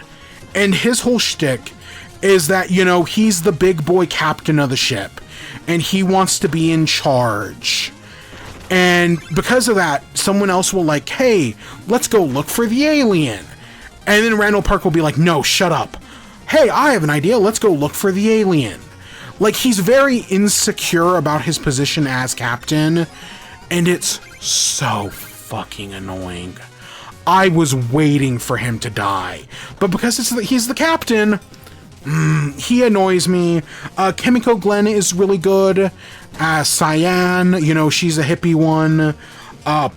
and his whole shtick is that, you know, he's the big boy captain of the ship, and he wants to be in charge. And because of that, someone else will like, hey, let's go look for the alien. And then Randall Park will be like, no, shut up. Hey, I have an idea. Let's go look for the alien. Like, he's very insecure about his position as captain, and it's so fucking annoying. I was waiting for him to die, but because he's the captain, he annoys me. Kimiko Glenn is really good as Cyan. You know, she's a hippie one.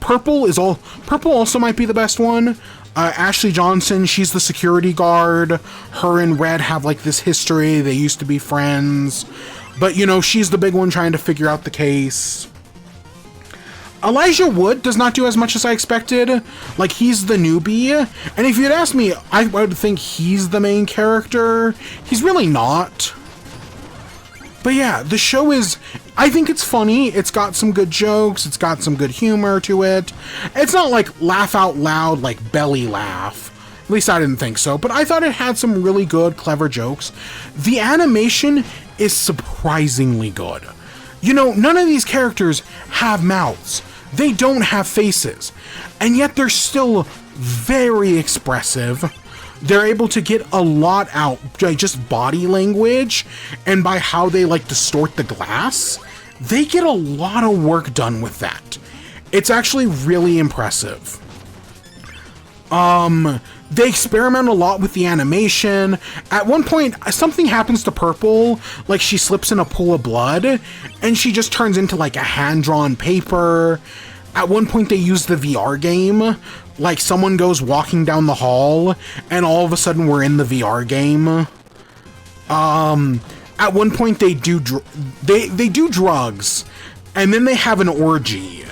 Purple also might be the best one. Ashley Johnson, she's the security guard. Her and Red have like this history. They used to be friends. But, you know, she's the big one trying to figure out the case. Elijah Wood does not do as much as I expected. Like, he's the newbie. And if you'd ask me, I would think he's the main character. He's really not. But yeah, the show is... I think it's funny. It's got some good jokes. It's got some good humor to it. It's not like laugh out loud, like belly laugh. At least I didn't think so. But I thought it had some really good, clever jokes. The animation is surprisingly good. You know, none of these characters have mouths. They don't have faces. And yet they're still very expressive. They're able to get a lot out by just body language and by how they like distort the glass. They get a lot of work done with that. It's actually really impressive. They experiment a lot with the animation. At one point, something happens to Purple, like she slips in a pool of blood, and she just turns into like a hand-drawn paper. At one point, they use the VR game. Like, someone goes walking down the hall, and all of a sudden we're in the VR game. At one point they do drugs, and then they have an orgy.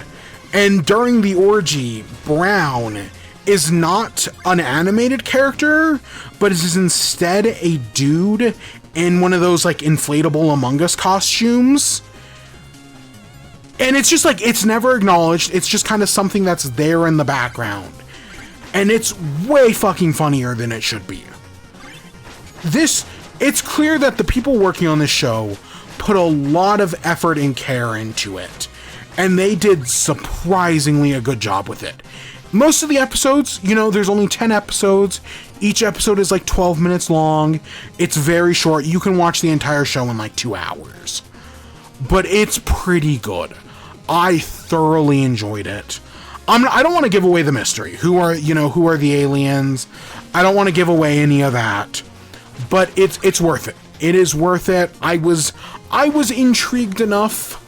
And during the orgy, Brown is not an animated character, but is instead a dude in one of those, like, inflatable Among Us costumes. And it's just like, it's never acknowledged. It's just kind of something that's there in the background. And it's way fucking funnier than it should be. It's clear that the people working on this show put a lot of effort and care into it. And they did surprisingly a good job with it. Most of the episodes, you know, there's only 10 episodes. Each episode is like 12 minutes long. It's very short. You can watch the entire show in like 2 hours. But it's pretty good. I thoroughly enjoyed it. I don't want to give away the mystery. Who are the aliens? I don't want to give away any of that. But it's worth it. It is worth it. I was intrigued enough.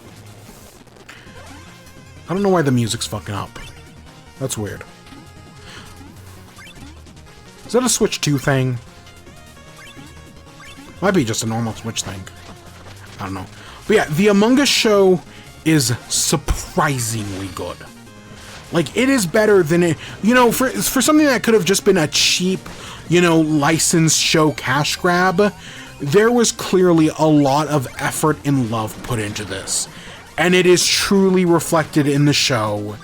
I don't know why the music's fucking up. That's weird. Is that a Switch 2 thing? Might be just a normal Switch thing. I don't know. But yeah, the Among Us show is surprisingly good. Like, it is better than it... You know, for something that could have just been a cheap, you know, licensed show cash grab, there was clearly a lot of effort and love put into this. And it is truly reflected in the show.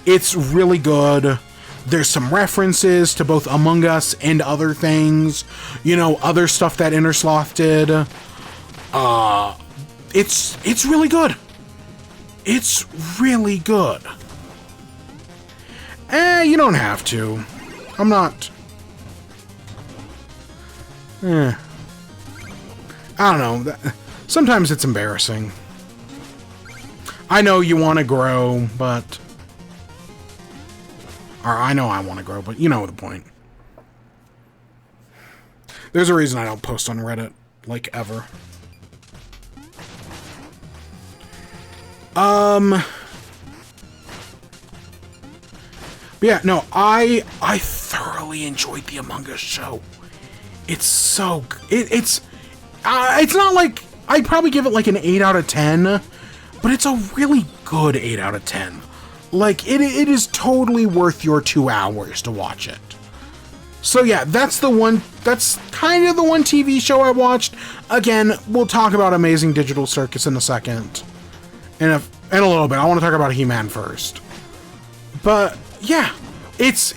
It's really good. There's some references to both Among Us and other things. You know, other stuff that Innersloth did. It's really good. It's really good. You don't have to. I'm not... I don't know. Sometimes it's embarrassing. I know you want to grow, but... Or I know I want to grow, but you know the point. There's a reason I don't post on Reddit, like, ever. But yeah, no, I thoroughly enjoyed the Among Us show. It's so... It's not like... I'd probably give it like an 8 out of 10, but it's a really good 8 out of 10. Like, it is totally worth your 2 hours to watch it. So yeah, that's kind of the one TV show I watched. Again, we'll talk about Amazing Digital Circus in a second. In a little bit. I want to talk about He-Man first. But yeah, it's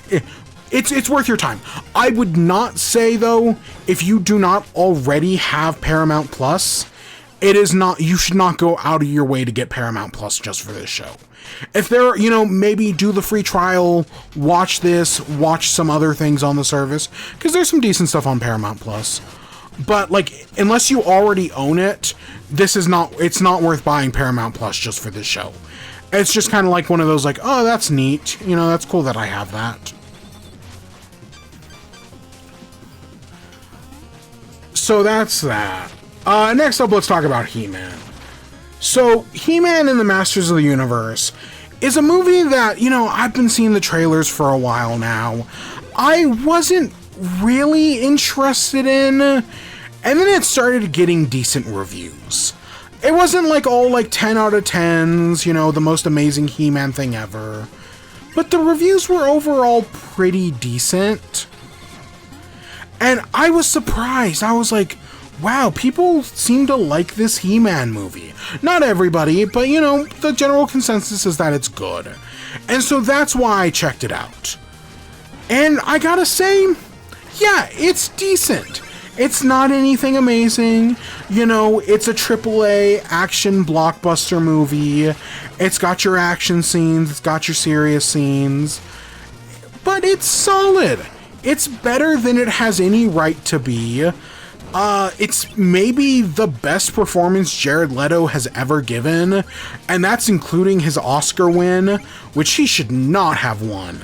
worth your time. I would not say, though, if you do not already have Paramount Plus, you should not go out of your way to get Paramount Plus just for this show. If there, you know, maybe do the free trial, watch this, watch some other things on the service, because there's some decent stuff on Paramount Plus. But, like, unless you already own it, it's not worth buying Paramount Plus just for this show. It's just kind of like one of those, like, oh, that's neat. You know, that's cool that I have that. So that's that. Next up, let's talk about He-Man. So, He-Man and the Masters of the Universe is a movie that, you know, I've been seeing the trailers for a while now. I wasn't really interested in, and then it started getting decent reviews. It wasn't like all like 10 out of 10s, you know, the most amazing He-Man thing ever. But the reviews were overall pretty decent. And I was surprised. I was like, wow, people seem to like this He-Man movie. Not everybody, but you know, the general consensus is that it's good. And so that's why I checked it out. And I gotta say, yeah, it's decent. It's not anything amazing. You know, it's a AAA action blockbuster movie. It's got your action scenes, it's got your serious scenes. But it's solid. It's better than it has any right to be. It's maybe the best performance Jared Leto has ever given, and that's including his Oscar win, which he should not have won,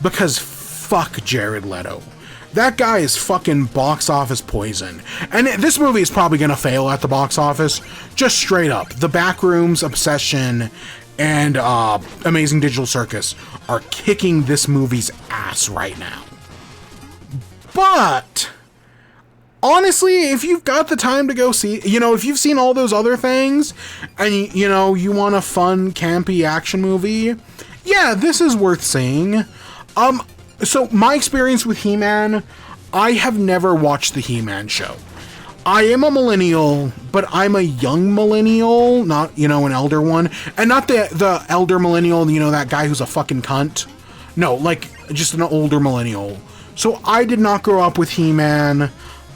because fuck Jared Leto. That guy is fucking box office poison. And this movie is probably gonna fail at the box office, just straight up. The Backrooms, Obsession, and Amazing Digital Circus are kicking this movie's ass right now. But honestly, if you've got the time to go see, you know, if you've seen all those other things, and, you know, you want a fun, campy action movie, yeah, this is worth seeing. So, my experience with He-Man, I have never watched the He-Man show. I am a millennial, but I'm a young millennial, not, you know, an elder one. And not the elder millennial, you know, that guy who's a fucking cunt. No, like, just an older millennial. So I did not grow up with He-Man.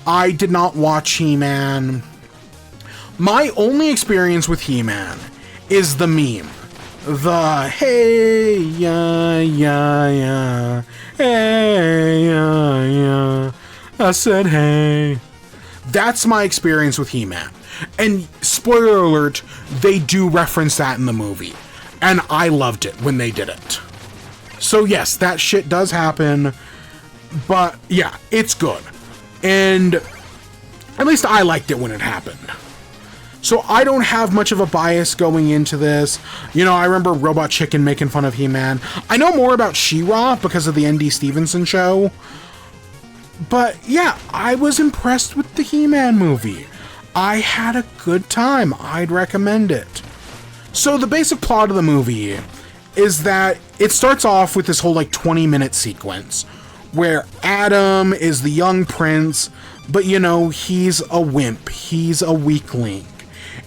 I did not watch He-Man. My only experience with He-Man is the meme. The, hey, yeah, yeah, yeah, hey, yeah, yeah, I said hey. That's my experience with He-Man. And spoiler alert, they do reference that in the movie. And I loved it when they did it. So yes, that shit does happen. But yeah, it's good. And at least I liked it when it happened. So I don't have much of a bias going into this. You know, I remember Robot Chicken making fun of He-Man. I know more about She-Ra because of the N.D. Stevenson show. But yeah, I was impressed with the He-Man movie. I had a good time. I'd recommend it. So the basic plot of the movie is that it starts off with this whole like 20-minute sequence where Adam is the young prince, but you know, he's a wimp. He's a weakling.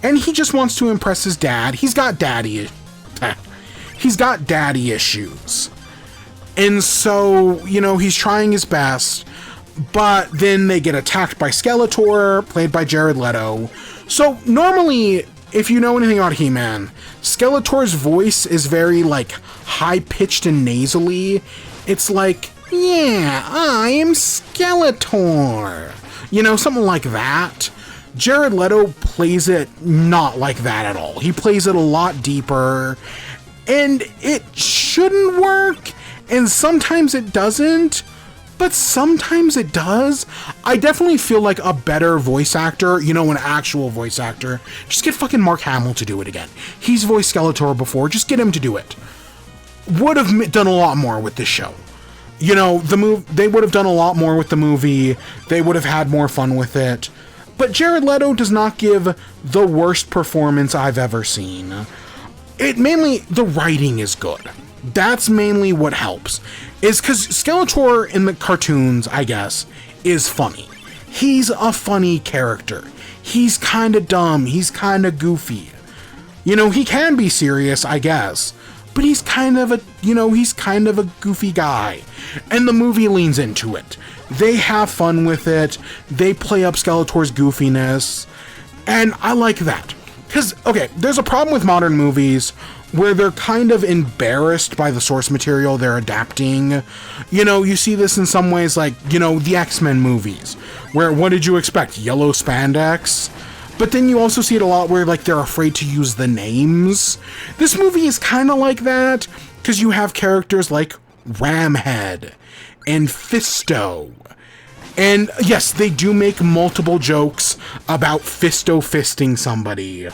And he just wants to impress his dad. He's got daddy issues. And so, you know, he's trying his best. But then they get attacked by Skeletor, played by Jared Leto. So normally, if you know anything about He-Man, Skeletor's voice is very, like, high-pitched and nasally. It's like, yeah, I am Skeletor. You know, something like that. Jared Leto plays it not like that at all. He plays it a lot deeper. And it shouldn't work. And sometimes it doesn't. But sometimes it does. I definitely feel like a better voice actor, you know, an actual voice actor. Just get fucking Mark Hamill to do it again. He's voiced Skeletor before. Just get him to do it. Would have done a lot more with this show. You know, they would have done a lot more with the movie. They would have had more fun with it. But Jared Leto does not give the worst performance I've ever seen. The writing is good. That's mainly what helps. Is because Skeletor in the cartoons, I guess, is funny. He's a funny character. He's kind of dumb. He's kind of goofy. You know, he can be serious, I guess. But he's kind of a goofy guy. And the movie leans into it. They have fun with it. They play up Skeletor's goofiness. And I like that. Because, okay, there's a problem with modern movies where they're kind of embarrassed by the source material they're adapting. You know, you see this in some ways like, you know, the X-Men movies, where what did you expect? Yellow spandex? But then you also see it a lot where, like, they're afraid to use the names. This movie is kind of like that, because you have characters like Ramhead and Fisto. And yes, they do make multiple jokes about Fisto fisting somebody.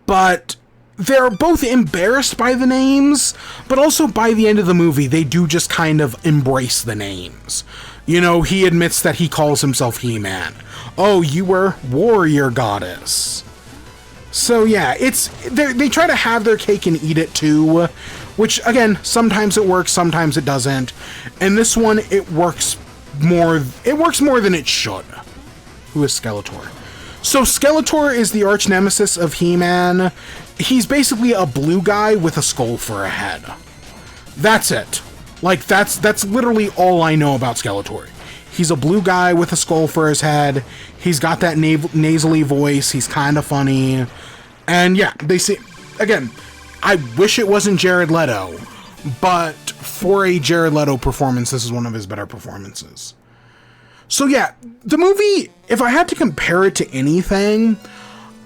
But they're both embarrassed by the names, but also by the end of the movie, they do just kind of embrace the names. You know, he admits that he calls himself He-Man. Oh, you were warrior goddess. So yeah, they try to have their cake and eat it too, which again, sometimes it works, sometimes it doesn't. And this one, it works more than it should. Who is Skeletor? So Skeletor is the arch nemesis of He-Man. He's basically a blue guy with a skull for a head. That's it. Like, that's literally all I know about Skeletor. He's a blue guy with a skull for his head. He's got that nasally voice. He's kind of funny. And yeah, they say, again, I wish it wasn't Jared Leto, but for a Jared Leto performance, this is one of his better performances. So yeah, the movie, if I had to compare it to anything,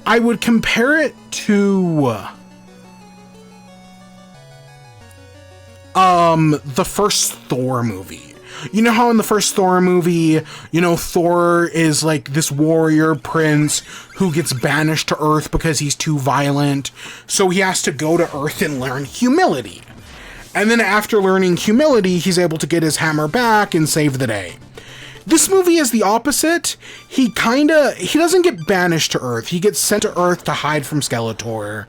I would compare it to the first Thor movie. You know how in the first Thor movie, you know, Thor is like this warrior prince who gets banished to Earth because he's too violent, so he has to go to Earth and learn humility. And then after learning humility, he's able to get his hammer back and save the day. This movie is the opposite. He doesn't get banished to Earth. He gets sent to Earth to hide from Skeletor.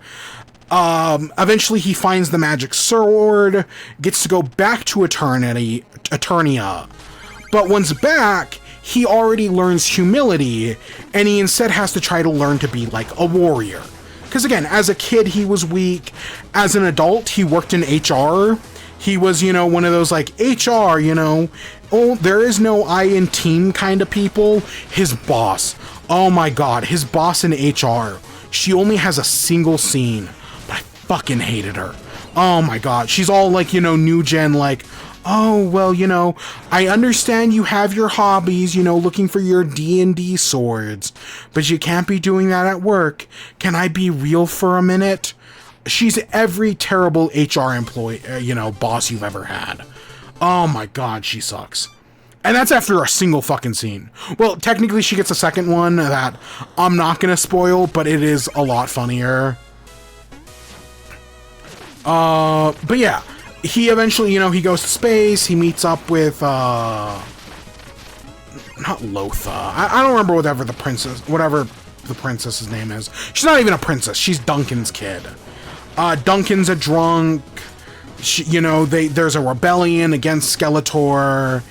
Eventually he finds the magic sword, gets to go back to Eternia. But once back, he already learns humility, and he instead has to try to learn to be like a warrior. Because again, as a kid, he was weak. As an adult, he worked in HR. He was, you know, one of those like HR, you know, oh, there is no I in team kind of people. His boss, oh my god, his boss in HR, she only has a single scene, but I fucking hated her. Oh my god, she's all like, you know, new gen, like, oh, well, you know, I understand you have your hobbies, you know, looking for your D&D swords, but you can't be doing that at work. Can I be real for a minute? She's every terrible HR employee, you know, boss you've ever had. Oh my god, she sucks. And that's after a single fucking scene. Well, technically she gets a second one that I'm not gonna spoil, but it is a lot funnier. But yeah, he eventually, you know, he goes to space, he meets up with, not Lotha. I don't remember whatever the princess's name is. She's not even a princess, she's Duncan's kid. Duncan's a drunk. You know, there's a rebellion against Skeletor.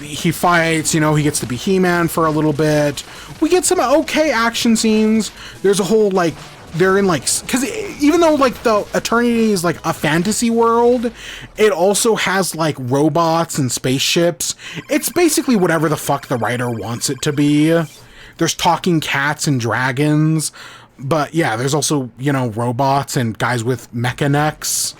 He fights, you know, he gets to be He-Man for a little bit. We get some okay action scenes. There's a whole, like, they're in, like, because even though, like, the Eternity is, like, a fantasy world, it also has, like, robots and spaceships. It's basically whatever the fuck the writer wants it to be. There's talking cats and dragons. But yeah, there's also, you know, robots and guys with mecha necks.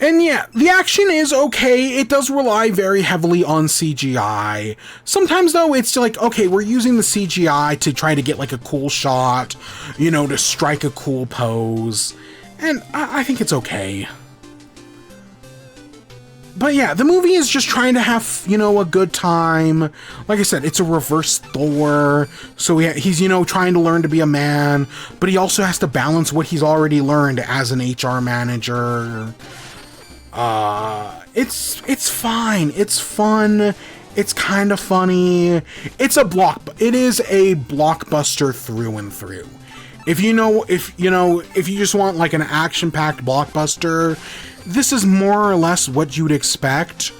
And yeah, the action is okay. It does rely very heavily on CGI. Sometimes, though, it's like, okay, we're using the CGI to try to get, like, a cool shot, you know, to strike a cool pose. And I think it's okay. But yeah, the movie is just trying to have, you know, a good time. Like I said, it's a reverse Thor. So he's, you know, trying to learn to be a man, but he also has to balance what he's already learned as an HR manager. It's fine. It's fun. It's kind of funny. It is a blockbuster through and through. If you just want like an action-packed blockbuster, this is more or less what you'd expect,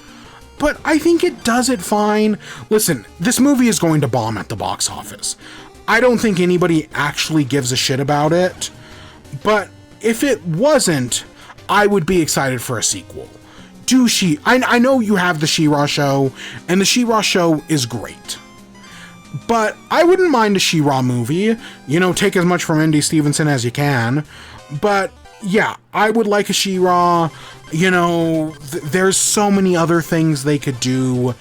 but I think it does it fine. Listen, this movie is going to bomb at the box office. I don't think anybody actually gives a shit about it, but if it wasn't, I would be excited for a sequel. I know you have the She-Ra show, and the She-Ra show is great, but I wouldn't mind a She-Ra movie. You know, take as much from Indy Stevenson as you can, but yeah, I would like a She-Ra. You know, there's so many other things they could do.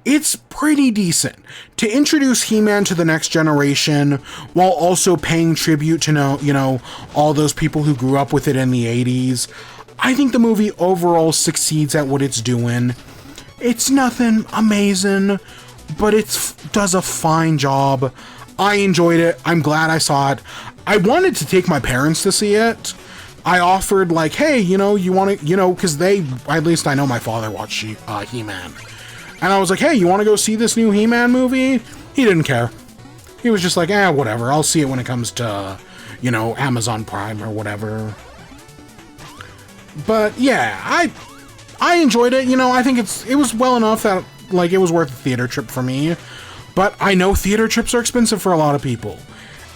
It's pretty decent. To introduce He-Man to the next generation while also paying tribute to, you know, all those people who grew up with it in the 80s, I think the movie overall succeeds at what it's doing. It's nothing amazing, but it does a fine job. I enjoyed it. I'm glad I saw it. I wanted to take my parents to see it. I offered, like, hey, you know, you want to, you know, because at least I know my father watched He-Man. And I was like, hey, you want to go see this new He-Man movie? He didn't care. He was just like, whatever, I'll see it when it comes to, you know, Amazon Prime or whatever. But yeah, I enjoyed it. You know, I think it was well enough that, like, it was worth a theater trip for me. But I know theater trips are expensive for a lot of people.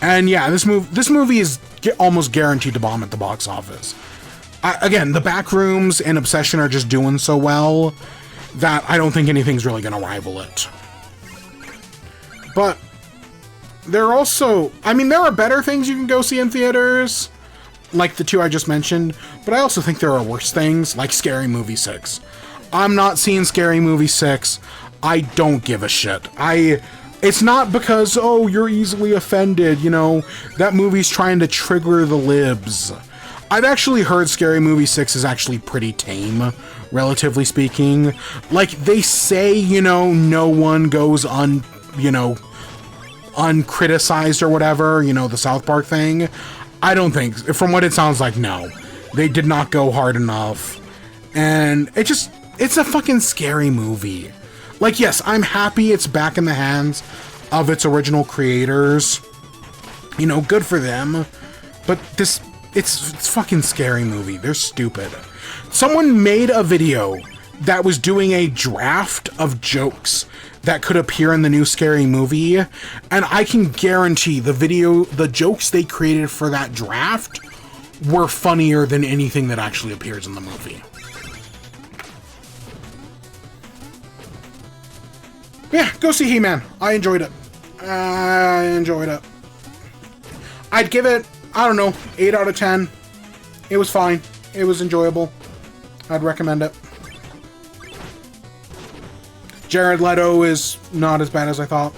And yeah, this movie is almost guaranteed to bomb at the box office. Again, the Backrooms and Obsession are just doing so well that I don't think anything's really going to rival it. But there are also, I mean, there are better things you can go see in theaters, like the two I just mentioned, but I also think there are worse things, like Scary Movie 6. I'm not seeing Scary Movie 6. I don't give a shit. It's not because, oh, you're easily offended, you know, that movie's trying to trigger the libs. I've actually heard Scary Movie 6 is actually pretty tame, relatively speaking. Like, they say, you know, no one goes uncriticized or whatever, you know, the South Park thing. I don't think, from what it sounds like, no. They did not go hard enough. And it's a fucking scary movie. Like, yes, I'm happy it's back in the hands of its original creators. You know, good for them. But it's fucking scary movie. They're stupid. Someone made a video that was doing a draft of jokes that could appear in the new Scary Movie, and I can guarantee the jokes they created for that draft were funnier than anything that actually appears in the movie. Yeah, go see He-Man. I enjoyed it. I'd give it, I don't know, 8 out of 10. It was fine. It was enjoyable. I'd recommend it. Jared Leto is not as bad as I thought.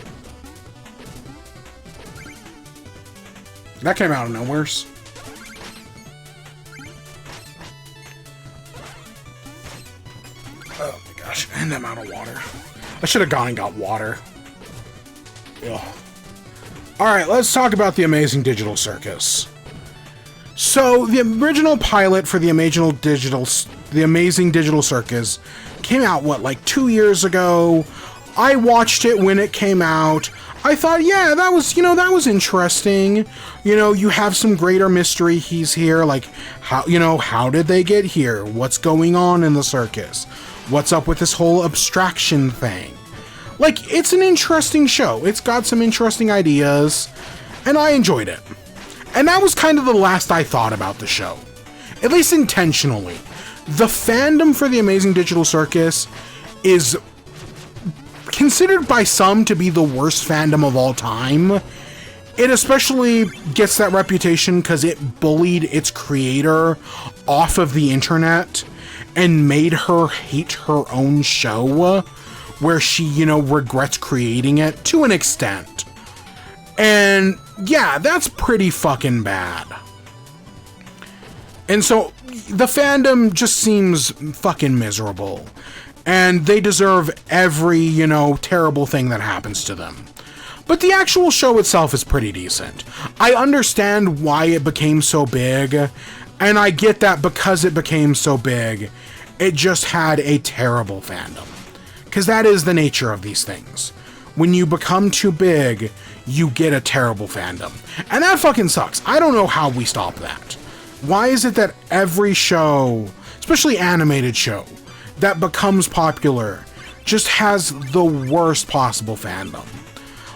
That came out of nowhere. Oh my gosh, and I'm out of water. I should have gone and got water. Ugh. Alright, let's talk about the Amazing Digital Circus. So, the original pilot for the Amazing Digital Circus came out, what, like 2 years ago? I watched it when it came out. I thought, yeah, that was interesting. You know, you have some greater mystery. He's here, like, how did they get here? What's going on in the circus? What's up with this whole abstraction thing? Like, it's an interesting show. It's got some interesting ideas, and I enjoyed it. And that was kind of the last I thought about the show. At least intentionally. The fandom for the Amazing Digital Circus is considered by some to be the worst fandom of all time. It especially gets that reputation because it bullied its creator off of the internet and made her hate her own show, where she, regrets creating it to an extent. And yeah, that's pretty fucking bad. And so the fandom just seems fucking miserable. And they deserve every, terrible thing that happens to them. But the actual show itself is pretty decent. I understand why it became so big, and I get that because it became so big, it just had a terrible fandom. Because that is the nature of these things. When you become too big, you get a terrible fandom. And that fucking sucks. I don't know how we stop that. Why is it that every show, especially animated show, that becomes popular just has the worst possible fandom?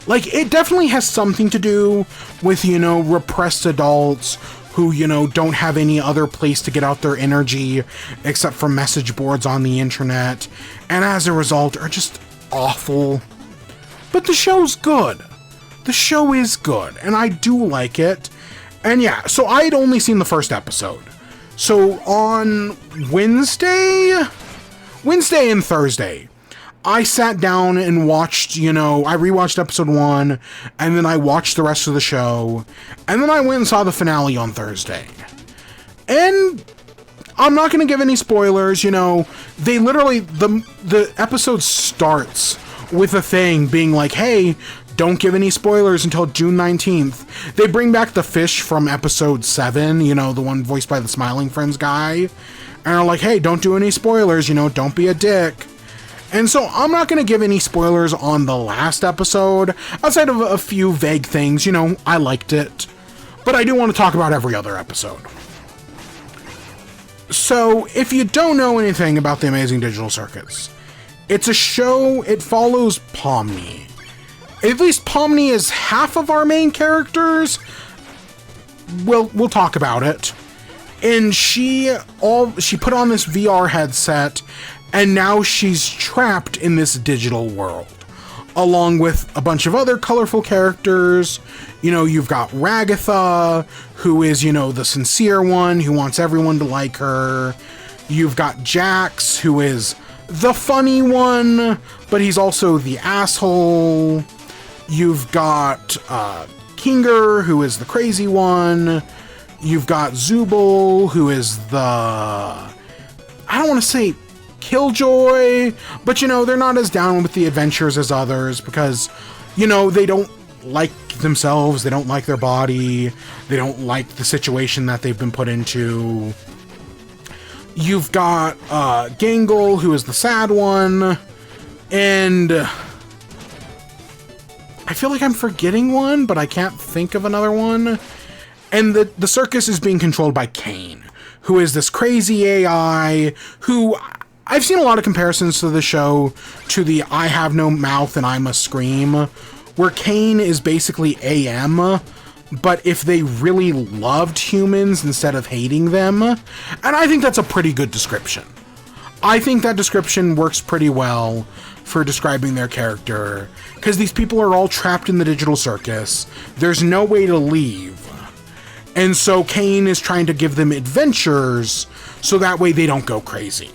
Like, it definitely has something to do with, repressed adults who, don't have any other place to get out their energy except for message boards on the internet, and as a result are just awful. But the show's good. The show is good, and I do like it. And yeah, so I'd only seen the first episode. So on Wednesday and Thursday, I sat down and watched, I rewatched episode 1, and then I watched the rest of the show, and then I went and saw the finale on Thursday. And I'm not going to give any spoilers, they literally, the episode starts with a thing being like, hey, don't give any spoilers until June 19th. They bring back the fish from episode 7, the one voiced by the Smiling Friends guy, and are like, hey, don't do any spoilers, don't be a dick. And so I'm not going to give any spoilers on the last episode, outside of a few vague things. I liked it, but I do want to talk about every other episode. So, if you don't know anything about the Amazing Digital Circus, it's a show, it follows Pomni. At least Pomni is half of our main characters. We'll talk about it. And she put on this VR headset, and now she's trapped in this digital world, along with a bunch of other colorful characters. You've got Ragatha, who is, the sincere one, who wants everyone to like her. You've got Jax, who is the funny one, but he's also the asshole. You've got Kinger, who is the crazy one. You've got Zubul, who is the... I don't want to say Killjoy, but they're not as down with the adventures as others because, they don't like themselves, they don't like their body, they don't like the situation that they've been put into. You've got Gangle, who is the sad one, and I feel like I'm forgetting one, but I can't think of another one. And the circus is being controlled by Kane, who is this crazy AI who I've seen a lot of comparisons to the show to the I Have No Mouth and I Must Scream, where Cain is basically AM, but if they really loved humans instead of hating them. And I think that's a pretty good description. I think that description works pretty well for describing their character, because these people are all trapped in the digital circus. There's no way to leave. And so Cain is trying to give them adventures so that way they don't go crazy.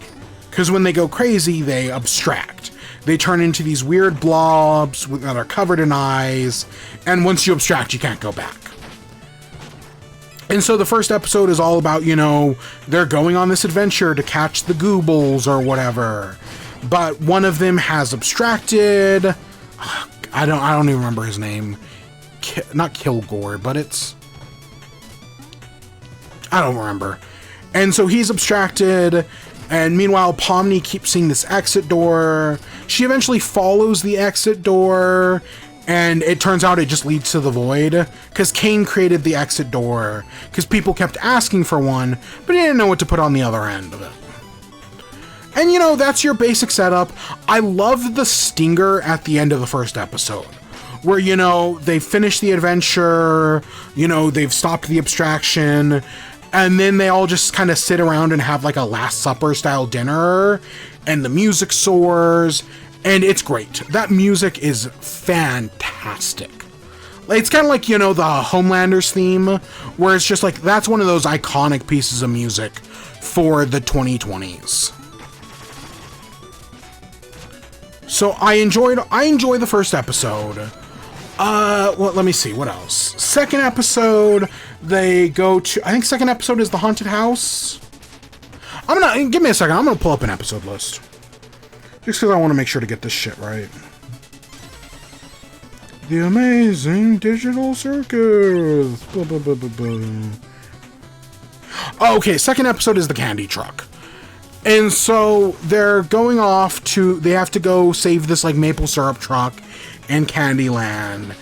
Because when they go crazy, they abstract. They turn into these weird blobs that are covered in eyes, and once you abstract, you can't go back. And so the first episode is all about, you know, they're going on this adventure to catch the Goobles or whatever. But one of them has abstracted. I don't even remember his name. Not Kilgore, but it's... I don't remember. And so he's abstracted, and meanwhile Pomni keeps seeing this exit door. She eventually follows the exit door, and it turns out it just leads to the void, because Cain created the exit door, because people kept asking for one, but he didn't know what to put on the other end of it. And you know, that's your basic setup. I love the stinger at the end of the first episode, where, you know, they finish the adventure, you know, they've stopped the abstraction, and then they all just kind of sit around and have like a Last Supper style dinner, and the music soars, and it's great. That music is fantastic. It's kind of like, you know, the Homelander's theme, where it's just like, that's one of those iconic pieces of music for the 2020s. So I enjoy the first episode. Well, let me see, what else? Second episode, they go to, I think second episode is the haunted house. Give me a second, I'm gonna pull up an episode list. Just because I want to make sure to get this shit right. The Amazing Digital Circus. Blah, blah, blah, blah, blah. Oh, okay, second episode is the candy truck. And so they're going off to, they have to go save this like maple syrup truck in Candyland.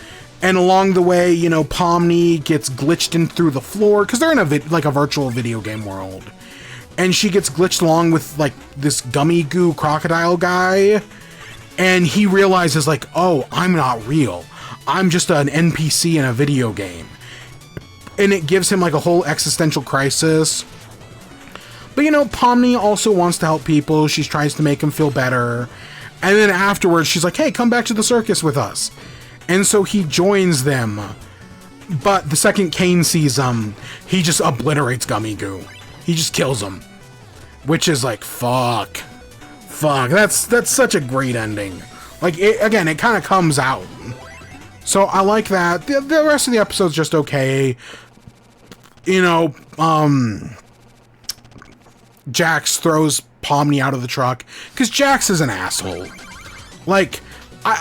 And along the way, you know, Pomni gets glitched in through the floor, because they're in a virtual video game world. And she gets glitched along with like this gummy goo crocodile guy. And he realizes like, oh, I'm not real. I'm just an NPC in a video game. And it gives him like a whole existential crisis. But you know, Pomni also wants to help people. She tries to make him feel better. And then afterwards, she's like, hey, come back to the circus with us. And so he joins them. But the second Cain sees him, he just obliterates Gummy Goo. He just kills him. Which is like, fuck. Fuck, that's such a great ending. Like, again, it kind of comes out. So I like that. The rest of the episode's just okay. You know, Jax throws Pomni out of the truck, because Jax is an asshole. Like,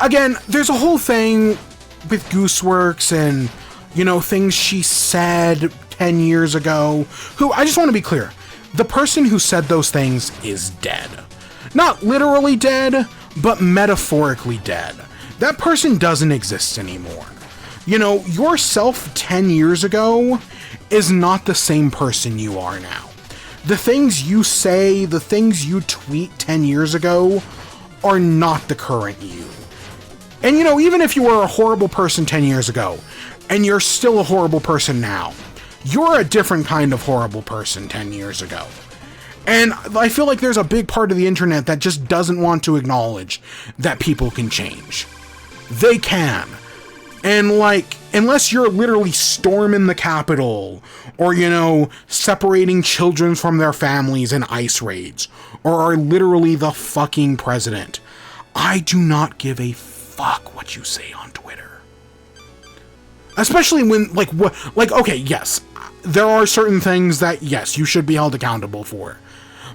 again, there's a whole thing with Gooseworks and, you know, things she said 10 years ago. Who, I just want to be clear, the person who said those things is dead. Not literally dead, but metaphorically dead. That person doesn't exist anymore. You know, yourself 10 years ago is not the same person you are now. The things you say, the things you tweet 10 years ago are not the current you. And you know, even if you were a horrible person 10 years ago, and you're still a horrible person now, you're a different kind of horrible person 10 years ago. And I feel like there's a big part of the internet that just doesn't want to acknowledge that people can change. They can. And like, unless you're literally storming the Capitol, or, you know, separating children from their families in ICE raids, or are literally the fucking president, I do not give a fuck what you say on Twitter. Especially when, like, okay, yes, there are certain things that, yes, you should be held accountable for.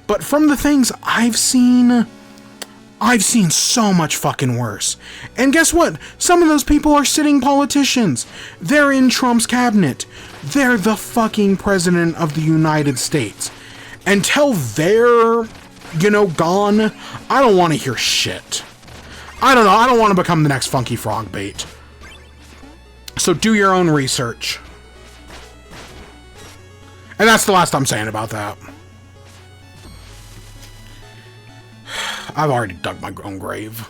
But from the things I've seen so much fucking worse. And guess what? Some of those people are sitting politicians. They're in Trump's cabinet. They're the fucking president of the United States. Until they're, you know, gone, I don't want to hear shit. I don't know. I don't want to become the next Funky Frog bait. So do your own research. And that's the last I'm saying about that. I've already dug my own grave.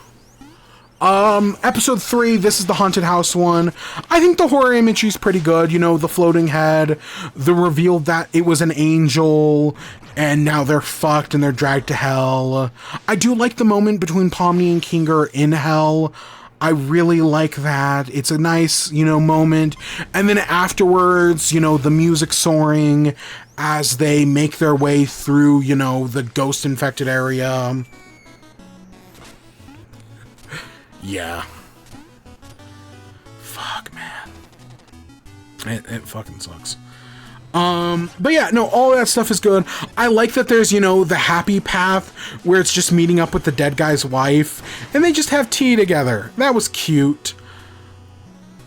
Episode 3, this is the haunted house one. I think the horror imagery is pretty good. You know, the floating head, the reveal that it was an angel, and now they're fucked and they're dragged to hell. I do like the moment between Pomni and Kinger in hell. I really like that. It's a nice, you know, moment. And then afterwards, you know, the music soaring as they make their way through, you know, the ghost-infected area. Yeah. Fuck, man. It fucking sucks. But yeah, no, all that stuff is good. I like that there's, you know, the happy path where it's just meeting up with the dead guy's wife and they just have tea together. That was cute.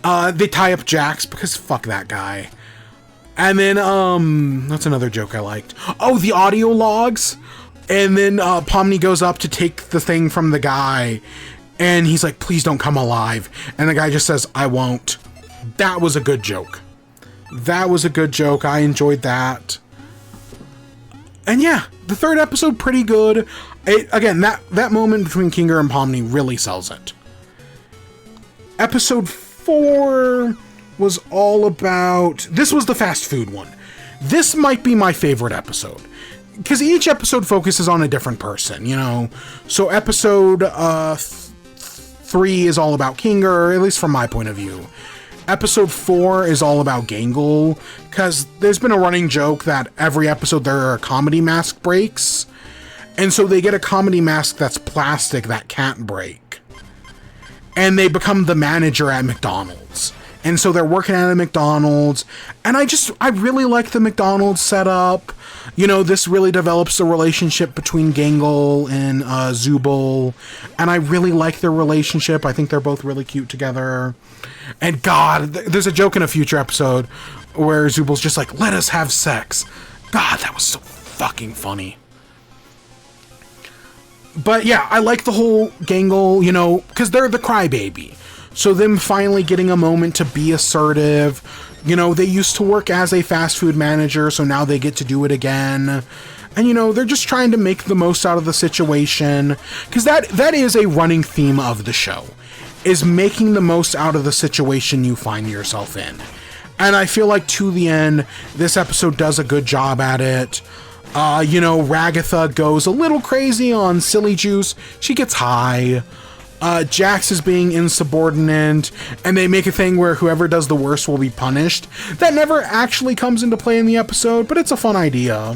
They tie up Jax because fuck that guy. And then, that's another joke I liked. Oh, the audio logs. And then, Pomni goes up to take the thing from the guy and he's like, please don't come alive. And the guy just says, I won't. That was a good joke. That was a good joke. I enjoyed that. And yeah, the third episode, pretty good. Again, that moment between Kinger and Pomni really sells it. Episode 4 was all about... This was the fast food one. This might be my favorite episode. Because each episode focuses on a different person, you know? So episode 3 is all about Kinger, at least from my point of view. Episode 4 is all about Gangle, because there's been a running joke that every episode there are comedy mask breaks, and so they get a comedy mask that's plastic that can't break. And they become the manager at McDonald's. And so they're working at a McDonald's, and I really like the McDonald's setup. You know, this really develops the relationship between Gangle and Zubul, and I really like their relationship. I think they're both really cute together. And God, there's a joke in a future episode where Zubul's just like, let us have sex. God, that was so fucking funny. But yeah, I like the whole Gangle, you know, because they're the crybaby. So them finally getting a moment to be assertive. You know, they used to work as a fast food manager, so now they get to do it again. And, you know, they're just trying to make the most out of the situation. Because that is a running theme of the show, is making the most out of the situation you find yourself in. And I feel like to the end, this episode does a good job at it. You know, Ragatha goes a little crazy on Silly Juice. She gets high. Jax is being insubordinate, and they make a thing where whoever does the worst will be punished. That never actually comes into play in the episode, but it's a fun idea.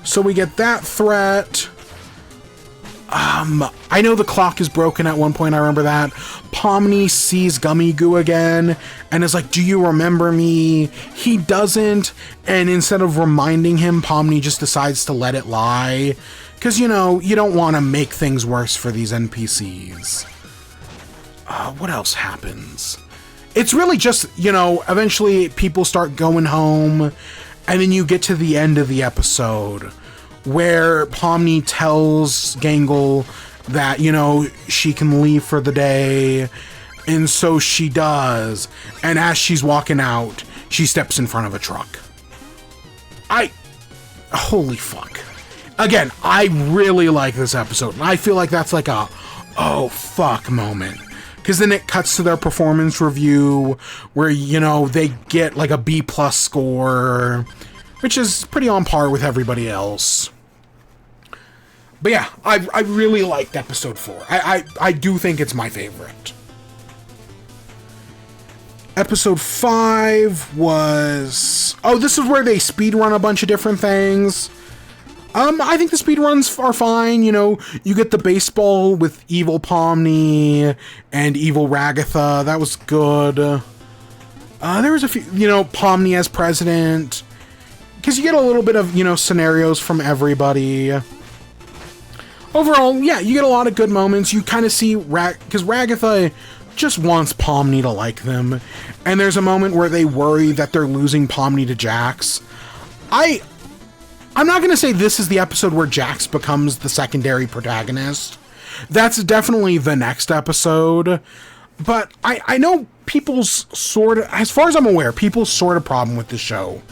So we get that threat. I know the clock is broken at one point, I remember that. Pomni sees Gummy Goo again, and is like, do you remember me? He doesn't, and instead of reminding him, Pomni just decides to let it lie. Because, you know, you don't want to make things worse for these NPCs. What else happens? It's really just, you know, eventually people start going home, and then you get to the end of the episode, where Pomni tells Gangle that, you know, she can leave for the day, and so she does. And as she's walking out, she steps in front of a truck. Holy fuck. Again, I really like this episode, and I feel like that's like a, oh fuck moment. Because then it cuts to their performance review, where, you know, they get like a B+ score, which is pretty on par with everybody else. But yeah, I really liked episode 4. I do think it's my favorite. Episode 5 was... Oh, this is where they speedrun a bunch of different things. I think the speedruns are fine. You know, you get the baseball with evil Pomni and evil Ragatha. That was good. There was a few, you know, Pomni as president. Because you get a little bit of, you know, scenarios from everybody. Overall, yeah, you get a lot of good moments. You kind of see because Ragatha just wants Pomni to like them. And there's a moment where they worry that they're losing Pomni to Jax. I'm not going to say this is the episode where Jax becomes the secondary protagonist. That's definitely the next episode. But I know people's sort of, as far as I'm aware, people's sort of problem with the show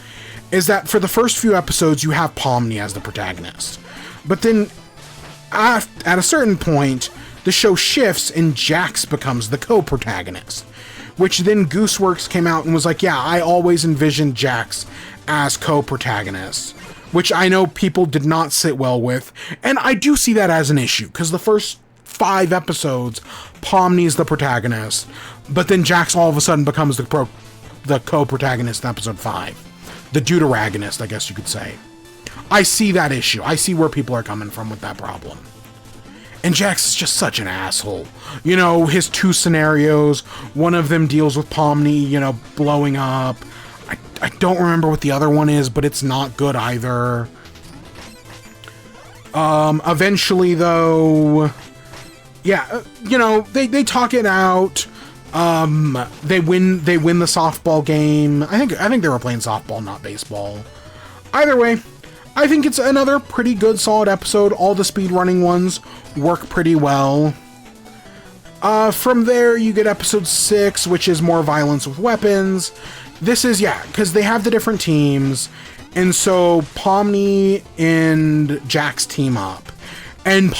is that for the first few episodes, you have Pomni as the protagonist. But then at a certain point, the show shifts and Jax becomes the co-protagonist. Which then Gooseworks came out and was like, yeah, I always envisioned Jax as co-protagonist. Which I know people did not sit well with. And I do see that as an issue, because the first 5 episodes, Pomni's the protagonist. But then Jax all of a sudden becomes the co-protagonist in episode 5. The deuteragonist, I guess you could say. I see that issue. I see where people are coming from with that problem. And Jax is just such an asshole. You know, his 2 scenarios, one of them deals with Pomni, you know, blowing up. I don't remember what the other one is, but it's not good either. Eventually, though, yeah, you know, they talk it out. They win the softball game. I think they were playing softball, not baseball. Either way, I think it's another pretty good, solid episode. All the speedrunning ones work pretty well. From there, you get episode 6, which is more violence with weapons. This is, yeah, because they have the different teams, and so Pomni and Jax team up. And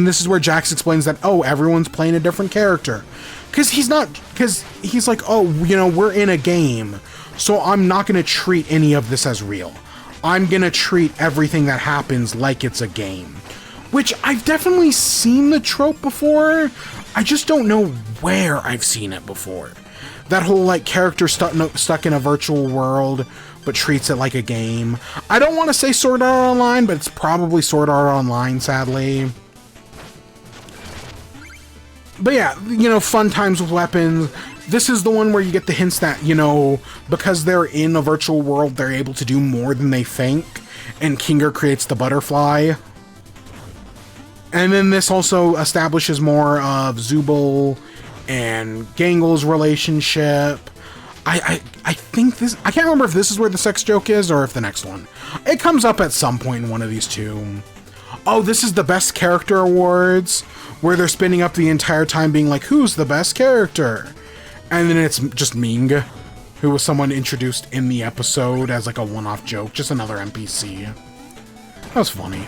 this is where Jax explains that, oh, everyone's playing a different character. Because he's like, oh, you know, we're in a game, so I'm not going to treat any of this as real. I'm going to treat everything that happens like it's a game. Which I've definitely seen the trope before. I just don't know where I've seen it before. That whole, like, character stuck in a virtual world, but treats it like a game. I don't want to say Sword Art Online, but it's probably Sword Art Online, sadly. But yeah, you know, fun times with weapons. This is the one where you get the hints that, you know, because they're in a virtual world, they're able to do more than they think. And Kinger creates the butterfly. And then this also establishes more of Zubul and Gangel's relationship. I think this... I can't remember if this is where the sex joke is or if the next one. It comes up at some point in one of these 2. Oh, this is the Best Character Awards, where they're spinning up the entire time being like, who's the best character? And then it's just Ming, who was someone introduced in the episode as like a one-off joke, just another NPC. That was funny.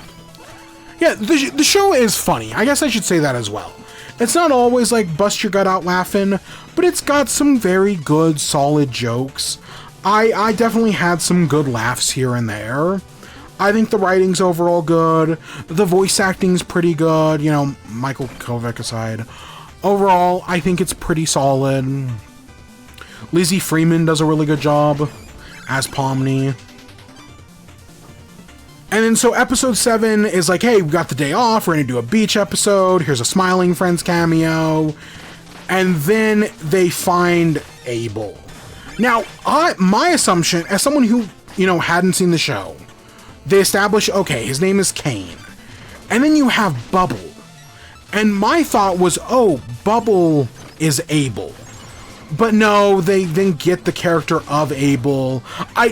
Yeah, the show is funny. I guess I should say that as well. It's not always like bust your gut out laughing, but it's got some very good, solid jokes. I definitely had some good laughs here and there. I think the writing's overall good. The voice acting's pretty good, you know, Michael Kovac aside. Overall, I think it's pretty solid. Lizzie Freeman does a really good job as Pomni. And then so episode 7 is like, hey, we got the day off, we're gonna do a beach episode, here's a Smiling Friends cameo. And then they find Abel. Now, my assumption, as someone who, you know, hadn't seen the show, they establish, okay, his name is Kane. And then you have Bubble. And my thought was, oh, Bubble is Abel. But no, they then get the character of Abel.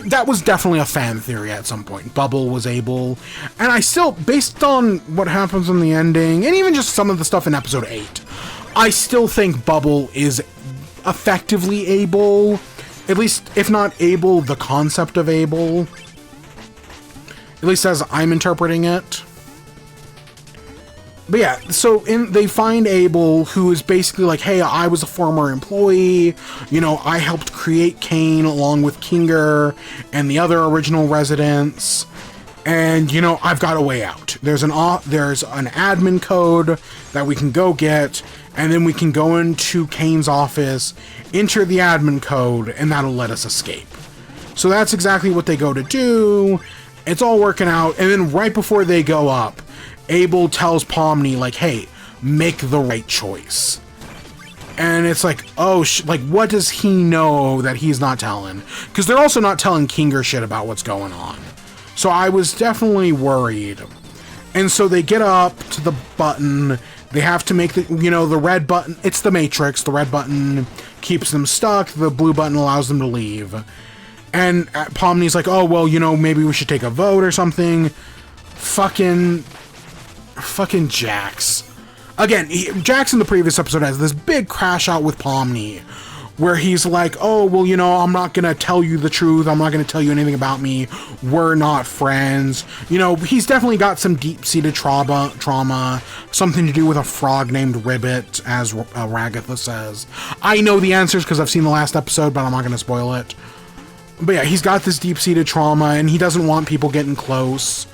That was definitely a fan theory at some point. Bubble was Abel. And I still, based on what happens in the ending, and even just some of the stuff in episode 8, I still think Bubble is effectively Abel. At least, if not Abel, the concept of Abel. At least as I'm interpreting it. But yeah, so they find Abel, who is basically like, hey, I was a former employee, you know, I helped create Kane along with Kinger and the other original residents, and, you know, I've got a way out. There's an admin code that we can go get, and then we can go into Kane's office, enter the admin code, and that'll let us escape. So that's exactly what they go to do. It's all working out, and then right before they go up, Abel tells Pomni, like, hey, make the right choice. And it's like, oh, like, what does he know that he's not telling? Because they're also not telling Kinger shit about what's going on. So I was definitely worried. And so they get up to the button. They have to make the, you know, the red button. It's the Matrix. The red button keeps them stuck. The blue button allows them to leave. And Pomni's like, oh, well, you know, maybe we should take a vote or something. Fucking Jax. Again, Jax in the previous episode has this big crash out with Pomni, where he's like, oh, well, you know, I'm not gonna tell you the truth. I'm not gonna tell you anything about me. We're not friends. You know, he's definitely got some deep-seated trauma, something to do with a frog named Ribbit, as Ragatha says. I know the answers because I've seen the last episode, but I'm not gonna spoil it. But yeah, he's got this deep-seated trauma, and he doesn't want people getting close.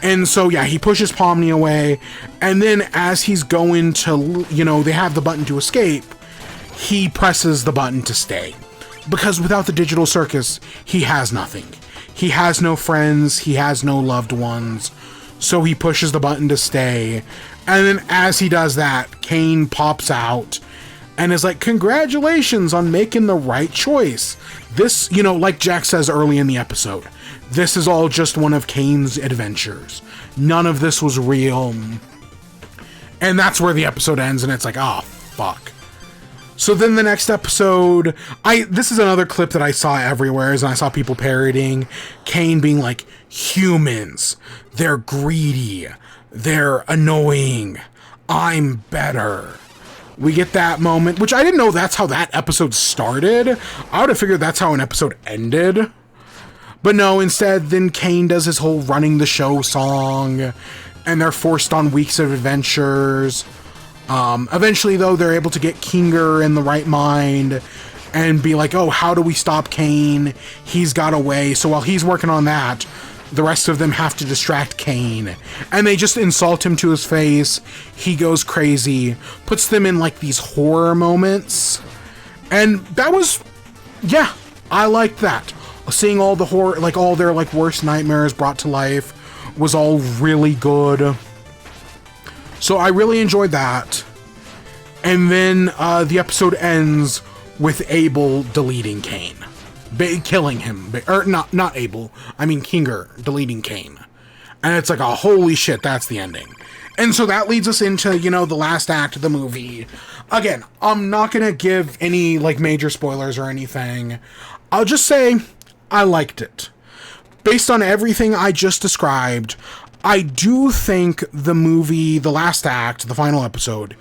And so, yeah, he pushes Pomni away, and then as he's going to, you know, they have the button to escape, he presses the button to stay. Because without the digital circus, he has nothing. He has no friends, he has no loved ones, so he pushes the button to stay. And then as he does that, Kane pops out and is like, congratulations on making the right choice. This, you know, like Jack says early in the episode, this is all just one of Kane's adventures. None of this was real. And that's where the episode ends, and it's like, oh, fuck. So then the next episode, this is another clip that I saw everywhere, and I saw people parroting Kane being like, humans, they're greedy, they're annoying, I'm better. We get that moment, which I didn't know that's how that episode started. I would have figured that's how an episode ended. But no, instead, then Kane does his whole running the show song, and they're forced on weeks of adventures. Eventually, though, they're able to get Kinger in the right mind and be like, oh, how do we stop Kane? He's got away. So while he's working on that, the rest of them have to distract Kane. And they just insult him to his face. He goes crazy, puts them in like these horror moments. And that was, yeah, I liked that. Seeing all the horror, like all their like worst nightmares brought to life was all really good. So I really enjoyed that. And then the episode ends with Abel deleting Kane. Killing him. Or not Abel. I mean Kinger deleting Kane. And it's like, oh, holy shit, that's the ending. And so that leads us into, you know, the last act of the movie. Again, I'm not going to give any like major spoilers or anything. I'll just say I liked it. Based on everything I just described, I do think the movie, the last act, the final episode,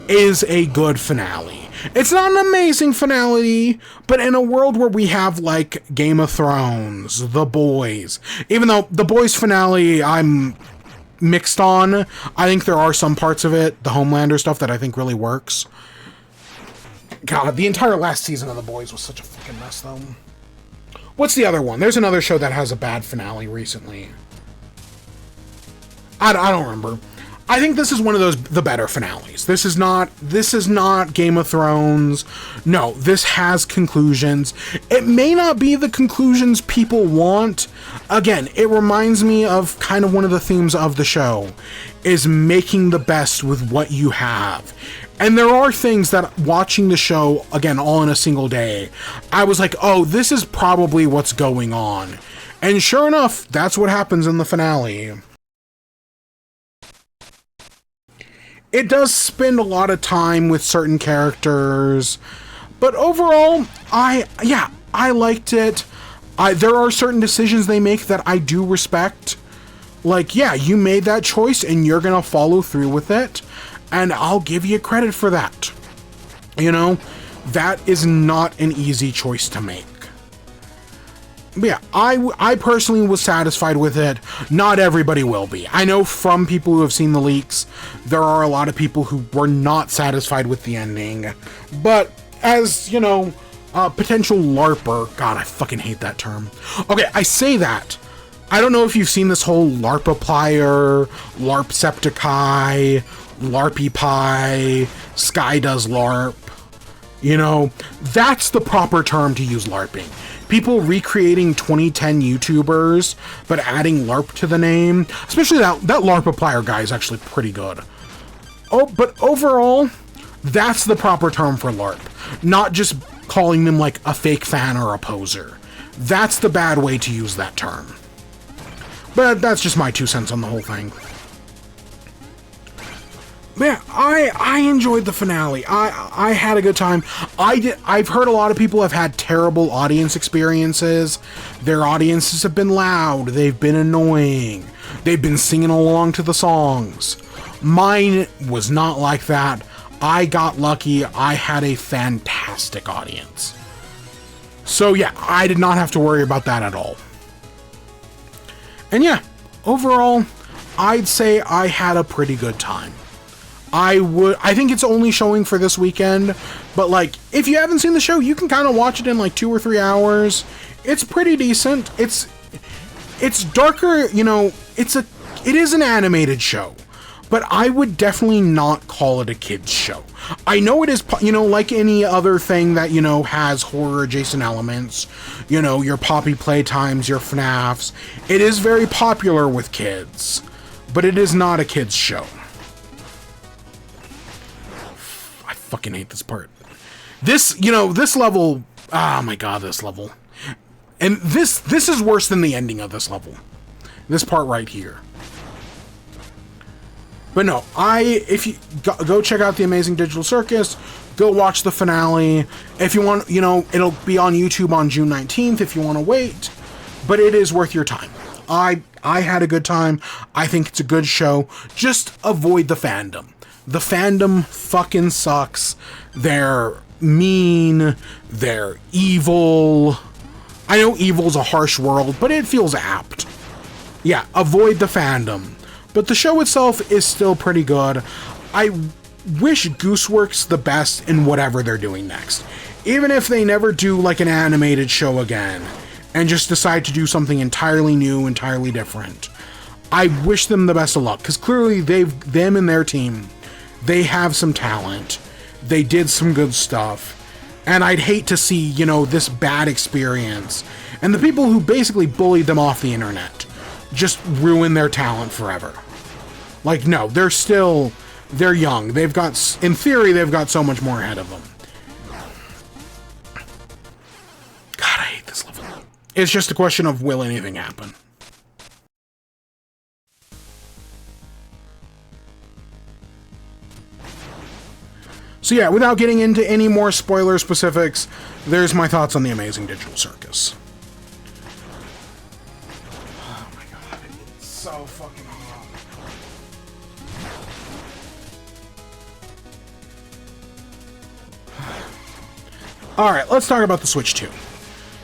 is a good finale. It's not an amazing finale, but in a world where we have, like, Game of Thrones, The Boys, even though The Boys finale I'm mixed on, I think there are some parts of it, the Homelander stuff, that I think really works. God, the entire last season of The Boys was such a fucking mess, though. What's the other one? There's another show that has a bad finale recently. I don't remember. I think this is one of the better finales. This is not Game of Thrones. No, this has conclusions. It may not be the conclusions people want. Again, it reminds me of kind of one of the themes of the show, is making the best with what you have. And there are things that, watching the show, again, all in a single day, I was like, oh, this is probably what's going on. And sure enough, that's what happens in the finale. It does spend a lot of time with certain characters, but overall, I liked it. There are certain decisions they make that I do respect. Like, yeah, you made that choice and you're gonna follow through with it, and I'll give you credit for that. You know, that is not an easy choice to make. But yeah, I personally was satisfied with it. Not everybody will be. I know from people who have seen the leaks, there are a lot of people who were not satisfied with the ending. But as, you know, potential LARPer, God, I fucking hate that term. Okay, I say that. I don't know if you've seen this whole LARP-applier, LARPcepticeye, LARPy Pie, Sky does LARP. You know, that's the proper term to use LARPing. People recreating 2010 YouTubers, but adding LARP to the name. Especially that LARP-applier guy is actually pretty good. Oh, but overall, that's the proper term for LARP. Not just calling them like a fake fan or a poser. That's the bad way to use that term. But that's just my 2 cents on the whole thing. Man, I enjoyed the finale. I had a good time. I've heard a lot of people have had terrible audience experiences. Their audiences have been loud. They've been annoying. They've been singing along to the songs. Mine was not like that. I got lucky. I had a fantastic audience. So yeah, I did not have to worry about that at all. And yeah, overall, I'd say I had a pretty good time. I think it's only showing for this weekend, but like, if you haven't seen the show, you can kind of watch it in like 2 or 3 hours. It's pretty decent. It's darker, you know, it is an animated show, but I would definitely not call it a kid's show. I know it is, you know, like any other thing that, you know, has horror adjacent elements, you know, your Poppy Playtimes, your FNAFs. It is very popular with kids, but it is not a kid's show. I fucking hate this part. This, you know, this level, oh my god, this level. And this is worse than the ending of this level. This part right here. But no, if you go check out The Amazing Digital Circus, go watch the finale. If you want, you know, it'll be on YouTube on June 19th if you want to wait. But it is worth your time. I had a good time. I think it's a good show. Just avoid the fandom. The fandom fucking sucks. They're mean. They're evil. I know evil's a harsh word, but it feels apt. Yeah, avoid the fandom. But the show itself is still pretty good. I wish Gooseworks the best in whatever they're doing next. Even if they never do like an animated show again, and just decide to do something entirely new, entirely different. I wish them the best of luck, because clearly them and their team, they have some talent. They did some good stuff. And I'd hate to see, you know, this bad experience, and the people who basically bullied them off the internet just ruin their talent forever. Like, no, they're young. They've got, in theory, they've got so much more ahead of them. God, I hate this level. It's just a question of will anything happen. So yeah, without getting into any more spoiler specifics, there's my thoughts on The Amazing Digital Circus. Oh my god, it's so fucking hot. Alright, let's talk about the Switch 2.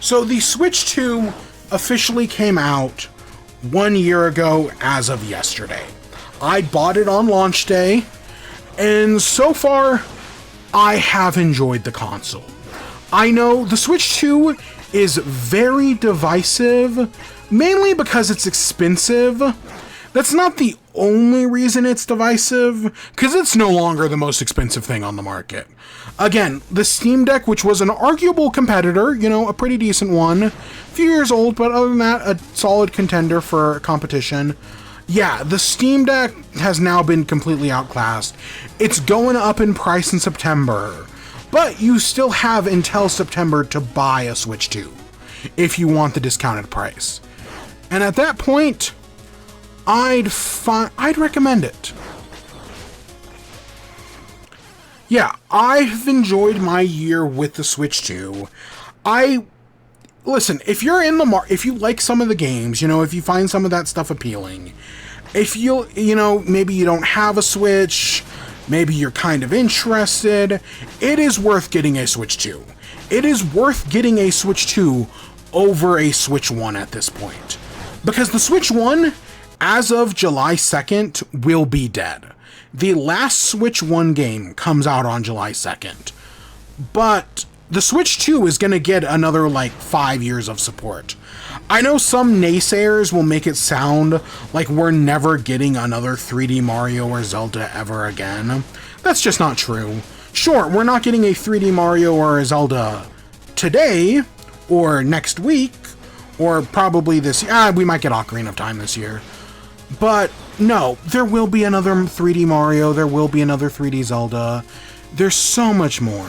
So the Switch 2 officially came out 1 year ago as of yesterday. I bought it on launch day, and so far, I have enjoyed the console. I know the Switch 2 is very divisive, mainly because it's expensive. That's not the only reason it's divisive, because it's no longer the most expensive thing on the market. Again, the Steam Deck, which was an arguable competitor, you know, a pretty decent one, a few years old, but other than that, a solid contender for competition. Yeah, the Steam Deck has now been completely outclassed. It's going up in price in September, but you still have until September to buy a Switch 2 if you want the discounted price. And at that point, I'd recommend it. Yeah, I've enjoyed my year with the Switch 2. Listen, if you're in the if you like some of the games, you know, if you find some of that stuff appealing, if you know, maybe you don't have a Switch, maybe you're kind of interested, it is worth getting a Switch 2. It is worth getting a Switch 2 over a Switch 1 at this point. Because the Switch 1, as of July 2nd, will be dead. The last Switch 1 game comes out on July 2nd. But the Switch 2 is going to get another, like, 5 years of support. I know some naysayers will make it sound like we're never getting another 3D Mario or Zelda ever again. That's just not true. Sure, we're not getting a 3D Mario or a Zelda today, or next week, or probably this year. We might get Ocarina of Time this year. But no, there will be another 3D Mario, there will be another 3D Zelda. There's so much more.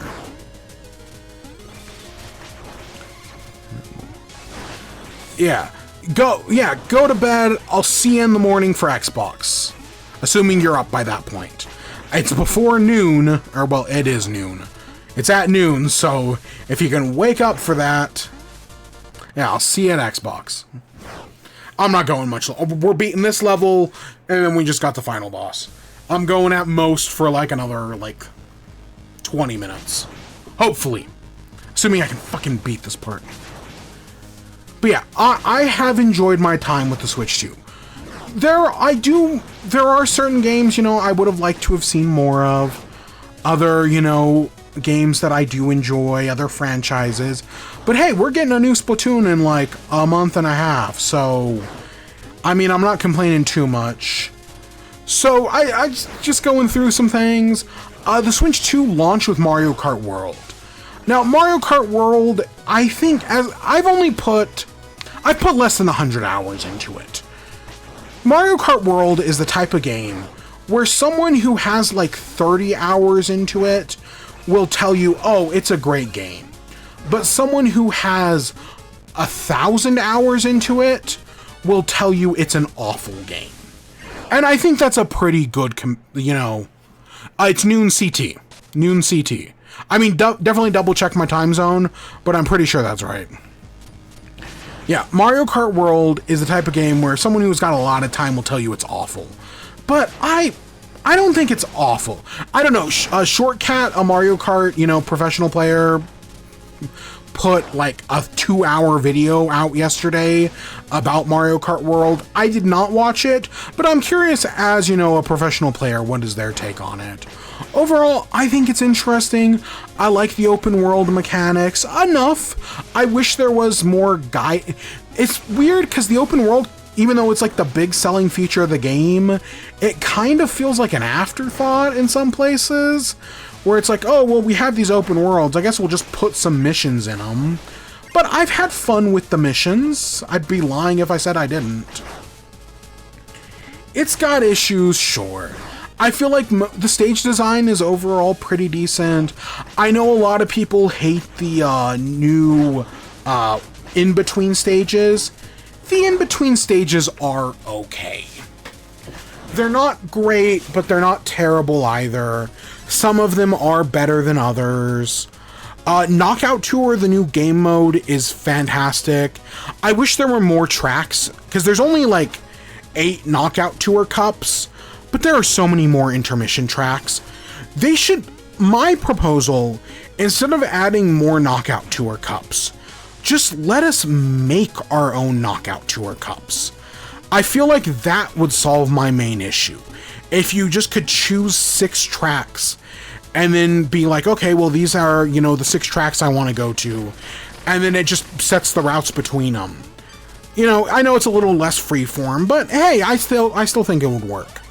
Yeah, go to bed. I'll see you in the morning for Xbox. Assuming you're up by that point. It's before noon, or well, it is noon. It's at noon, so if you can wake up for that, yeah, I'll see you at Xbox. I'm not going much. We're beating this level, and then we just got the final boss. I'm going at most for like another, like, 20 minutes. Hopefully. Assuming I can fucking beat this part. But yeah, I have enjoyed my time with the Switch 2. There are certain games, you know, I would have liked to have seen more of. Other, you know, games that I do enjoy, other franchises. But hey, we're getting a new Splatoon in like a month and a half, so I mean, I'm not complaining too much. So I just going through some things. The Switch 2 launched with Mario Kart World. Now, Mario Kart World, I think, I've put less than 100 hours into it. Mario Kart World is the type of game where someone who has like 30 hours into it will tell you, oh, it's a great game. But someone who has 1,000 hours into it will tell you it's an awful game. And I think that's a pretty good, you know, it's noon CT. Noon CT. I mean, definitely double check my time zone, but I'm pretty sure that's right. Yeah, Mario Kart World is the type of game where someone who's got a lot of time will tell you it's awful. But I don't think it's awful. I don't know, Shortcat, a Mario Kart, you know, professional player, put like a 2-hour video out yesterday about Mario Kart World. I did not watch it, but I'm curious as, you know, a professional player, what is their take on it? Overall, I think it's interesting. I like the open world mechanics enough. I wish there was more It's weird because the open world, even though it's like the big selling feature of the game, it kind of feels like an afterthought in some places, where it's like, oh, well, we have these open worlds, I guess we'll just put some missions in them. But I've had fun with the missions. I'd be lying if I said I didn't. It's got issues, sure. I feel like the stage design is overall pretty decent. I know a lot of people hate the new in-between stages. The in-between stages are okay. They're not great, but they're not terrible either. Some of them are better than others. Knockout Tour, the new game mode, is fantastic. I wish there were more tracks, because there's only like 8 Knockout Tour cups, but there are so many more intermission tracks. My proposal, instead of adding more Knockout Tour cups, just let us make our own Knockout Tour cups. I feel like that would solve my main issue. If you just could choose 6 tracks and then be like, okay, well, these are, you know, the 6 tracks I want to go to, and then it just sets the routes between them. You know, I know it's a little less freeform, but hey, I still think it would work.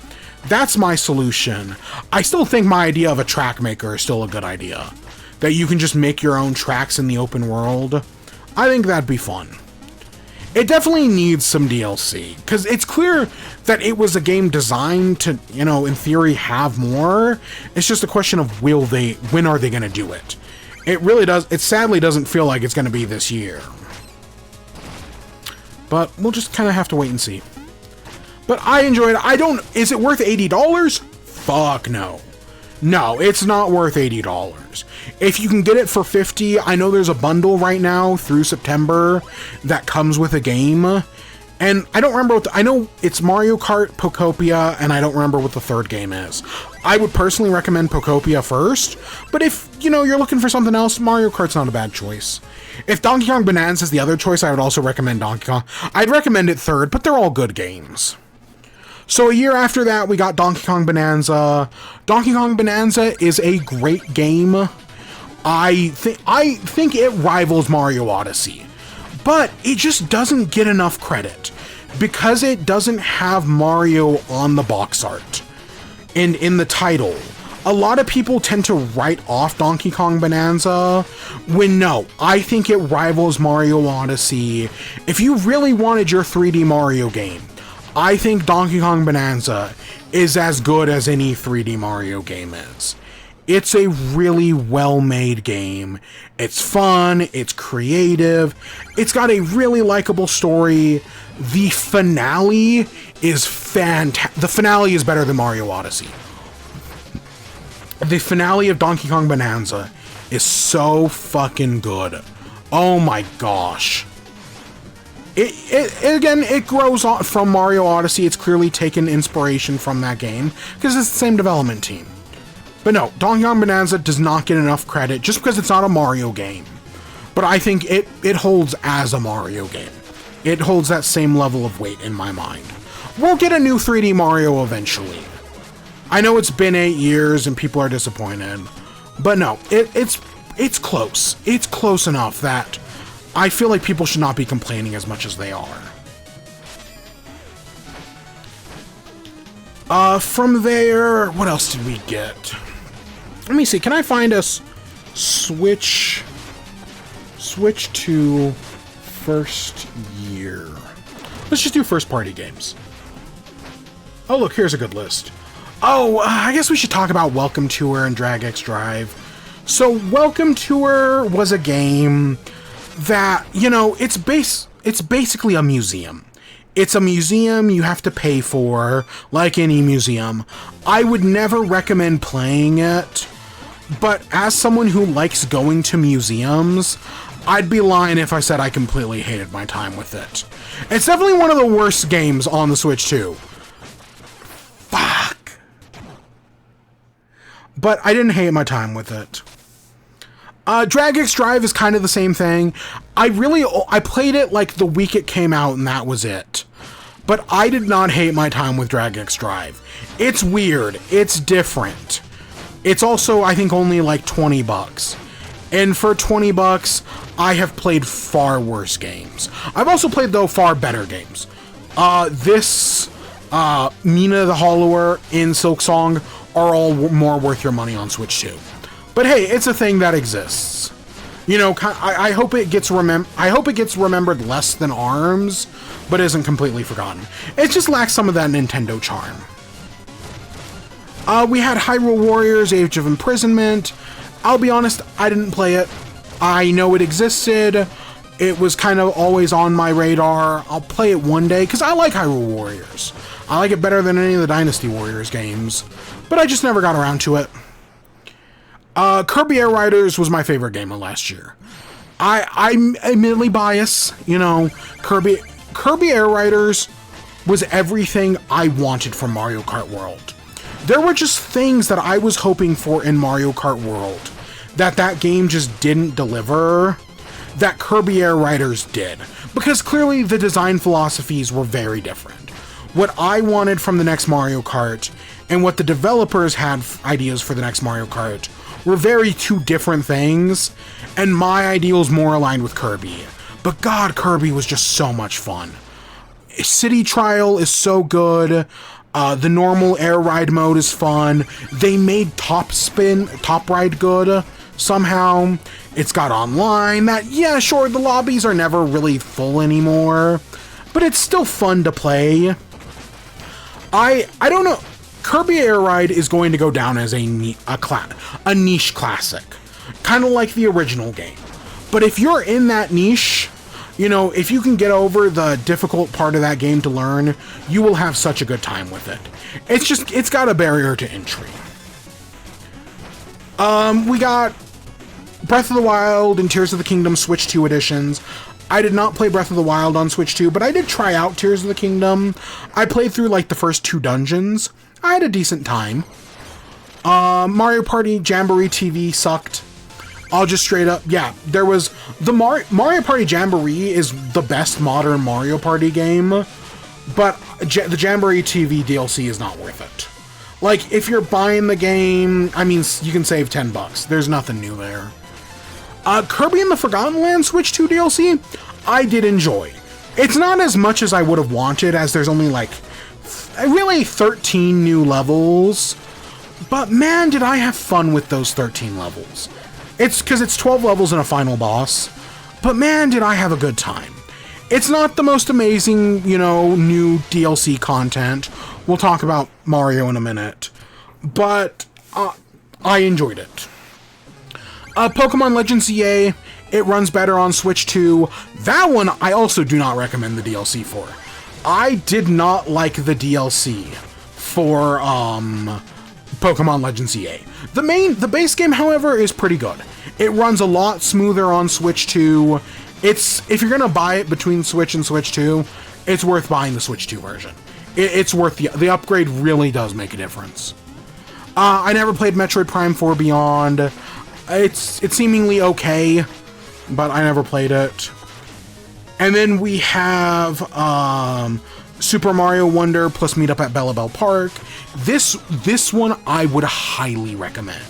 That's my solution. I still think my idea of a track maker is still a good idea. That you can just make your own tracks in the open world. I think that'd be fun. It definitely needs some DLC, because it's clear that it was a game designed to, you know, in theory, have more. It's just a question of when are they going to do it? It sadly doesn't feel like it's going to be this year. But we'll just kind of have to wait and see. But I enjoyed it. Is it worth $80? Fuck no. No, it's not worth $80. If you can get it for $50, I know there's a bundle right now through September that comes with a game. And I don't remember I know it's Mario Kart, Pokopia, and I don't remember what the third game is. I would personally recommend Pokopia first, but if, you know, you're looking for something else, Mario Kart's not a bad choice. If Donkey Kong Bonanza is the other choice, I would also recommend Donkey Kong. I'd recommend it third, but they're all good games. So a year after that, we got Donkey Kong Bonanza. Donkey Kong Bonanza is a great game. I think it rivals Mario Odyssey, but it just doesn't get enough credit because it doesn't have Mario on the box art and in the title. A lot of people tend to write off Donkey Kong Bonanza when no, I think it rivals Mario Odyssey. If you really wanted your 3D Mario game, I think Donkey Kong Bonanza is as good as any 3D Mario game is. It's a really well-made game. It's fun, it's creative, it's got a really likable story. The finale is fantastic. The finale is better than Mario Odyssey. The finale of Donkey Kong Bonanza is so fucking good. Oh my gosh. It grows on from Mario Odyssey. It's clearly taken inspiration from that game because it's the same development team. But no, Donkey Kong Bonanza does not get enough credit just because it's not a Mario game. But I think it holds as a Mario game. It holds that same level of weight in my mind. We'll get a new 3D Mario eventually. I know it's been 8 years and people are disappointed. But no, it's close. It's close enough that I feel like people should not be complaining as much as they are. From there, what else did we get? Let me see, can I find us Switch to first year? Let's just do first party games. Oh look, here's a good list. Oh, I guess we should talk about Welcome Tour and Drag X Drive. So Welcome Tour was a game that, you know, it's basically a museum. It's a museum you have to pay for, like any museum. I would never recommend playing it, but as someone who likes going to museums, I'd be lying if I said I completely hated my time with it. It's definitely one of the worst games on the Switch too. Fuck. But I didn't hate my time with it. Drag X Drive is kind of the same thing. I played it like the week it came out and that was it. But I did not hate my time with Drag X Drive. It's weird. It's different. It's also, I think, only like $20. And for $20, I have played far worse games. I've also played, though, far better games. Mina the Hollower and Silksong are all more worth your money on Switch 2. But hey, it's a thing that exists. You know, I hope it gets remembered less than ARMS, but isn't completely forgotten. It just lacks some of that Nintendo charm. We had Hyrule Warriors: Age of Imprisonment. I'll be honest, I didn't play it. I know it existed. It was kind of always on my radar. I'll play it one day, because I like Hyrule Warriors. I like it better than any of the Dynasty Warriors games, but I just never got around to it. Kirby Air Riders was my favorite game of last year. I'm admittedly biased, you know. Kirby Air Riders was everything I wanted from Mario Kart World. There were just things that I was hoping for in Mario Kart World that game just didn't deliver, that Kirby Air Riders did. Because clearly the design philosophies were very different. What I wanted from the next Mario Kart and what the developers had ideas for the next Mario Kart were very two different things, and my ideals more aligned with Kirby. But God, Kirby was just so much fun. City Trial is so good. The normal air ride mode is fun. They made Top Ride good somehow. It's got online. Yeah, sure, the lobbies are never really full anymore, but it's still fun to play. I don't know. Kirby Air Ride is going to go down as a niche classic, kind of like the original game. But if you're in that niche, you know, if you can get over the difficult part of that game to learn, you will have such a good time with it. It's got a barrier to entry. We got Breath of the Wild and Tears of the Kingdom Switch 2 editions. I did not play Breath of the Wild on Switch 2, but I did try out Tears of the Kingdom. I played through like the first 2 dungeons. I had a decent time. Mario Party Jamboree TV sucked. I'll just straight up, yeah, there was the Mario Party Jamboree is the best modern Mario Party game, but the Jamboree TV DLC is not worth it. Like, if you're buying the game, I mean, you can save $10. There's nothing new there. Kirby and the Forgotten Land Switch 2 DLC, I did enjoy. It's not as much as I would have wanted, as there's only like really 13 new levels, but man, did I have fun with those 13 levels. It's because it's 12 levels and a final boss, but man, did I have a good time. It's not the most amazing, you know, new DLC content. We'll talk about Mario in a minute, but I enjoyed it. Pokemon Legends EA, it runs better on Switch 2. That one I also do not recommend the DLC for. I did not like the DLC for Pokemon Legends EA. The base game, however, is pretty good. It runs a lot smoother on Switch 2. If you're gonna buy it between Switch and Switch 2, it's worth buying the Switch 2 version. It's worth the upgrade. Really does make a difference. I never played Metroid Prime 4 Beyond. It's seemingly okay, but I never played it. And then we have Super Mario Wonder plus Meet Up at Bellabelle Park. This one I would highly recommend.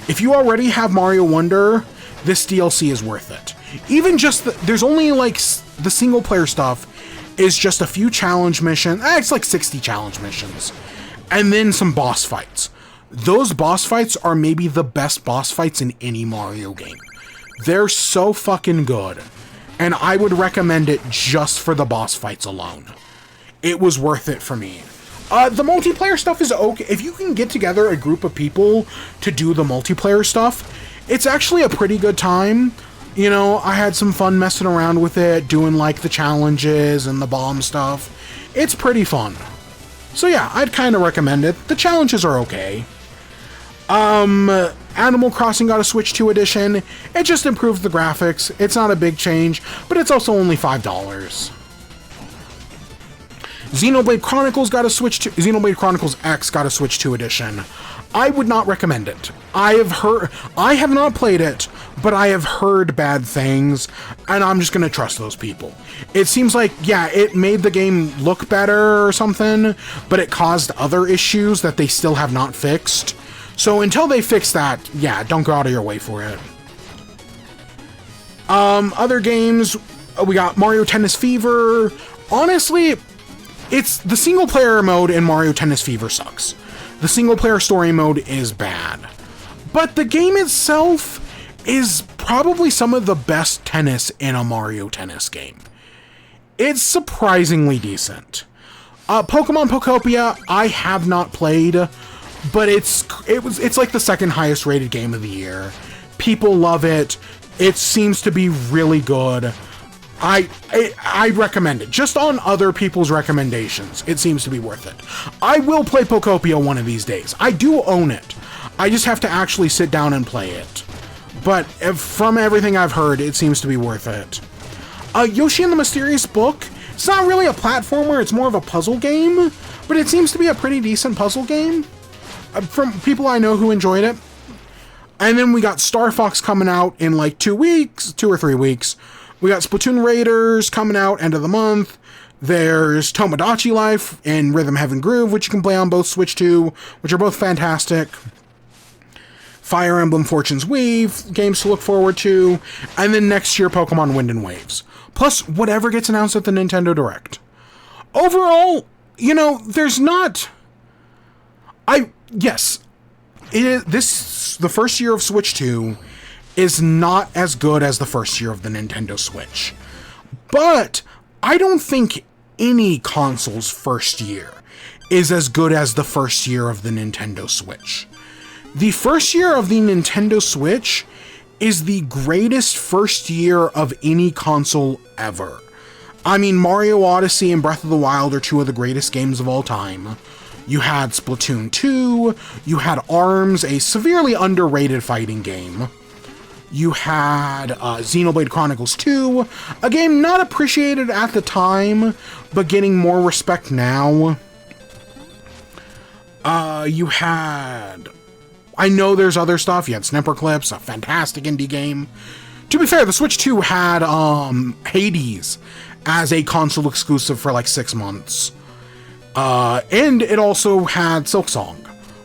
If you already have Mario Wonder, this DLC is worth it. Even just there's only like the single player stuff is just a few challenge missions. It's like 60 challenge missions. And then some boss fights. Those boss fights are maybe the best boss fights in any Mario game. They're so fucking good. And I would recommend it just for the boss fights alone. It was worth it for me. The multiplayer stuff is okay. If you can get together a group of people to do the multiplayer stuff, it's actually a pretty good time. You know, I had some fun messing around with it, doing like the challenges and the bomb stuff. It's pretty fun. So yeah, I'd kind of recommend it. The challenges are okay. Animal Crossing got a Switch 2 edition. It just improves the graphics. It's not a big change, but it's also only $5. Xenoblade Chronicles got a Switch 2. Xenoblade Chronicles X got a Switch 2 edition. I would not recommend it. I have not played it, but I have heard bad things, and I'm just gonna trust those people. It seems like, yeah, it made the game look better or something, but it caused other issues that they still have not fixed. So until they fix that, yeah, don't go out of your way for it. Other games, we got Mario Tennis Fever. Honestly, it's the single player mode in Mario Tennis Fever sucks. The single player story mode is bad. But the game itself is probably some of the best tennis in a Mario Tennis game. It's surprisingly decent. Pokemon Pokopia, I have not played, but it's like the second highest rated game of the year. People love it. It seems to be really good. I recommend it. Just on other people's recommendations, it seems to be worth it. I will play Pokopia one of these days. I do own it. I just have to actually sit down and play it. But from everything I've heard, it seems to be worth it. Yoshi and the Mysterious Book. It's not really a platformer, it's more of a puzzle game, but it seems to be a pretty decent puzzle game from people I know who enjoyed it. And then we got Star Fox coming out in like 2 or 3 weeks. We got Splatoon Raiders coming out end of the month. There's Tomodachi Life and Rhythm Heaven Groove, which you can play on both Switch 2, which are both fantastic. Fire Emblem Fortune's Weave, games to look forward to. And then next year, Pokemon Wind and Waves. Plus, whatever gets announced at the Nintendo Direct. Overall, you know, there's not... Yes, the first year of Switch 2 is not as good as the first year of the Nintendo Switch. But I don't think any console's first year is as good as the first year of the Nintendo Switch. The first year of the Nintendo Switch is the greatest first year of any console ever. I mean, Mario Odyssey and Breath of the Wild are two of the greatest games of all time. You had Splatoon 2, you had ARMS, a severely underrated fighting game. You had Xenoblade Chronicles 2, a game not appreciated at the time, but getting more respect now. You had... I know there's other stuff. You had Snipperclips, a fantastic indie game. To be fair, the Switch 2 had Hades as a console exclusive for like 6 months. And it also had Silksong,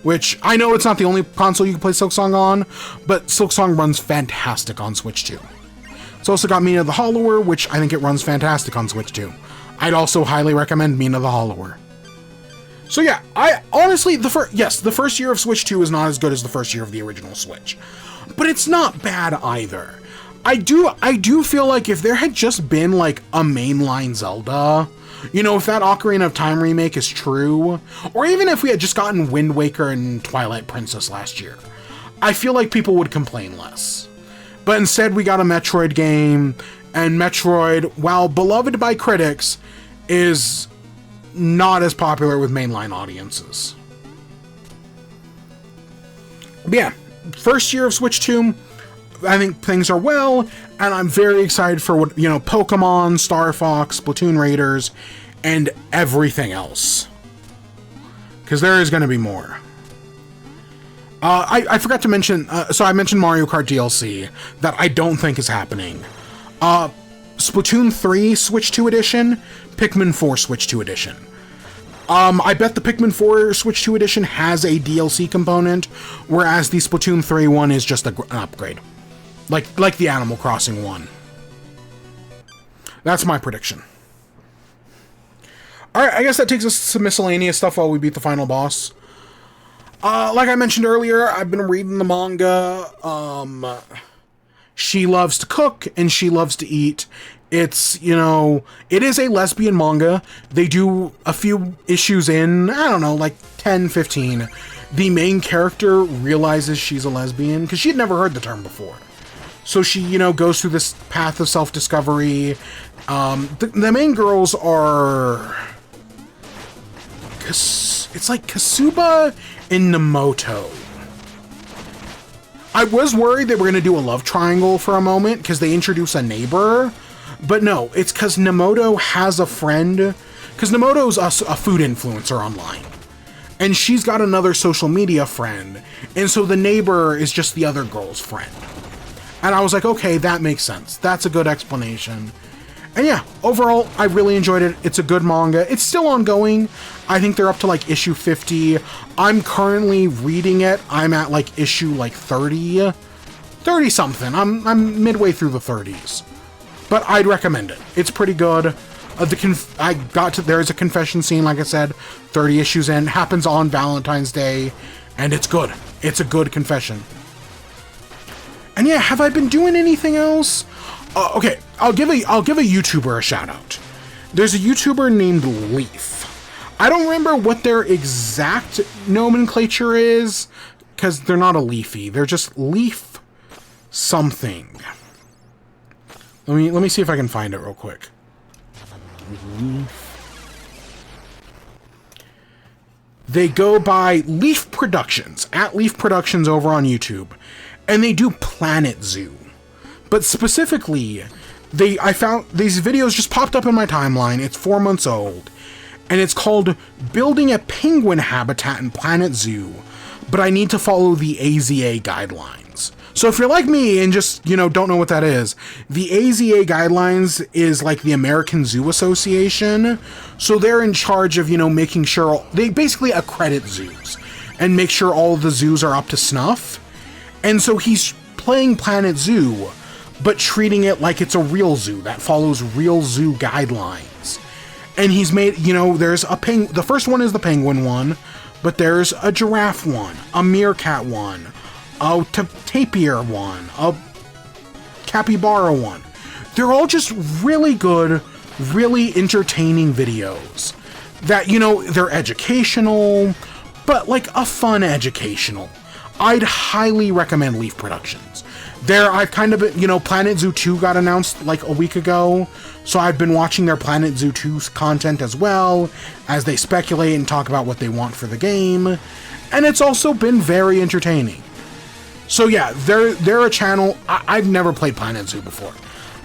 which I know it's not the only console you can play Silksong on, but Silksong runs fantastic on Switch 2. It's also got Mina the Hollower, which I think it runs fantastic on Switch 2. I'd also highly recommend Mina the Hollower. So yeah, I honestly, the first year of Switch 2 is not as good as the first year of the original Switch, but it's not bad either. I do feel like if there had just been like a mainline Zelda, you know, if that Ocarina of Time remake is true, or even if we had just gotten Wind Waker and Twilight Princess last year, I feel like people would complain less. But instead we got a Metroid game, and Metroid, while beloved by critics, is not as popular with mainline audiences. But yeah, first year of Switch 2, I think things are well, and I'm very excited for what, you know, Pokemon, Star Fox, Splatoon Raiders, and everything else. Because there is going to be more. I forgot to mention, so I mentioned Mario Kart DLC, that I don't think is happening. Splatoon 3 Switch 2 Edition, Pikmin 4 Switch 2 Edition. I bet the Pikmin 4 Switch 2 Edition has a DLC component, whereas the Splatoon 3 one is just an upgrade. Like the Animal Crossing one. That's my prediction. Alright, I guess that takes us to some miscellaneous stuff while we beat the final boss. Like I mentioned earlier, I've been reading the manga. She loves to cook and she loves to eat. It's, you know, it is a lesbian manga. They do a few issues in, I don't know, like 10, 15. The main character realizes she's a lesbian because she'd never heard the term before. So she, you know, goes through this path of self-discovery. The main girls are... It's like Kasuba and Nemoto. I was worried they were going to do a love triangle for a moment because they introduce a neighbor. But no, it's because Nemoto has a friend. Because Nemoto's a food influencer online. And she's got another social media friend. And so the neighbor is just the other girl's friend. And I was like, okay, that makes sense. That's a good explanation. And yeah, overall, I really enjoyed it. It's a good manga. It's still ongoing. I think they're up to like issue 50. I'm currently reading it. I'm at like issue like 30. 30 something. I'm midway through the 30s. But I'd recommend it. It's pretty good. There's a confession scene, like I said, 30 issues in. Happens on Valentine's Day. And it's good. It's a good confession. And yeah, have I been doing anything else? Okay, I'll give a YouTuber a shout out. There's a YouTuber named Leaf. I don't remember what their exact nomenclature is, because they're not a leafy. They're just Leaf something. Let me see if I can find it real quick. They go by Leaf Productions, at Leaf Productions over on YouTube, and they do Planet Zoo. But specifically, I found these videos just popped up in my timeline. It's 4 months old, and it's called Building a Penguin Habitat in Planet Zoo, but I need to follow the AZA guidelines. So if you're like me and just, you know, don't know what that is, the AZA guidelines is like the American Zoo Association. So they're in charge of, you know, making sure they basically accredit zoos and make sure all the zoos are up to snuff. And so he's playing Planet Zoo, but treating it like it's a real zoo that follows real zoo guidelines. And he's made, you know, there's the first one is the penguin one, but there's a giraffe one, a meerkat one, a tapir one, a capybara one. They're all just really good, really entertaining videos that, you know, they're educational, but like a fun educational. I'd highly recommend Leaf Productions. I've kind of been, you know, Planet Zoo 2 got announced like a week ago, so I've been watching their Planet Zoo 2 content as well, as they speculate and talk about what they want for the game, and it's also been very entertaining. So yeah, they're a channel. I've never played Planet Zoo before.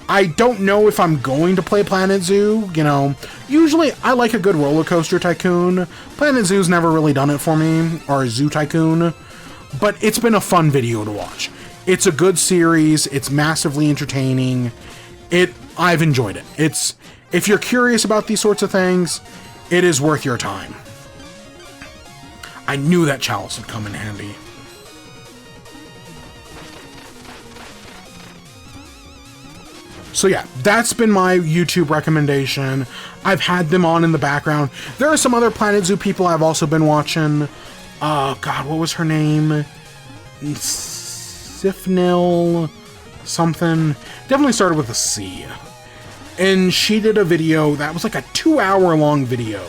I don't know if I'm going to play Planet Zoo, you know. Usually, I like a good roller coaster tycoon. Planet Zoo's never really done it for me, or a Zoo Tycoon, but it's been a fun video to watch. It's a good series. It's massively entertaining. I've enjoyed it. If you're curious about these sorts of things, it is worth your time. I knew that chalice would come in handy. So yeah, that's been my YouTube recommendation. I've had them on in the background. There are some other Planet Zoo people I've also been watching. God, what was her name? Sifnil something. Definitely started with a C. And she did a video that was like a 2-hour long video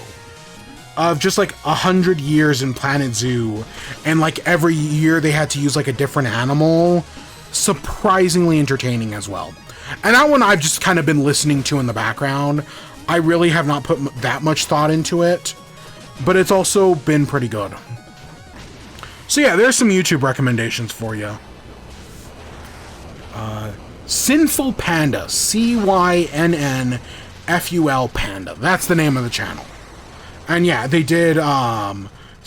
of just like 100 years in Planet Zoo, and like every year they had to use like a different animal. Surprisingly entertaining as well. And that one I've just kind of been listening to in the background. I really have not put that much thought into it, but it's also been pretty good. So yeah, there's some YouTube recommendations for you. Sinful Panda, CYNNFUL Panda. That's the name of the channel. And yeah, they did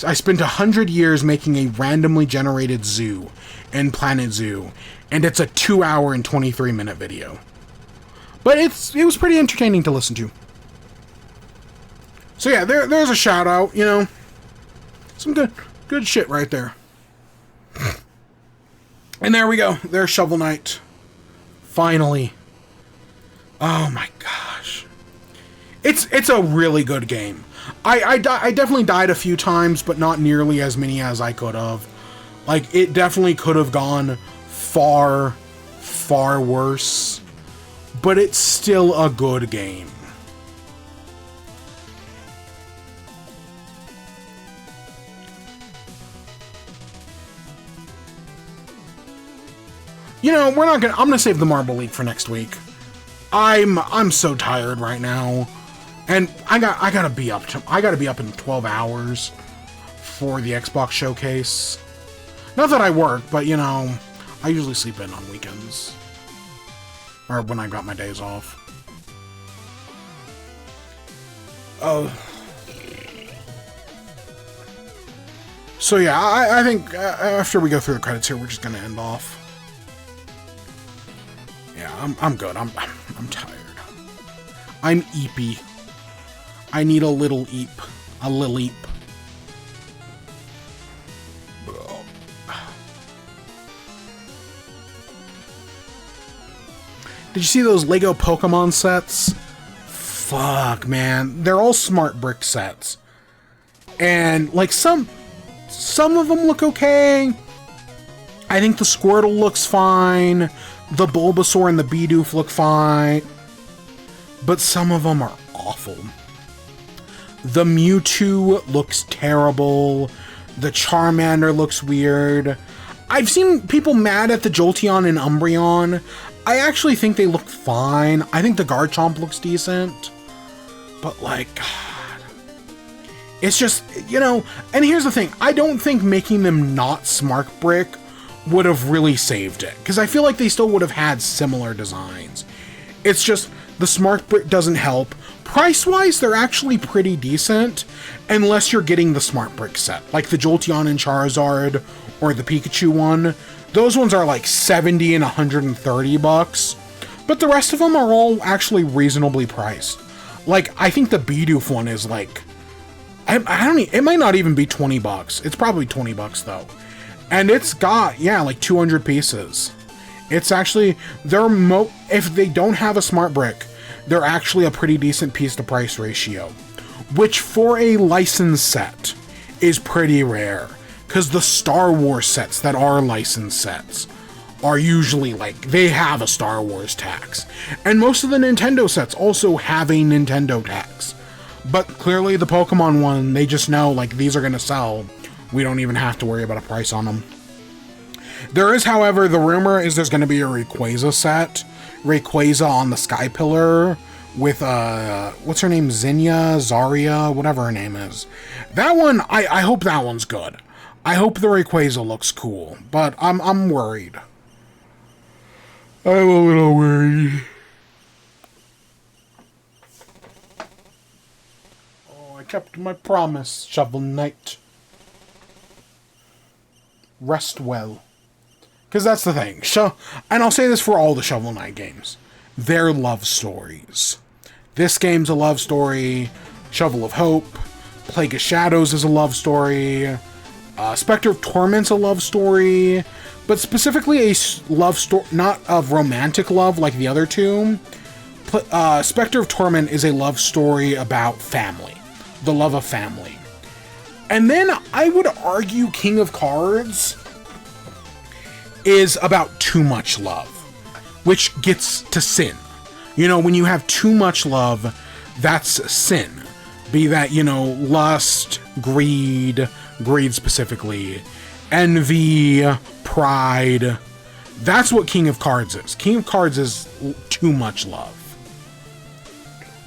I spent 100 years making a randomly generated zoo in Planet Zoo, and it's a 2 hour and 23-minute video. But it was pretty entertaining to listen to. So yeah, there's a shout out, you know. Some good shit right there. And there we go. There's Shovel Knight. Finally. Oh my gosh. It's a really good game. I definitely died a few times, but not nearly as many as I could have. Like, it definitely could have gone far, far worse. But it's still a good game. You know, I'm gonna save the Marble League for next week. I'm so tired right now. And I gotta be up in 12 hours for the Xbox showcase. Not that I work, but you know, I usually sleep in on weekends. Or when I got my days off. Oh. So yeah, I think after we go through the credits here, we're just gonna end off. Yeah, I'm good. I'm tired. I'm eepy. I need a little eep. A little eep. Did you see those Lego Pokemon sets? Fuck, man. They're all smart brick sets. And, like, some of them look okay. I think the Squirtle looks fine. The Bulbasaur and the Bidoof look fine. But some of them are awful. The Mewtwo looks terrible. The Charmander looks weird. I've seen people mad at the Jolteon and Umbreon. I actually think they look fine. I think the Garchomp looks decent. But, like, God. It's just, you know, and here's the thing. I don't think making them not Smart Brick would have really saved it. Because I feel like they still would have had similar designs. It's just, the Smart Brick doesn't help. Price-wise, they're actually pretty decent. Unless you're getting the Smart Brick set. Like the Jolteon and Charizard, or the Pikachu one. Those ones are like $70 and $130. But the rest of them are all actually reasonably priced. Like, I think the Bidoof one is like... it might not even be $20. It's probably $20 though. And it's got, yeah, like 200 pieces. It's actually... if they don't have a Smart Brick, they're actually a pretty decent piece to price ratio. Which, for a licensed set, is pretty rare. Because the Star Wars sets that are licensed sets are usually, like, they have a Star Wars tax. And most of the Nintendo sets also have a Nintendo tax. But clearly the Pokemon one, they just know, like, these are going to sell. We don't even have to worry about a price on them. There is, however, the rumor is there's going to be a Rayquaza set. Rayquaza on the Sky Pillar with, what's her name? Zinnia? Zarya? Whatever her name is. That one, I hope that one's good. I hope the Rayquaza looks cool, but I'm worried. I'm a little worried. Oh, I kept my promise, Shovel Knight. Rest well. Because that's the thing. And I'll say this for all the Shovel Knight games. They're love stories. This game's a love story. Shovel of Hope. Plague of Shadows is a love story. Spectre of Torment's a love story. But specifically a love story, not of romantic love like the other two. Spectre of Torment is a love story about family. The love of family. And then I would argue King of Cards is about too much love, which gets to sin. You know, when you have too much love, that's sin. Be that, you know, lust, greed specifically, envy, pride. That's what King of Cards is. King of Cards is too much love.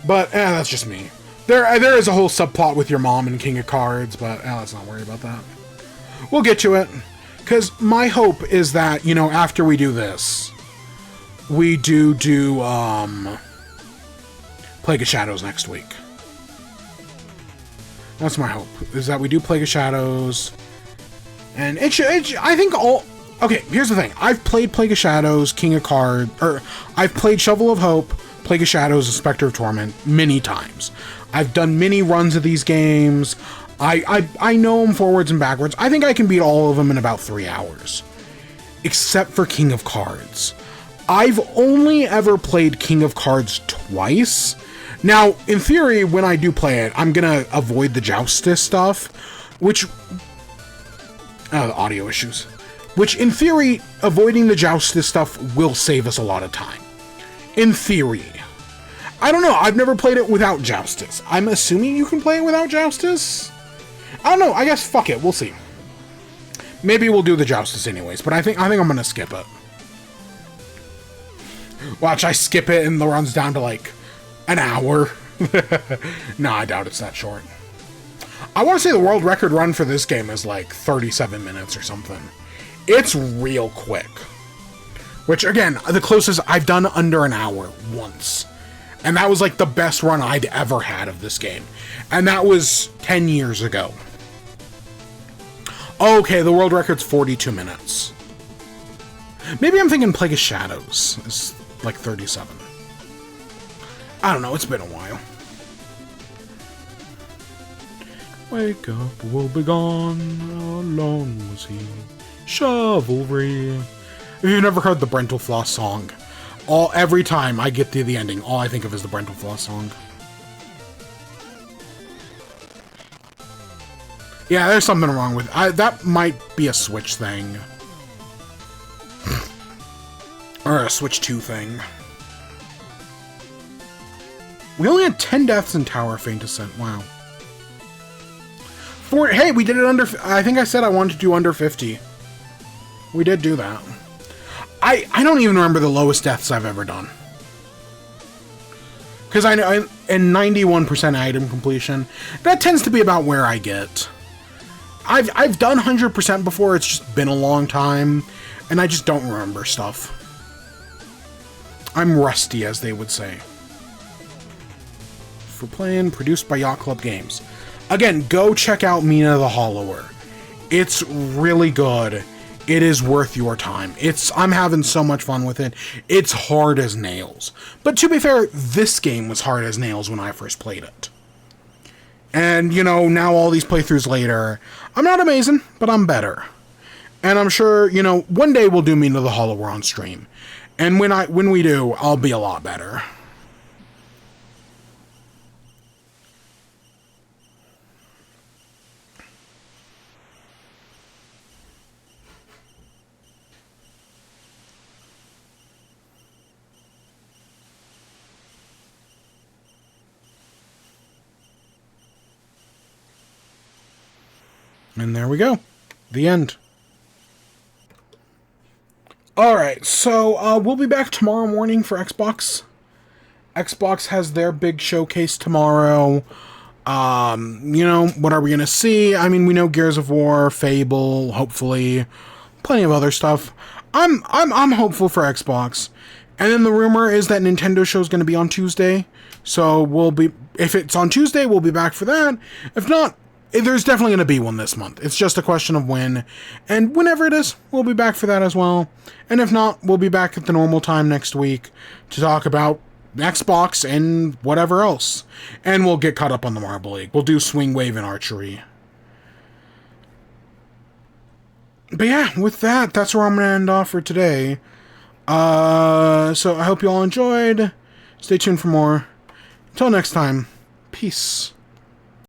But, that's just me. There is a whole subplot with your mom in King of Cards, but let's not worry about that. We'll get to it. Because my hope is that, you know, after we do this, we do Plague of Shadows next week. That's my hope, is that we do Plague of Shadows. And it should, I think all... Okay, here's the thing. I've played Plague of Shadows, King of Cards, or I've played Shovel of Hope, Plague of Shadows, and Spectre of Torment many times. I've done many runs of these games. I know them forwards and backwards. I think I can beat all of them in about 3 hours. Except for King of Cards. I've only ever played King of Cards twice. Now, in theory, when I do play it, I'm gonna avoid the Justice stuff, which... the audio issues. Which, in theory, avoiding the Justice stuff will save us a lot of time. In theory. I don't know, I've never played it without Justice. I'm assuming you can play it without Justice? I don't know, I guess fuck it, we'll see. Maybe we'll do the Justice anyways, but I think I'm gonna skip it. Watch, I skip it and the run's down to like an hour. No, I doubt it's that short. I want to say the world record run for this game is like 37 minutes or something. It's real quick. Which, again, the closest I've done under an hour once. And that was like the best run I'd ever had of this game. And that was 10 years ago. Okay, the world record's 42 minutes. Maybe I'm thinking Plague of Shadows is like 37. I don't know, it's been a while. Wake up, we'll be gone, alone was he. Chivalry. If you've never heard the Brentalfloss song, every time I get to the ending, all I think of is the Brentalfloss song. Yeah, there's something wrong with it. That might be a Switch thing. Or a Switch 2 thing. We only had 10 deaths in Tower of Faint Ascent. Wow. Hey, we did it under... I think I said I wanted to do under 50. We did do that. I don't even remember the lowest deaths I've ever done. Because I know... And 91% item completion. That tends to be about where I get. I've done 100% before. It's just been a long time. And I just don't remember stuff. I'm rusty, as they would say. For playing, produced by Yacht Club Games. Again, go check out Mina the Hollower. It's really good. It is worth your time. I'm having so much fun with it. It's hard as nails. But to be fair, this game was hard as nails when I first played it. And, you know, now all these playthroughs later, I'm not amazing, but I'm better. And I'm sure, you know, one day we'll do Mina the Hollower on stream. And when we do, I'll be a lot better. And there we go. The end. Alright, so we'll be back tomorrow morning for Xbox. Xbox has their big showcase tomorrow. You know, what are we gonna see? I mean, we know Gears of War, Fable, hopefully. Plenty of other stuff. I'm hopeful for Xbox. And then the rumor is that Nintendo show's gonna be on Tuesday. So if it's on Tuesday, we'll be back for that. If not, there's definitely going to be one this month. It's just a question of when. And whenever it is, we'll be back for that as well. And if not, we'll be back at the normal time next week to talk about Xbox and whatever else. And we'll get caught up on the Marble League. We'll do Swing Wave and Archery. But yeah, with that, that's where I'm going to end off for today. So I hope you all enjoyed. Stay tuned for more. Until next time, peace.